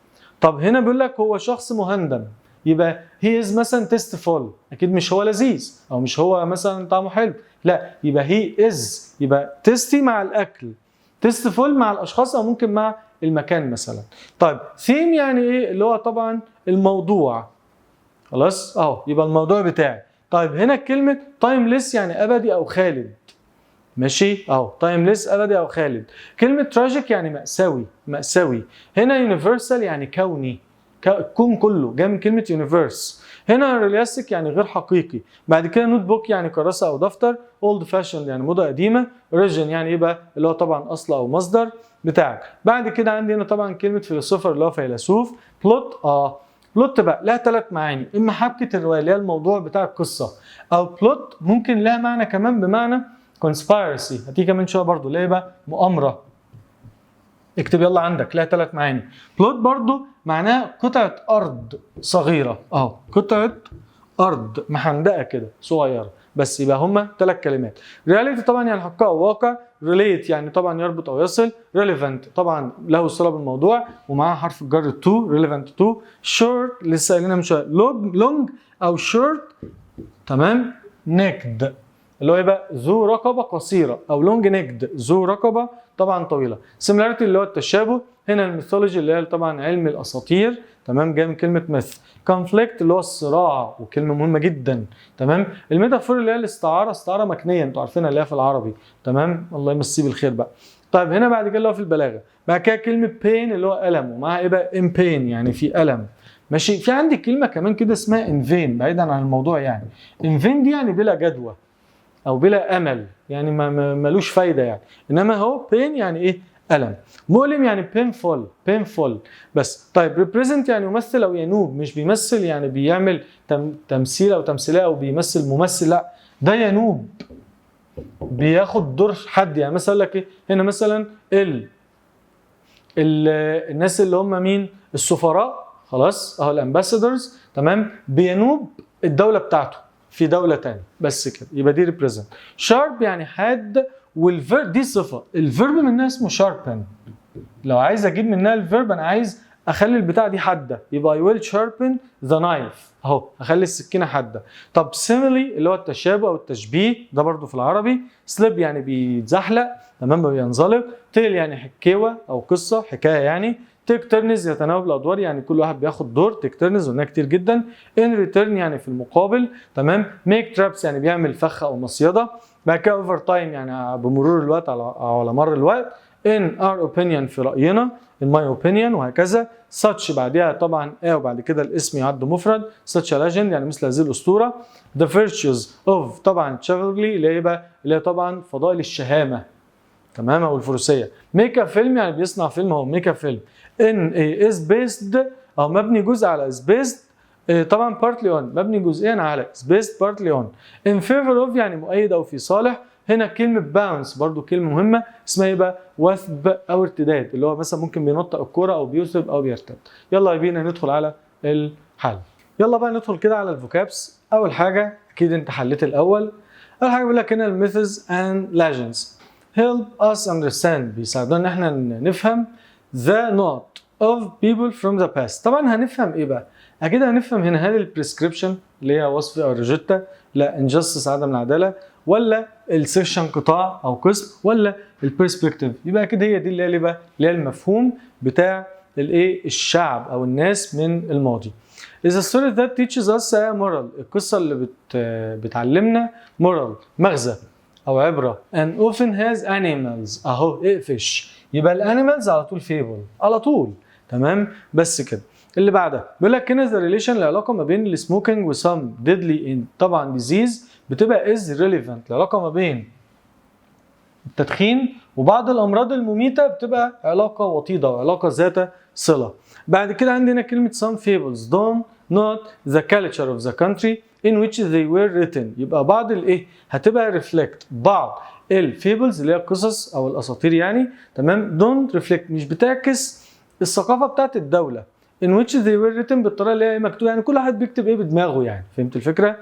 طب هنا بيقول لك هو شخص مهندم، يبقى هي از مثلا تيستفول، اكيد مش هو لذيذ او مش هو مثلا طعمه حلو، لا يبقى هي از. يبقى تيستي مع الاكل، تيستفول مع الاشخاص او ممكن مع المكان مثلا. طيب ثيم يعني ايه؟ اللي هو طبعا الموضوع. خلاص اهو، يبقى الموضوع بتاعي. طيب هنا كلمه تايمليس يعني ابدي او خالد، ماشي اهو، تايمليس ابدي او خالد. كلمه تراجيك يعني مأساوي، مأساوي. هنا يونيفرسال يعني كوني، الكون كله، جاي من كلمه يونيفرس. هنا رياليستيك يعني غير حقيقي. بعد كده نوت بوك يعني كراسه او دفتر. اولد فاشن يعني موضه قديمه. اوريجين يعني ايه بقى؟ اللي هو طبعا اصل او مصدر بتاعك. بعد كده عندي هنا طبعا كلمه فيلسوفر اللي هو فيلسوف. بلوت بلوت بقى لها 3 معاني، اما حبكه الروايه اللي هي الموضوع بتاع القصه، او بلوت ممكن لها معنى كمان بمعنى conspiracy، هتيجي كمان شويه برضو اللي هي بقى مؤامره. اكتب يلا عندك، لها 3 معاني. بلوت برضو معناها قطعه ارض صغيره، قطعه ارض محندقه كده صغيره، بس يبقى هما 3 كلمات. reality طبعا يعني حقيقه او واقع، relate يعني طبعا يربط او يصل، relevant طبعا له صله بالموضوع ومعاه حرف الجر to، relevant to. short لسه قايلينها من شويه، long او short تمام، necked اللي هو يبقى ذو رقبه قصيره، او long necked ذو رقبه طبعا طويله. similarity اللي هو التشابه، هنا الميثولوجي اللي هي طبعا علم الاساطير تمام، جاي من كلمه myth. conflict اللي هو الصراع وكلمه مهمه جدا تمام. الميتافور اللي هي الاستعاره، استعاره مكنيه انتوا عارفينها اللي هي في العربي تمام، الله يمسيه بالخير بقى. طيب هنا بعد كده اللي هو في البلاغه، بعد كده كلمه pain اللي هو الم، ومعاها ايه بقى in pain يعني في الم ماشي. في عندي كلمه كمان كده اسمها in vain، بعيدا عن الموضوع يعني. in vain دي يعني بلا جدوى او بلا امل، يعني ملوش فايده يعني. انما هو pain يعني ايه؟ الم. مؤلم يعني painful بس. طيب represent يعني يمثل او ينوب، مش بيمثل يعني بيعمل تمثيل او تمثيليه او بيمثل ممثل، لا ده ينوب بياخد دور حد. يعني مثلا لك ايه هنا مثلا الناس اللي هم مين؟ السفراء خلاص اهو الامباسادورز تمام، بينوب الدوله بتاعته في دوله ثانيه بس كده، يبقى دي ريبريزنت. شارب يعني حاد، والفيرب دي صفه، الفيرب منها اسمه شاربن. لو عايز اجيب منها الفيرب انا عايز اخلي البتاع دي حاده، يبقى I will sharpen the knife اهو، اخلي السكينه حاده. طب simile اللي هو التشابه او التشبيه، ده برضو في العربي. slip يعني بيتزحلق تمام، بينزلق. tale يعني حكاوه او قصه حكايه يعني. take turns يتناوب الادوار، يعني كل واحد بياخد دور. take turns قلناها كتير جدا. in return يعني في المقابل تمام. make traps يعني بيعمل فخ او مصيده. بعد كده over time يعني بمرور الوقت على مر الوقت. in our opinion في راينا، in my opinion وهكذا. such بعدها طبعا وبعد كده الاسم يعد مفرد. such a legend يعني مثل هذه الاسطوره. the virtues of طبعا chivalry اللي هي طبعا فضائل الشهامه تمام او الفروسيه. make a film يعني بيصنع فيلم، هو make a film. in is based او مبني جزء على is based طبعا partly on مبني جزئيا على is based partly on. in favor of يعني مؤيد او في صالح. هنا كلمة باونس برضو كلمة مهمة اسمها ايه بقى؟ وثب او ارتداد، اللي هو مثلا ممكن بينطق الكرة او بيوثب او بيرتد. يلا بينا ندخل على الحل. يلا بقى ندخل كده على الفوكابس. اول حاجة اكيد انت حليت الاول. اول حاجة بيقول لك هنا الميثودز and legends help us understand، بيساعدونا ان احنا نفهم the not of people from the past. طبعا هنفهم ايه بقى؟ اكيد هنفهم هنا هل البريسكريبشن اللي هي وصف او روجيتا، لا انجستس عدم العداله، ولا السيشن قطاع او قسم، ولا البرسبكتيف. يبقى اكيد هي دي اللي هي المفهوم بتاع الايه الشعب او الناس من الماضي. is a story that teaches us a moral، القصه اللي بتعلمنا moral مغزى او عبره. and often has animals اهو اقفش، يبقى الانيمالز على طول فيبل على طول تمام. بس كده اللي بعدها بيقول لك هنا ذا ريليشن، العلاقه ما بين السموكينج وسام ديدلي طبعا ديزيز بتبقى از ريليفنت، العلاقه ما بين التدخين وبعض الامراض المميته بتبقى علاقه وطيده وعلاقه ذات صله. بعد كده عندنا كلمه some fables don't not the culture of the country in which they were written، يبقى بعض الايه هتبقى reflect بعض الفيبلز اللي هي القصص او الاساطير يعني تمام. don't reflect مش بتعكس الثقافه بتاعت الدوله. in which they were written بالطريقه اللي هي مكتوبه، يعني كل واحد بيكتب ايه بدماغه يعني، فهمت الفكره؟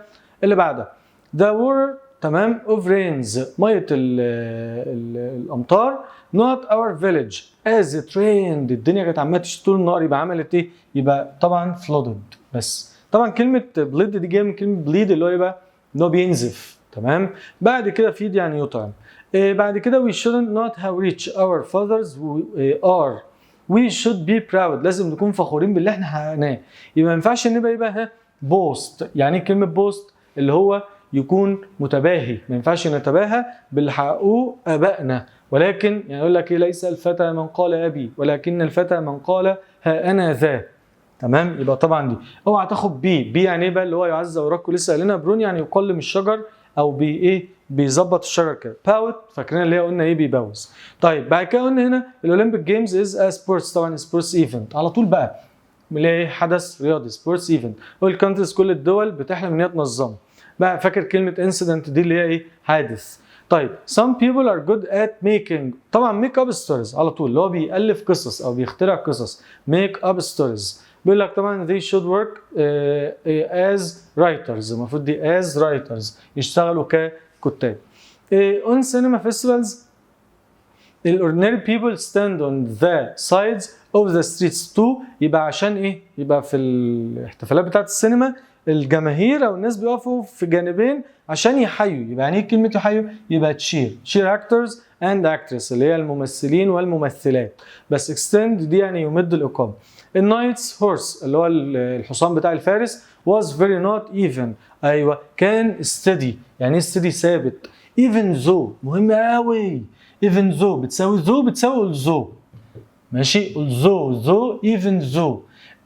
اللي بعدها the war تمام of rains ميه الامطار not our village as it rained، الدنيا كانت عماله تشتي طول النهار، يبقى عملت ايه؟ يبقى طبعا flooded. بس طبعا كلمه bleed دي جايه من كلمه bleed اللي هو يبقى ان هو بينزف تمام. بعد كده feed يعني يطعم. بعد كده we shouldn't not have reached our fathers are we should be proud، لازم نكون فخورين باللي احنا حققناه. يبقى ما ينفعش نبقى بوست. يعني كلمه بوست اللي هو يكون متباهي، ما ينفعش نتباهى باللي حققوه ابائنا، ولكن يعني يقول لك ليس الفتى من قال ابي ولكن الفتى من قال ها انا ذا تمام. يبقى طبعا دي اوعى تاخد بي يعني ايه بقى اللي هو يعز وراكم، لسه قايلينها برون يعني يقلم الشجر او بيظبط الشجر كده. باوت فاكرين اللي هي قلنا ايه؟ بيبوز. طيب بعد كده قلنا هنا الاولمبيك جيمز از سبورتس، طبعا سبورتس ايفنت على طول بقى اللي هي حدث رياضي سبورتس ايفنت. والكونتريز كل الدول بتحلم ان هي تنظمه بقى. فاكر كلمه انسيدنت دي اللي هي ايه؟ حادث. طيب some people are good at making طبعا make up stories على طول اللي هو بيألف قصص او بيخترع قصص make up stories. بيقول لك طبعا they should work as writers المفروض دي as writers يشتغلوا ككتاب. on cinema festivals ordinary people stand on the sides of the streets too يبقى عشان ايه؟ يبقى في الاحتفالات بتاعت السينما الجماهير او الناس بيقفوا في جانبين عشان يحيوا. يبقى يعني ايه كلمه يحيوا؟ يبقى cheer actors and actresses اللي هي الممثلين والممثلات. بس extend دي يعني يمد الاقامه. النايتس هورس اللي هو الحصان بتاع الفارس was very not even ايوه كان steady. يعني ايه steady؟ ثابت. even though مهم قوي. even though بتساوي although ماشي. although even though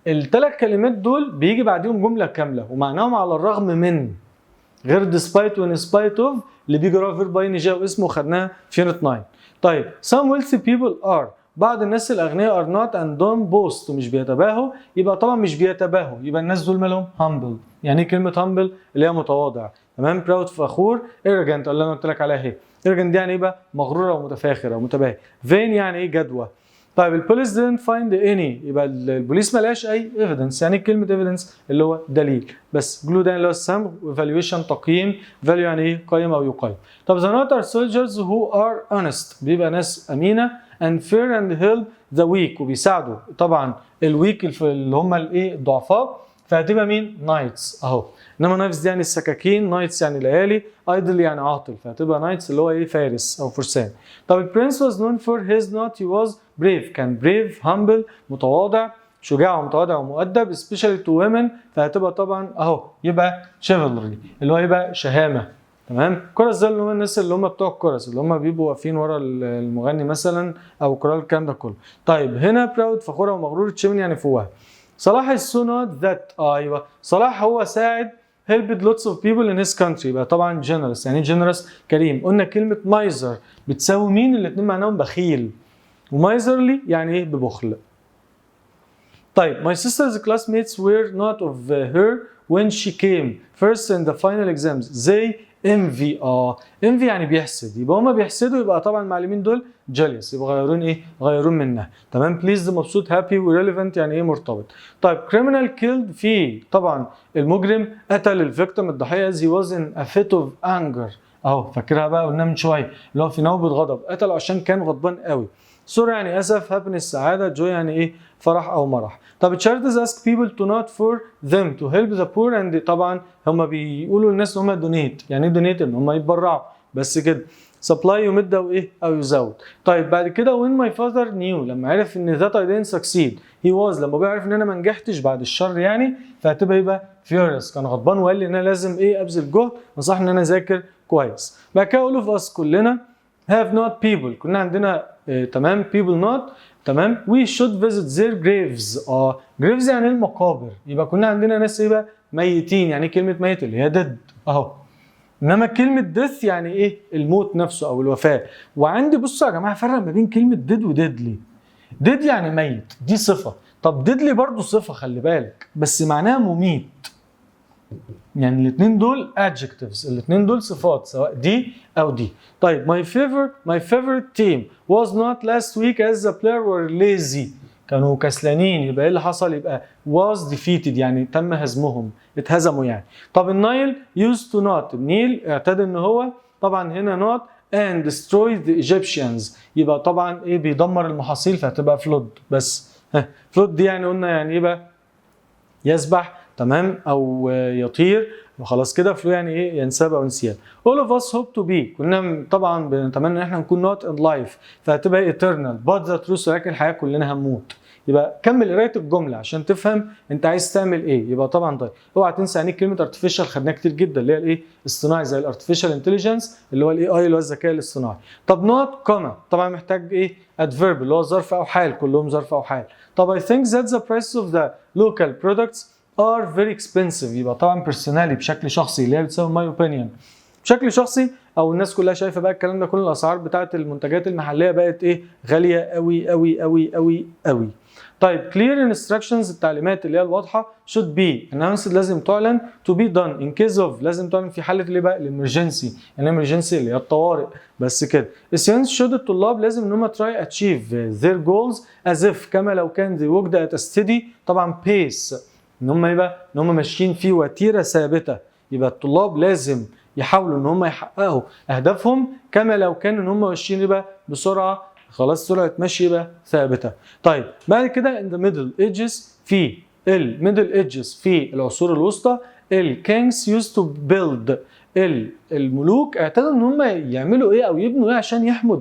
الثلاث كلمات دول بيجي بعديهم جمله كامله ومعناهم على الرغم من، غير despite و in spite of اللي بيجي وراه فيرب باي جاء واسمه خدناها في يونت 9. طيب some wealthy people are بعض الناس الاغنياء are not and don't boast ومش بيتباهوا. يبقى طبعا مش بيتباهوا يبقى الناس دول مالهم؟ humble. يعني ايه كلمه humble؟ اللي هي متواضع تمام. proud فخور. arrogant اللي انا قلت لك عليها اهي. arrogant دي يعني ايه بقى؟ مغرور او متفاخر او متباهي. vain يعني ايه؟ جدوى. طيب البوليس didn't find any يبقى البوليس ما لقاش اي evidence. يعني كلمه evidence اللي هو دليل. بس glue ده اللي هو السمغ. evaluation تقييم. value يعني ايه؟ قيم او يقيم. طب the not are soldiers who are honest بيبقى ناس امينه and fair and help the weak وبيساعدوا طبعا الويك اللي هم الايه؟ الضعفاء. فهتبقى مين؟ knights اهو. انما knives دي يعني السكاكين. knights يعني ليالي. idle يعني عاطل. فهتبقى knights اللي هو ايه؟ فارس او فرسان. طب البرنس was known for his not he was brave كان brave humble متواضع شجاع ومتواضع ومؤدب especially to women. فهتبقى طبعا اهو يبقى chivalry اللي هو يبقى شهامه تمام. كورس ده اللي هم الناس اللي هم بتوع الكورس اللي هم بيبقوا واقفين ورا المغني مثلا او كورال الكلام ده كله. طيب هنا proud فخوره ومغرور. تشيمن يعني فوهه. صلاح السونات ذات ايوه صلاح هو ساعد helped lots of people in his country. يبقى طبعا generous يعني generous كريم. قلنا كلمه miser بتساوي مين؟ الاثنين معناهم بخيل ومايزرلي يعني ايه؟ ببخل. طيب my sister's classmates were not of her when she came first in the final exams they envy envy يعني بيحسد. يبقى هما بيحسدوا يبقى طبعا المعلمين دول jealous يبقى غيرون ايه؟ غيرون منها تمام. pleased مبسوط. happy و relevant يعني ايه؟ مرتبط. طيب criminal killed في طبعا المجرم قتل الفيكتيم الضحيه as he was in a fit of anger اهو فاكرها بقى قلنا من شويه اللي هو في نوبه غضب. قتله عشان كان غضبان قوي. سوري يعني اسف. happiness سعاده. joy يعني ايه؟ فرح او مرح. طب charities ask people to not for them to help the poor and طبعا هم بيقولوا للناس ان هم donate. يعني ايه donate؟ ان هم يتبرعوا بس كده. supply يمد او ايه؟ او يزود. طيب بعد كده when my father knew لما عرف ان that I didn't succeed he was لما بيعرف ان انا ما نجحتش بعد الشر يعني فهتبقى يبقى furious كان غضبان وقال لي ان انا لازم ايه؟ ابذل جهد نصح ان انا اذاكر كويس. بعد كده all of us كلنا have not people كنا عندنا تمام people not تمام. we should visit their graves graves يعني المقابر. يبقى كنا عندنا ناس ايه بقى؟ ميتين. يعني كلمه ميت اللي هي dead اهو. انما كلمه death يعني ايه؟ الموت نفسه او الوفاه. وعندي بصوا يا جماعه فرق ما بين كلمه dead و deadly. dead يعني ميت دي صفه. طب deadly برضو صفه خلي بالك بس معناها مميت. يعني الاثنين دول adjectives الاثنين دول صفات سواء دي او دي. طيب my favorite team was not last week as the player were lazy كانوا كسلانين. يبقى ايه اللي حصل؟ يبقى was defeated يعني تم هزمهم اتهزموا يعني. طب النايل used to not النيل اعتاد ان هو طبعا هنا not and destroyed the Egyptians يبقى طبعا ايه؟ بيدمر المحاصيل فهتبقى flood بس. flood دي يعني قلنا يعني ايه بقى؟ يسبح تمام او يطير وخلاص كده. فلو يعني ايه؟ ينساب او انسياب. all of us hope to be كلنا طبعا بنتمنى ان احنا نكون not in life فهتبقى eternal but the truth لكن الحياه كلنا هنموت. يبقى كمل قرايه الجمله عشان تفهم انت عايز تعمل ايه. يبقى طبعا طيب اوعى تنسى يعني كلمه artificial خدناها كتير جدا اللي هي الايه؟ اصطناعي زي الارتفيشال انتليجنس اللي هو الاي اي اللي هو الذكاء الاصطناعي. طب not كوما طبعا محتاج ايه؟ adverb اللي هو ظرف او حال كلهم ظرف او حال. طب I think that the prices of the local products are very expensive يبقى طبعا personally بشكل شخصي اللي هي بتساوي my opinion بشكل شخصي او الناس كلها شايفه بقى الكلام ده كل الاسعار بتاعه المنتجات المحليه بقت ايه؟ غاليه قوي قوي قوي قوي قوي. طيب clear instructions التعليمات اللي هي الواضحه should be announced لازم تعلن to be done in case of لازم تعلن في حاله اللي بقى الامرجنسي emergency اللي هي الطوارئ بس كده. students should الطلاب لازم ان هم try achieve their goals as if كما لو كان they worked at a steady طبعا pace ان هم يبقى ان هم ماشيين في وتيره ثابته. يبقى الطلاب لازم يحاولوا ان هم يحققوا اهدافهم كما لو كانوا ان هم ماشيين يبقى بسرعه خلاص سرعه مشي يبقى ثابته. طيب بعد كده in the middle ages في الميدل ايدجز في العصور الوسطى الكينجز used to build الملوك اعتادوا ان هم يعملوا ايه او يبنوا ايه عشان يحموا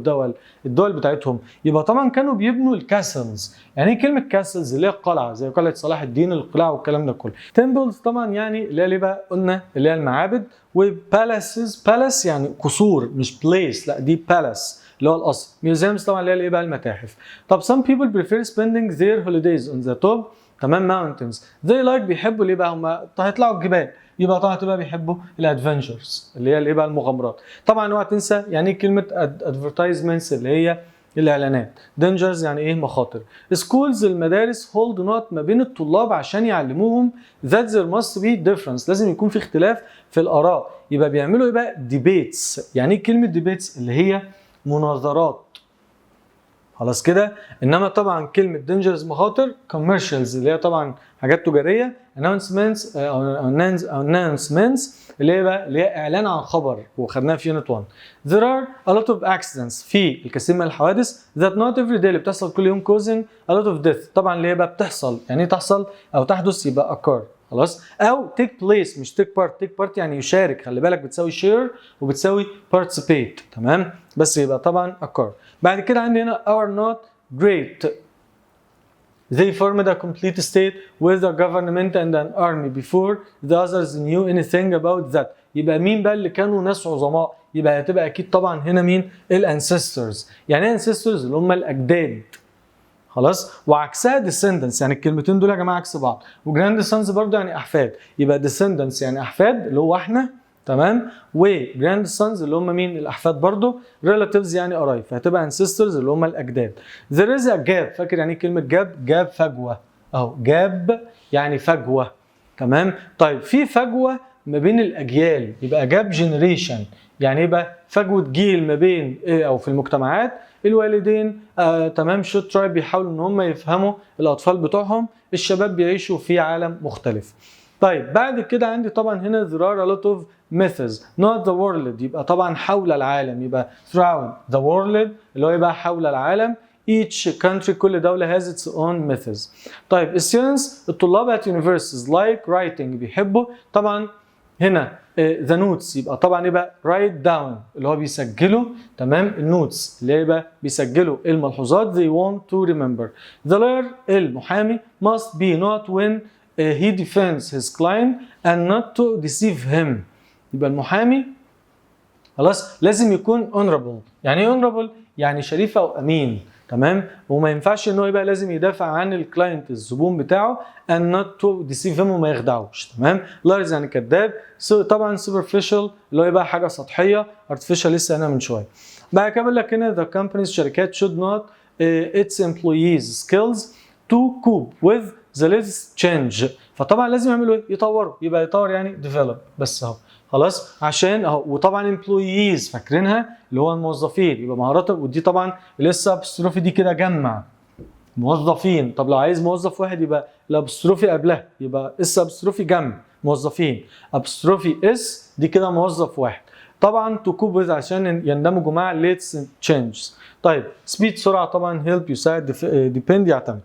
الدول بتاعتهم. يبقى طبعا كانوا بيبنوا الكاسلز. يعني ايه كلمه كاسلز؟ اللي هي القلعه زي قلعه صلاح الدين القلاع والكلام ده كله. تمبلز طبعا يعني اللي هي اللي بقى قلنا اللي هي المعابد. وبالاسز بالاس يعني قصور مش بليس لا دي بالاس اللي هو القصر. ميوزيمز طبعا اللي هي ايه بقى المتاحف. طب some people prefer spending their holidays on the top تمام mountains they like بيحبوا ليه بقى هم هيطلعوا الجبال. يبقى طبعا هتبقى بيحبوا الادفنتشرز اللي هي الايه بقى المغامرات. طبعا اوعى تنسى يعني ايه كلمه ادفرتايزمنتس اللي هي الاعلانات. دينجرز يعني ايه مخاطر. سكولز المدارس هولد نوت ما بين الطلاب عشان يعلموهم that there must be difference لازم يكون في اختلاف في الاراء. يبقى بيعملوا ايه بقى ديبيتس. يعني ايه كلمه ديبيتس؟ اللي هي مناظرات خلاص كده. انما طبعا كلمه دينجرز مخاطر كوميرشالز اللي هي طبعا حاجات تجاريه. اناونسمنتس اللي هي بقى اللي هي اعلان عن خبر وخدناها في يونت 1. there are a lot of accidents في الكثير من الحوادث that not every day اللي بتحصل كل يوم causing a lot of death طبعا اللي هي بقى بتحصل يعني تحصل او تحدث يبقى occur خلاص او take place مش take part. take part يعني يشارك خلي بالك بتساوي share وبتساوي participate تمام بس يبقى طبعا occur. بعد كده عندي هنا are not great they formed a complete state with a government and an army before the others knew anything about that. يبقى مين بقى اللي كانوا ناس عظماء؟ يبقى هتبقى اكيد طبعا هنا مين؟ الانسسترز. يعني ايه انسسترز؟ اللي هم الاجداد خلاص. وعكسها descendants يعني الكلمتين دول يا جماعه عكس بعض. وجراند سانز برضه يعني احفاد. يبقى descendants يعني احفاد اللي هو احنا تمام وجراند سانز اللي هم مين؟ الاحفاد برضه. relatives يعني قرايب فهتبقى ancestors اللي هم الاجداد. there is a gap فاكر يعني ايه كلمه جاب فجوه اهو جاب يعني فجوه تمام. طيب في فجوه ما بين الاجيال يبقى جاب جنريشن يعني يبقى فجوه جيل ما بين ايه او في المجتمعات الوالدين تمام should try بيحاولوا ان هم يفهموا الاطفال بتوعهم. الشباب بيعيشوا في عالم مختلف. طيب بعد كده عندي طبعا هنا there are a lot of methods not the world يبقى طبعا حول العالم يبقى throughout the world اللي هو يبقى حول العالم. each country كل دولة has its own methods. طيب students الطلاب at universities like writing بيحبوا طبعا هنا the notes يبقى طبعا يبقى write down اللي هو بيسجلوا تمام النوتس اللي يبقى بيسجلوا الملحوظات they want to remember. the lawyer المحامي must be not when he defends his client and not to deceive him. يبقى المحامي خلاص لازم يكون honorable. يعني ايه honorable؟ يعني شريف او امين تمام وما ينفعش ان هو يبقى لازم يدافع عن الكلاينت الزبون بتاعه and not to deceive him وما يخدعوش تمام. liars يعني كذاب. طبعا superficial اللي هو يبقى حاجه سطحيه. artificial لسه هنا من شويه. بعد كده بقول لك هنا the companies شركات should not its employees skills to cope with the latest change. فطبعا لازم يعملوا ايه؟ يطوروا. يبقى يطور يعني develop بس اهو خلاص عشان اهو. وطبعا employees فاكرينها اللي هو الموظفين يبقى مهارات. ودي طبعا لسه ابستروفي دي كده جمع موظفين. طب لو عايز موظف واحد يبقى الابستروفي قبلها يبقى اس ابستروفي جمع موظفين. ابستروفي اس دي كده موظف واحد. طبعا to cope with عشان يندمجوا مع latest changes. طيب speed سرعه طبعا help يساعد depend يعتمد.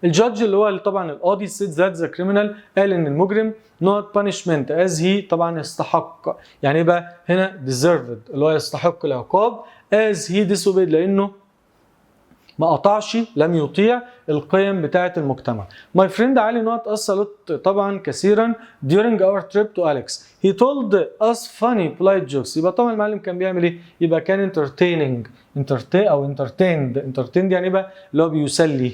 الجادج اللي هو طبعا القاضي said that the criminal قال ان المجرم not punishment as he طبعا يستحق. يعني ايه بقى هنا deserved اللي هو يستحق العقاب as he disobeyed لانه ما قطعش لم يطيع القيم بتاعه المجتمع. My friend علي not us a lot طبعا كثيرا during our trip to Alex. He told us funny polite jokes. يبقى طبعا المعلم كان بيعمل ايه؟ يبقى كان entertaining او entertained يعني بقى اللي هو بيسلي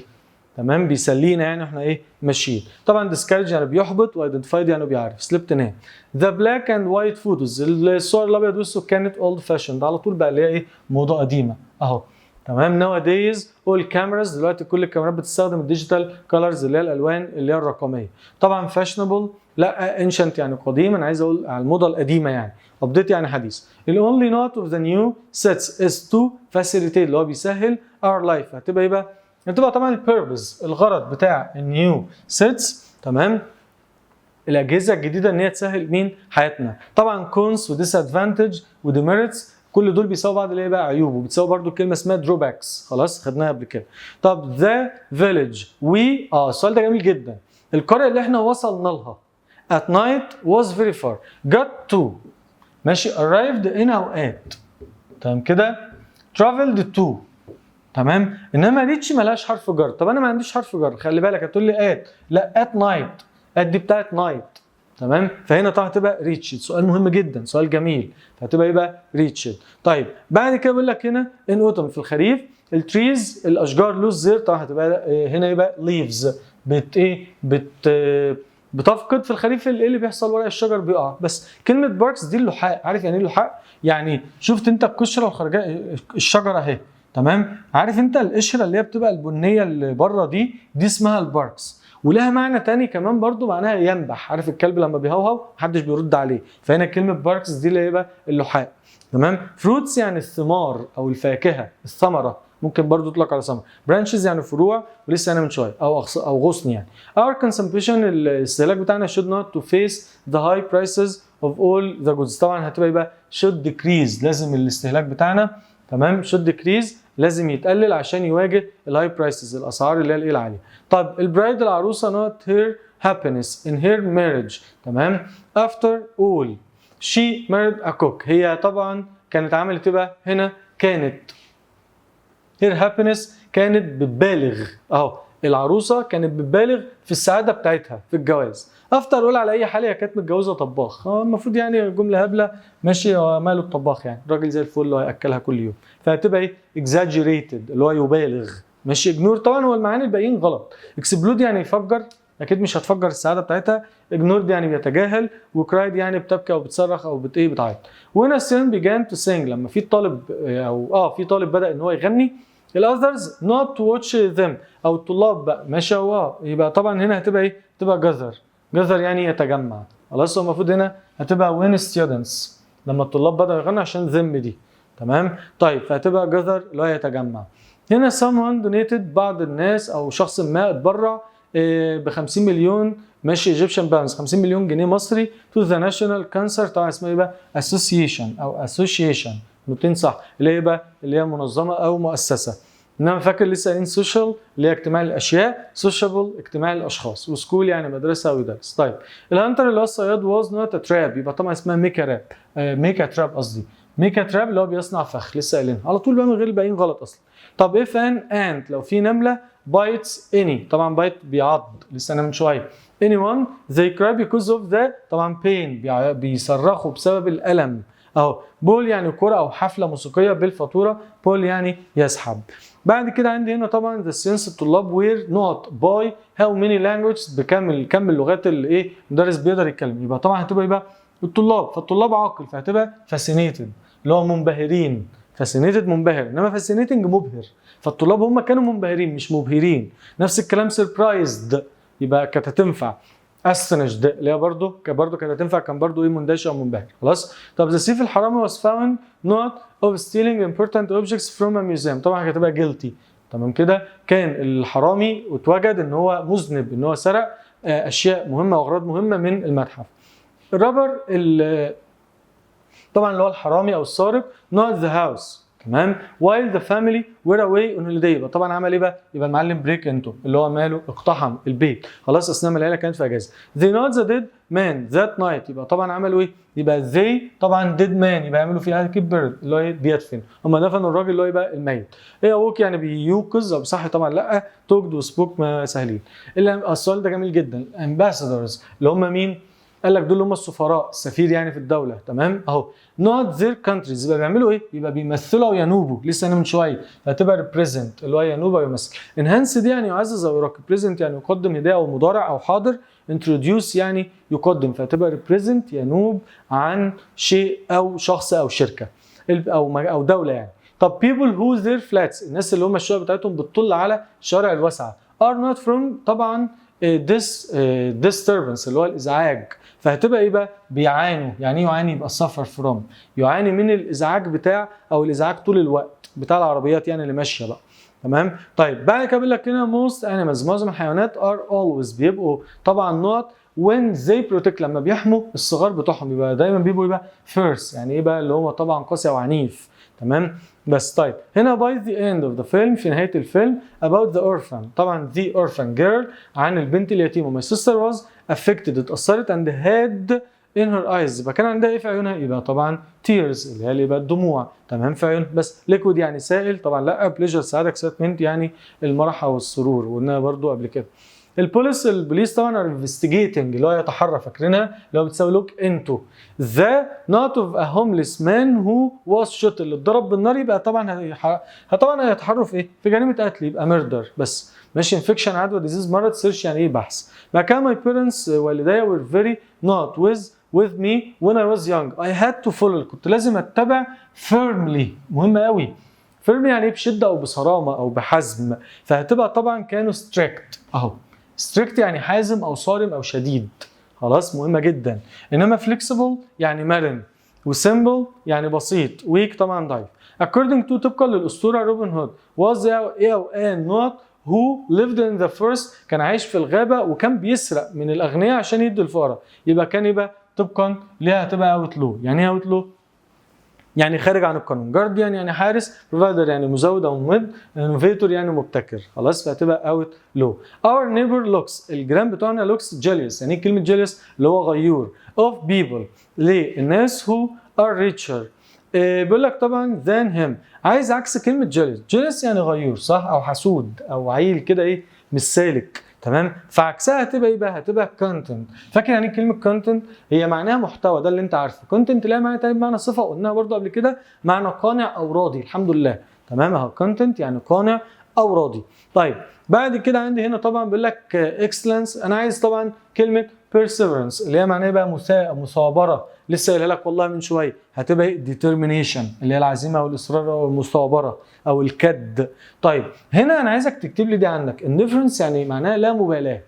تمام بيسلينا يعني احنا ايه ماشيين. طبعا discourage يعني بيحبط وايدنتيفايد يعني بيعرف. سليبت نام. The black and white photos الصور الابيض والاسود كانت old fashioned على طول بقى اللي هي ايه موضه قديمه اهو تمام. nowadays all cameras دلوقتي كل الكاميرات بتستخدم الديجيتال كولرز اللي هي الالوان اللي هي الرقميه. طبعا fashionable لا ancient يعني قديم، انا عايز اقول على الموضه القديمه يعني. update يعني حديث. ال only note of the new sets is to facilitate اللي هو بيسهل our life. هتبقى طبعا البيربز الغرض بتاع النيو سيتس تمام الاجهزه الجديده ان هي تسهل مين حياتنا. طبعا كونس وديس ادفانتج وديميريتس كل دول بيساووا بعض اللي هي بقى عيوب، وبتساوي برده كلمه اسمها دروباكس خلاص خدناها قبل كده. طب ذا فيليج وي السؤال ده جميل جدا. القريه اللي احنا وصلنا لها at night was very far got to ماشي arrived in اوقات تمام كده traveled to تمام. انما ريتش ملهاش حرف جر. طب انا ما عنديش حرف جر خلي بالك هتقول لي ات لا at night ات دي بتاعت نايت تمام. فهنا طبعا هتبقى ريتشد. سؤال مهم جدا سؤال جميل فهتبقى ايه بقى ريتشد. طيب بعد كده بيقول لك هنا ان اوتوم في الخريف التريز الاشجار لوز زير طبعا هتبقى هنا يبقى ليفز بتفقد. في الخريف ايه اللي بيحصل ورق الشجر بيقع. بس كلمه باركس دي اللحاء. عارف يعني ايه اللحاء؟ يعني شفت انت القشره الخارجيه الشجره اهي تمام. عارف انت القشره اللي هي بتبقى البنيه اللي بره دي اسمها الباركس. ولها معنى تاني كمان برضو معناها ينبح. عارف الكلب لما بيهوهو محدش بيرد عليه. فهنا كلمه باركس دي اللي هي اللحاء تمام. فروتس يعني الثمار او الفاكهه الثمره ممكن برضو تطلق على ثمره. برانشز يعني فروع ولسه انا من شويه او غصن يعني. our consumption الاستهلاك بتاعنا should not to face the high prices of all the goods. طبعا هتبقى should decrease لازم الاستهلاك بتاعنا تمام should decrease لازم يتقلل عشان يواجه الهاي برايسز الاسعار اللي هي العاليه. طب البرايد العروسه not her happiness in her marriage تمام. after all she married a cook هي طبعا كانت عملت تبقى هنا كانت her happiness كانت بتبالغ اهو العروسه كانت بتبالغ في السعاده بتاعتها في الجواز. افتر اقول على اي حال هي كانت متجوزه طباخ. المفروض يعني جمله هبله ماشي ماله الطباخ يعني راجل زي الفل هياكلها كل يوم. فهتبقى ايه exaggerated اللي هو يبالغ ماشي. اجنور طبعا هو المعاني الباقيين غلط. اكسبلود يعني يفجر اكيد مش هتفجر السعاده بتاعتها. اجنورد يعني بيتجاهل. وكرايد يعني بتبكي او بتصرخ او بتعيط. وهنا السين بيجان تو سينج لما في طالب او في طالب بدا ان هو يغني. الاذرز not to watch them او الطلاب بقى ماشي يبقى طبعا هنا هتبقى ايه تبقى جذر يعني يتجمع خلاص. هو المفروض هنا هتبقى when students لما الطلاب بدأوا يغنوا عشان them دي تمام. طيب فهتبقى جذر اللي هو يتجمع. هنا someone donated بعض الناس او شخص ما اتبرع ب 50 مليون ماشي ايجيبشن باونز 50 مليون جنيه مصري to the national cancer طبعا اسمها ايه بقى association او association نقطتين صح اللي هي منظمه او مؤسسه. انما فاكر لسه قايلين سوشيال اللي هي اجتماع الاشياء سوشيابل اجتماع الاشخاص وسكول يعني مدرسه او يدرس. طيب الهانتر اللي هو الصياد واز نوت تراب يبقى طبعا اسمها ميكا تراب قصدي ميكا تراب اللي هو بيصنع فخ لسه قايلينها على طول بقى من غير الباقيين غلط اصلا. طب اف ان انت لو في نمله بايتس اني طبعا بايت بيعض لسه انا من شويه. anyone they cry because of the طبعا pain بيصرخوا بسبب الالم اهو. بول يعني كرة او حفله موسيقيه بالفاتوره. بول يعني يسحب. بعد كده عندي هنا طبعا the students الطلاب were not by how many languages كم اللغات اللي ايه المدرس بيقدر يتكلم. يبقى طبعا هتبقى الطلاب فالطلاب عاقل فهتبقى fascinated اللي هو منبهرين. fascinated منبهر انما fascinating مبهر. فالطلاب هم كانوا منبهرين مش مبهرين. نفس الكلام surprised يبقى كانت هتنفع. astonished اللي هي برضه كانت هتنفع كان برضه ايه مندهش او منبهر خلاص. طب the thief الحرامي was found not of stealing important objects from a museum طبعا هتبقى guilty تمام كده. كان الحرامي واتوجد ان هو مذنب ان هو سرق اشياء مهمه واغراض مهمه من المتحف. الرابر طبعا اللي هو الحرامي او السارق not the house تمام. while the family were away on holiday يبقى طبعا عمل ايه بقى يبقى المعلم بريك انتو اللي هو ماله اقتحم البيت خلاص اثناء ما العيله كانت في اجازه. they not the dead man that night يبقى طبعا عملوا ايه يبقى they طبعا dead man يبقى يعملوا فيها كبر اللي هو بيدفن. هم دفنوا الراجل اللي هو يبقى الميت. ايه اوك يعني بيوقظ او بصح طبعا لا توجد وسبوك ما سهلين. الا السؤال ده جميل جدا. ambassadors اللي هم مين قال لك دول اللي هم السفراء السفير يعني في الدوله تمام اهو. not their countries يبقى بيعملوا ايه يبقى بيمثلوا او ينوبوا لسه انا من شويه فهتبقى represent اللي هو ينوب او يمثل. enhance دي يعني يعزز او يراقب. present يعني يقدم هدايه او مضارع او حاضر. introduce يعني يقدم فهتبقى represent ينوب عن شيء او شخص او شركه او دوله يعني. طب people who their flats الناس اللي هم الشقق بتاعتهم بتطل على الشوارع الواسعه are not from طبعا disturbance اللي هو الازعاج، فهتبقى ايه بقى؟ بيعانوا. يعني ايه يعاني؟ يبقى suffer from، يعاني من الازعاج بتاع او الازعاج طول الوقت بتاع العربيات يعني اللي ماشيه بقى. تمام. طيب بعد كده بيقول لك هنا most animals معظم الحيوانات are always بيبقوا طبعا not when they protect لما بيحموا الصغار بتوعهم، يبقى دايما بيبقوا يبقى first. يعني ايه بقى؟ اللي هو طبعا قاسي او عنيف. تمام. بس طيب هنا by the end of the film في نهايه الفيلم about the orphan طبعا the orphan girl عن البنت اليتيمه my sister was affected اتأثرت and had in her eyes يبقى كان عندها ايه في عيونها؟ يبقى طبعا tears اللي هي اللي يبقى الدموع. تمام. في عيون بس liquid يعني سائل طبعا. لا pleasure سعادة excitement يعني المرح والسرور وقلناها برضو قبل كده. البوليس طبعا are investigating اللي هو يتحرى فاكرينها اللي هو بتساوي look into the not of a homeless man who was shot اللي اتضرب بالنار يبقى طبعا طبعا هيتحروا في ايه؟ في جريمه قتل يبقى murder بس. ماشي. انفكشن عدوى ديزيز مرض سيرش يعني ايه؟ بحث. بعد كده my parents والدي were very not with me when I was young I had to follow كنت لازم اتبع firmly مهمه قوي. firmly يعني ايه؟ بشده او بصرامه او بحزم، فهتبقى طبعا كانوا strict اهو. strict يعني حازم او صارم او شديد. خلاص مهمه جدا. انما flexible يعني مرن وsimple يعني بسيط weak طبعا ضعيف. according to طبقا للاسطوره روبن هود was not who lived in the forest كان عايش في الغابه وكان بيسرق من الاغنياء عشان يدي الفقراء، يبقى كان يبقى طبقا ليها هتبقى اوت لو. يعني ايه اوت لو؟ يعني خارج عن القانون. جارديان يعني حارس، بروفايدر يعني مزود او ممد، انوفيتور يعني مبتكر. خلاص فهتبقى اوت لو. اور نيبر لوكس الجيران بتوعنا لوكس جيليوس. يعني ايه كلمه جيليوس؟ اللي هو غيور. اوف بيبل ليه؟ الناس هو ار ريتشر بيقول لك طبعا than him عايز عكس كلمه جيليوس. جيليوس يعني غيور صح او حسود او عيل كده ايه مش سالك. تمام. فعكسها هتبقى ايه بقى؟ هتبقى كونتنت. فاكر يعني كلمه كونتنت؟ هي معناها محتوى، ده اللي انت عارفه. كونتنت لها معنى تاني بمعنى صفه قلناها برضو قبل كده، معنى قانع او راضي. الحمد لله. تمام اهو كونتنت يعني قانع او راضي. طيب بعد كده عندي هنا طبعا بيقول لك اكسلنس. انا عايز طبعا كلمه perseverance اللي هي معناها بقى مثابره. لسه قايلها لك والله من شويه. هتبقى determination اللي هي العزيمه والاصرار او المثابره او الكد. طيب هنا انا عايزك تكتب لي دي عندك. indifference يعني معناها لا مبالاه.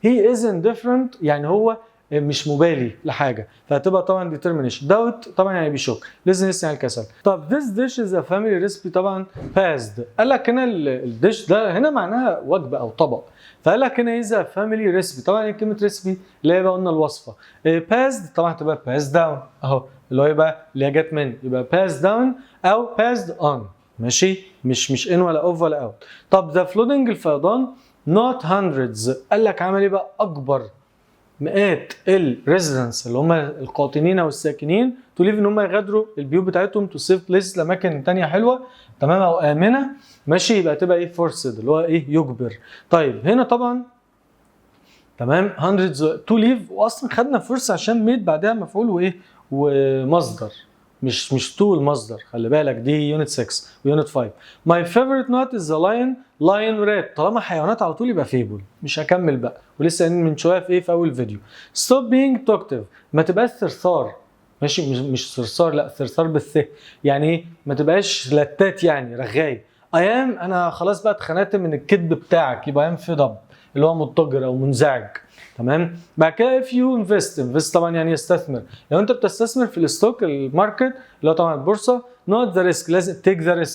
he isn't different يعني هو مش مبالي لحاجه، فهتبقى طبعا determination. doubt طبعا يعني بيشك. laziness يعني الكسل. طب this dish is a family recipe طبعا passed. قال لك هنا الديش ده هنا معناها وجبه او طبق، فقال لك هنا is a family recipe. طبعا كلمه recipe اللي هي بقى قلنا الوصفه. passed طبعا تبقى passed down اهو اللي هو يبقى اللي هي جت من يبقى passed down او passed on. ماشي. مش in ولا off ولا out. طب the flooding الفيضان not hundreds. قال لك عمل ايه بقى؟ اكبر مئات الريزيدنس اللي هم القاطنين او الساكنين توليف ان هم يغادروا البيوت بتاعتهم تو سيف بليس لاماكن ثانيه حلوه. تمام او امنه. ماشي. يبقى تبقى ايه؟ فورسد اللي هو ايه؟ يجبر. طيب هنا طبعا تمام hundreds تو ليف واصلا خدنا فرصه عشان ميد بعدها مفعول وايه ومصدر مش تو المصدر. خلي بالك دي يونت 6 ويونت 5. My favorite not is the lion rat. طالما حيوانات على طول يبقى فيبل. مش هكمل بقى ولسه من شويه في ايه في اول فيديو. Stop being talkative ما تبقاش ثرثار. ماشي. مش صرصار لا ثرثار بالث. يعني ايه؟ ما تبقاش لتات يعني رغاي. انا خلاص بقى اتخنقت من الكذب بتاعك يبقى fed up اللي هو مضطجر او منزعج. تمام. بعد كده if you invest طبعا يعني يستثمر. لو انت بتستثمر في الستوك الماركت اللي هو طبعا البورصه not the risk لازم take the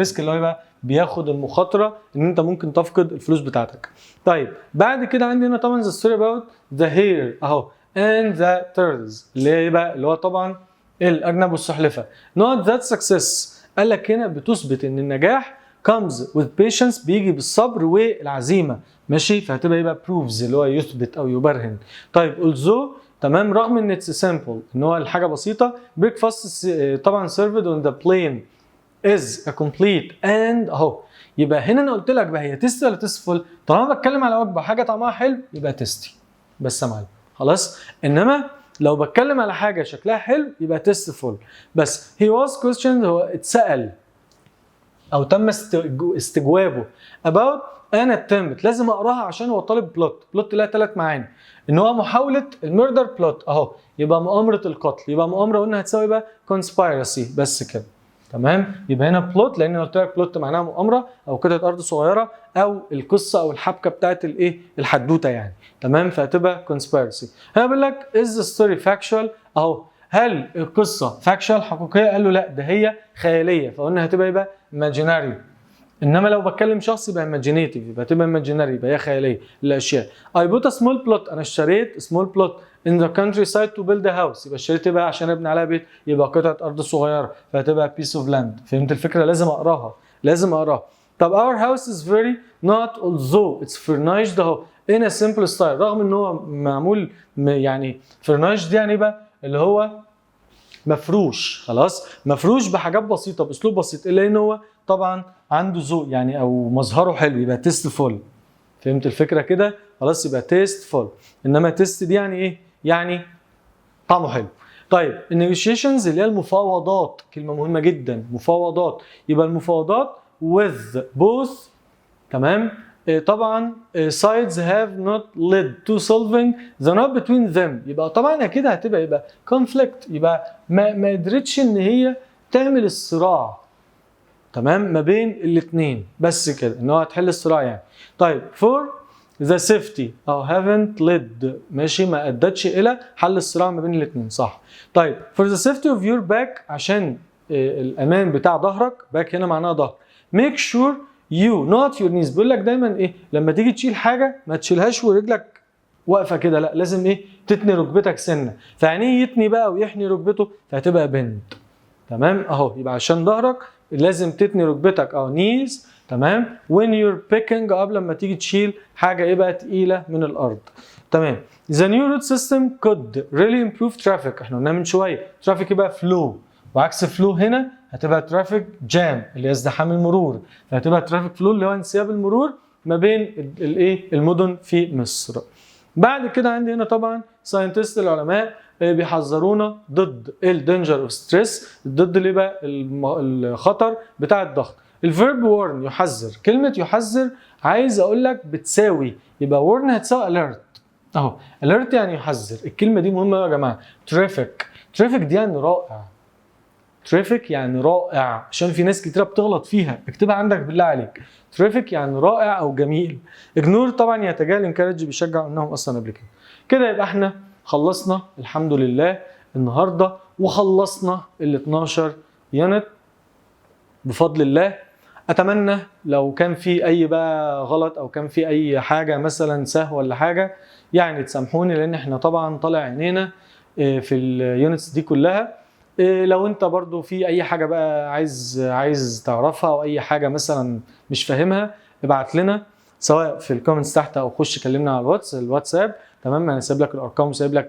risk اللي هو يبقى بياخد المخاطره ان انت ممكن تفقد الفلوس بتاعتك. طيب بعد كده عندي هنا طبعا the story about the hare اهو and the turtles اللي هي بقى اللي هو طبعا الارنب والسلحفاه. not that success قال لك هنا بتثبت ان النجاح comes with patience بيجي بالصبر والعزيمه. ماشي. فهتبقى يبقى proves اللي هو يثبت او يبرهن. طيب although تمام رغم ان it's simple ان هو الحاجه بسيطه breakfast طبعا served on the plane is a complete and اهو. يبقى هنا انا قلت لك بقى هي تيستي ولا تيستفول؟ طالما بتكلم على وجبه حاجه طعمها حلو يبقى تيستي بس يا معلم. خلاص. انما لو بتكلم على حاجه شكلها حلو يبقى تيستفول بس. he was questioned هو اتسال او تم استجوابه about an attempt. لازم اقراها عشان هو طالب بلوت لها 3 معاني. ان هو محاوله الميردر بلوت اهو يبقى مؤامره القتل. يبقى مؤامره قلنا هتساوي بقى conspiracy بس كده. تمام. يبقى هنا بلوت لان قلت لك بلوت معناها مؤامره او قطعه ارض صغيره او القصه او الحبكه بتاعت الايه الحدوته يعني. تمام. فهتبقى conspiracy. هنا بيقول لك is the story factual اهو. هل القصه factual حقيقيه؟ قال له لا ده هي خياليه، فقلنا هتبقى يبقى imaginary. انما لو بتكلم شخص يبقى imaginative، يبقى تبقى imaginary، يبقى هي خياليه الاشياء. I bought a small plot، انا اشتريت small plot in the countryside to build a house، يبقى اشتريت بقى عشان ابني عليها بيت، يبقى قطعه ارض صغيره، فهتبقى piece of land. فهمت الفكره؟ لازم اقراها، لازم اقراها. طب our house is very not although it's furnished اهو in a simple style، رغم ان هو معمول يعني furnished دي يعني بقى اللي هو مفروش، خلاص مفروش بحاجات بسيطه باسلوب بسيط، الا ان هو طبعا عنده ذوق يعني او مظهره حلو، يبقى تيستفول. فهمت الفكره كده؟ خلاص يبقى تيستفول. انما تيست دي يعني ايه؟ يعني طعمه حلو. طيب النيجوشيشنز اللي هي المفاوضات، كلمه مهمه جدا، مفاوضات. يبقى المفاوضات with both، تمام. طبعا sides have not led to solving the knot between them، يبقى طبعا اكيد هتبقى يبقى conflict، يبقى ما قدرتش ان هي تعمل الصراع، تمام، ما بين الاثنين، بس كده ان هو هتحل الصراع يعني. طيب for the safety او haven't led، ماشي، ما ادتش الى حل الصراع ما بين الاثنين، صح. طيب for the safety of your back، عشان الامان بتاع ظهرك، باك هنا معناها ظهر. make sure you not your knees، بيقول لك دايما ايه لما تيجي تشيل حاجه ما تشيلهاش ورجلك واقفه كده، لا لازم ايه تتني ركبتك سنه. فيعني ايه يتني بقى ويحني ركبته؟ فهتبقى بند، تمام اهو. يبقى عشان ظهرك لازم تتني ركبتك او نيز، تمام. when you're picking up، لما تيجي تشيل حاجه يبقى تقيله من الارض، تمام. the new road system could really improve traffic، احنا قلنا من شويه traffic يبقى flow، وعكس فلو هنا هتبقى ترافيك جام اللي هي ازدحام المرور، فهتبقى ترافيك فلو اللي هو انسياب المرور ما بين الايه المدن في مصر. بعد كده عندي هنا طبعا ساينتست العلماء بيحذرونا ضد الدينجر اوف ستريس، ضد اللي بقى الخطر بتاع الضغط. الفيرب وورن يحذر، كلمه يحذر عايز اقول لك بتساوي، يبقى وورن هتساوي اليرت اهو. اليرت يعني يحذر، الكلمه دي مهمه يا جماعه. ترافيك، ترافيك دي يعني رائع، ترافيك يعني رائع، عشان في ناس كتيره بتغلط فيها، اكتبها عندك بالله عليك. ترافيك يعني رائع او جميل. اجنور طبعا يتجاهل، انكارج بيشجع، انهم اصلا قبل كده. كده يبقى احنا خلصنا الحمد لله النهارده، وخلصنا ال 12 يونت بفضل الله. اتمنى لو كان في اي بقى غلط او كان في اي حاجه مثلا سهو ولا حاجه يعني تسامحوني، لان احنا طبعا طالع عينينا في اليونتس دي كلها. لو انت برضو في اي حاجه بقى عايز تعرفها او اي حاجه مثلا مش فاهمها، ابعت لنا سواء في الكومنتس تحت او خش كلمنا على الواتساب، تمام. انا سايب لك الارقام وسايب لك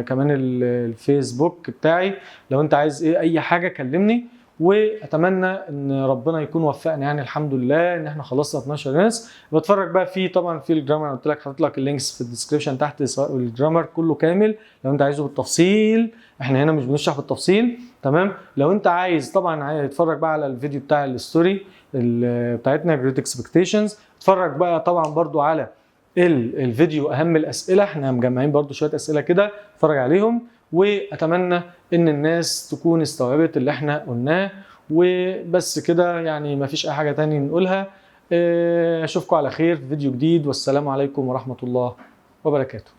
كمان الفيسبوك بتاعي، لو انت عايز اي حاجه كلمني. واتمنى ان ربنا يكون وفقنا يعني الحمد لله ان احنا خلصنا 12 ناس. بتفرج بقى في طبعا في الجرامر، قلت لك حاطط لك اللينكس في الديسكربشن تحت، سواء الجرامر كله كامل لو انت عايزه بالتفصيل، احنا هنا مش بنشرح بالتفصيل، تمام. لو انت عايز طبعا عايز تتفرج بقى على الفيديو بتاع الستوري بتاعتنا جريت اكسبكتيشنز، اتفرج بقى طبعا برضو على الفيديو اهم الاسئله، احنا مجمعين برضو شويه اسئله كده اتفرج عليهم. واتمنى ان الناس تكون استوعبت اللي احنا قلناه، وبس كده يعني مفيش اي حاجه تاني نقولها. اشوفكم على خير في فيديو جديد، والسلام عليكم ورحمه الله وبركاته.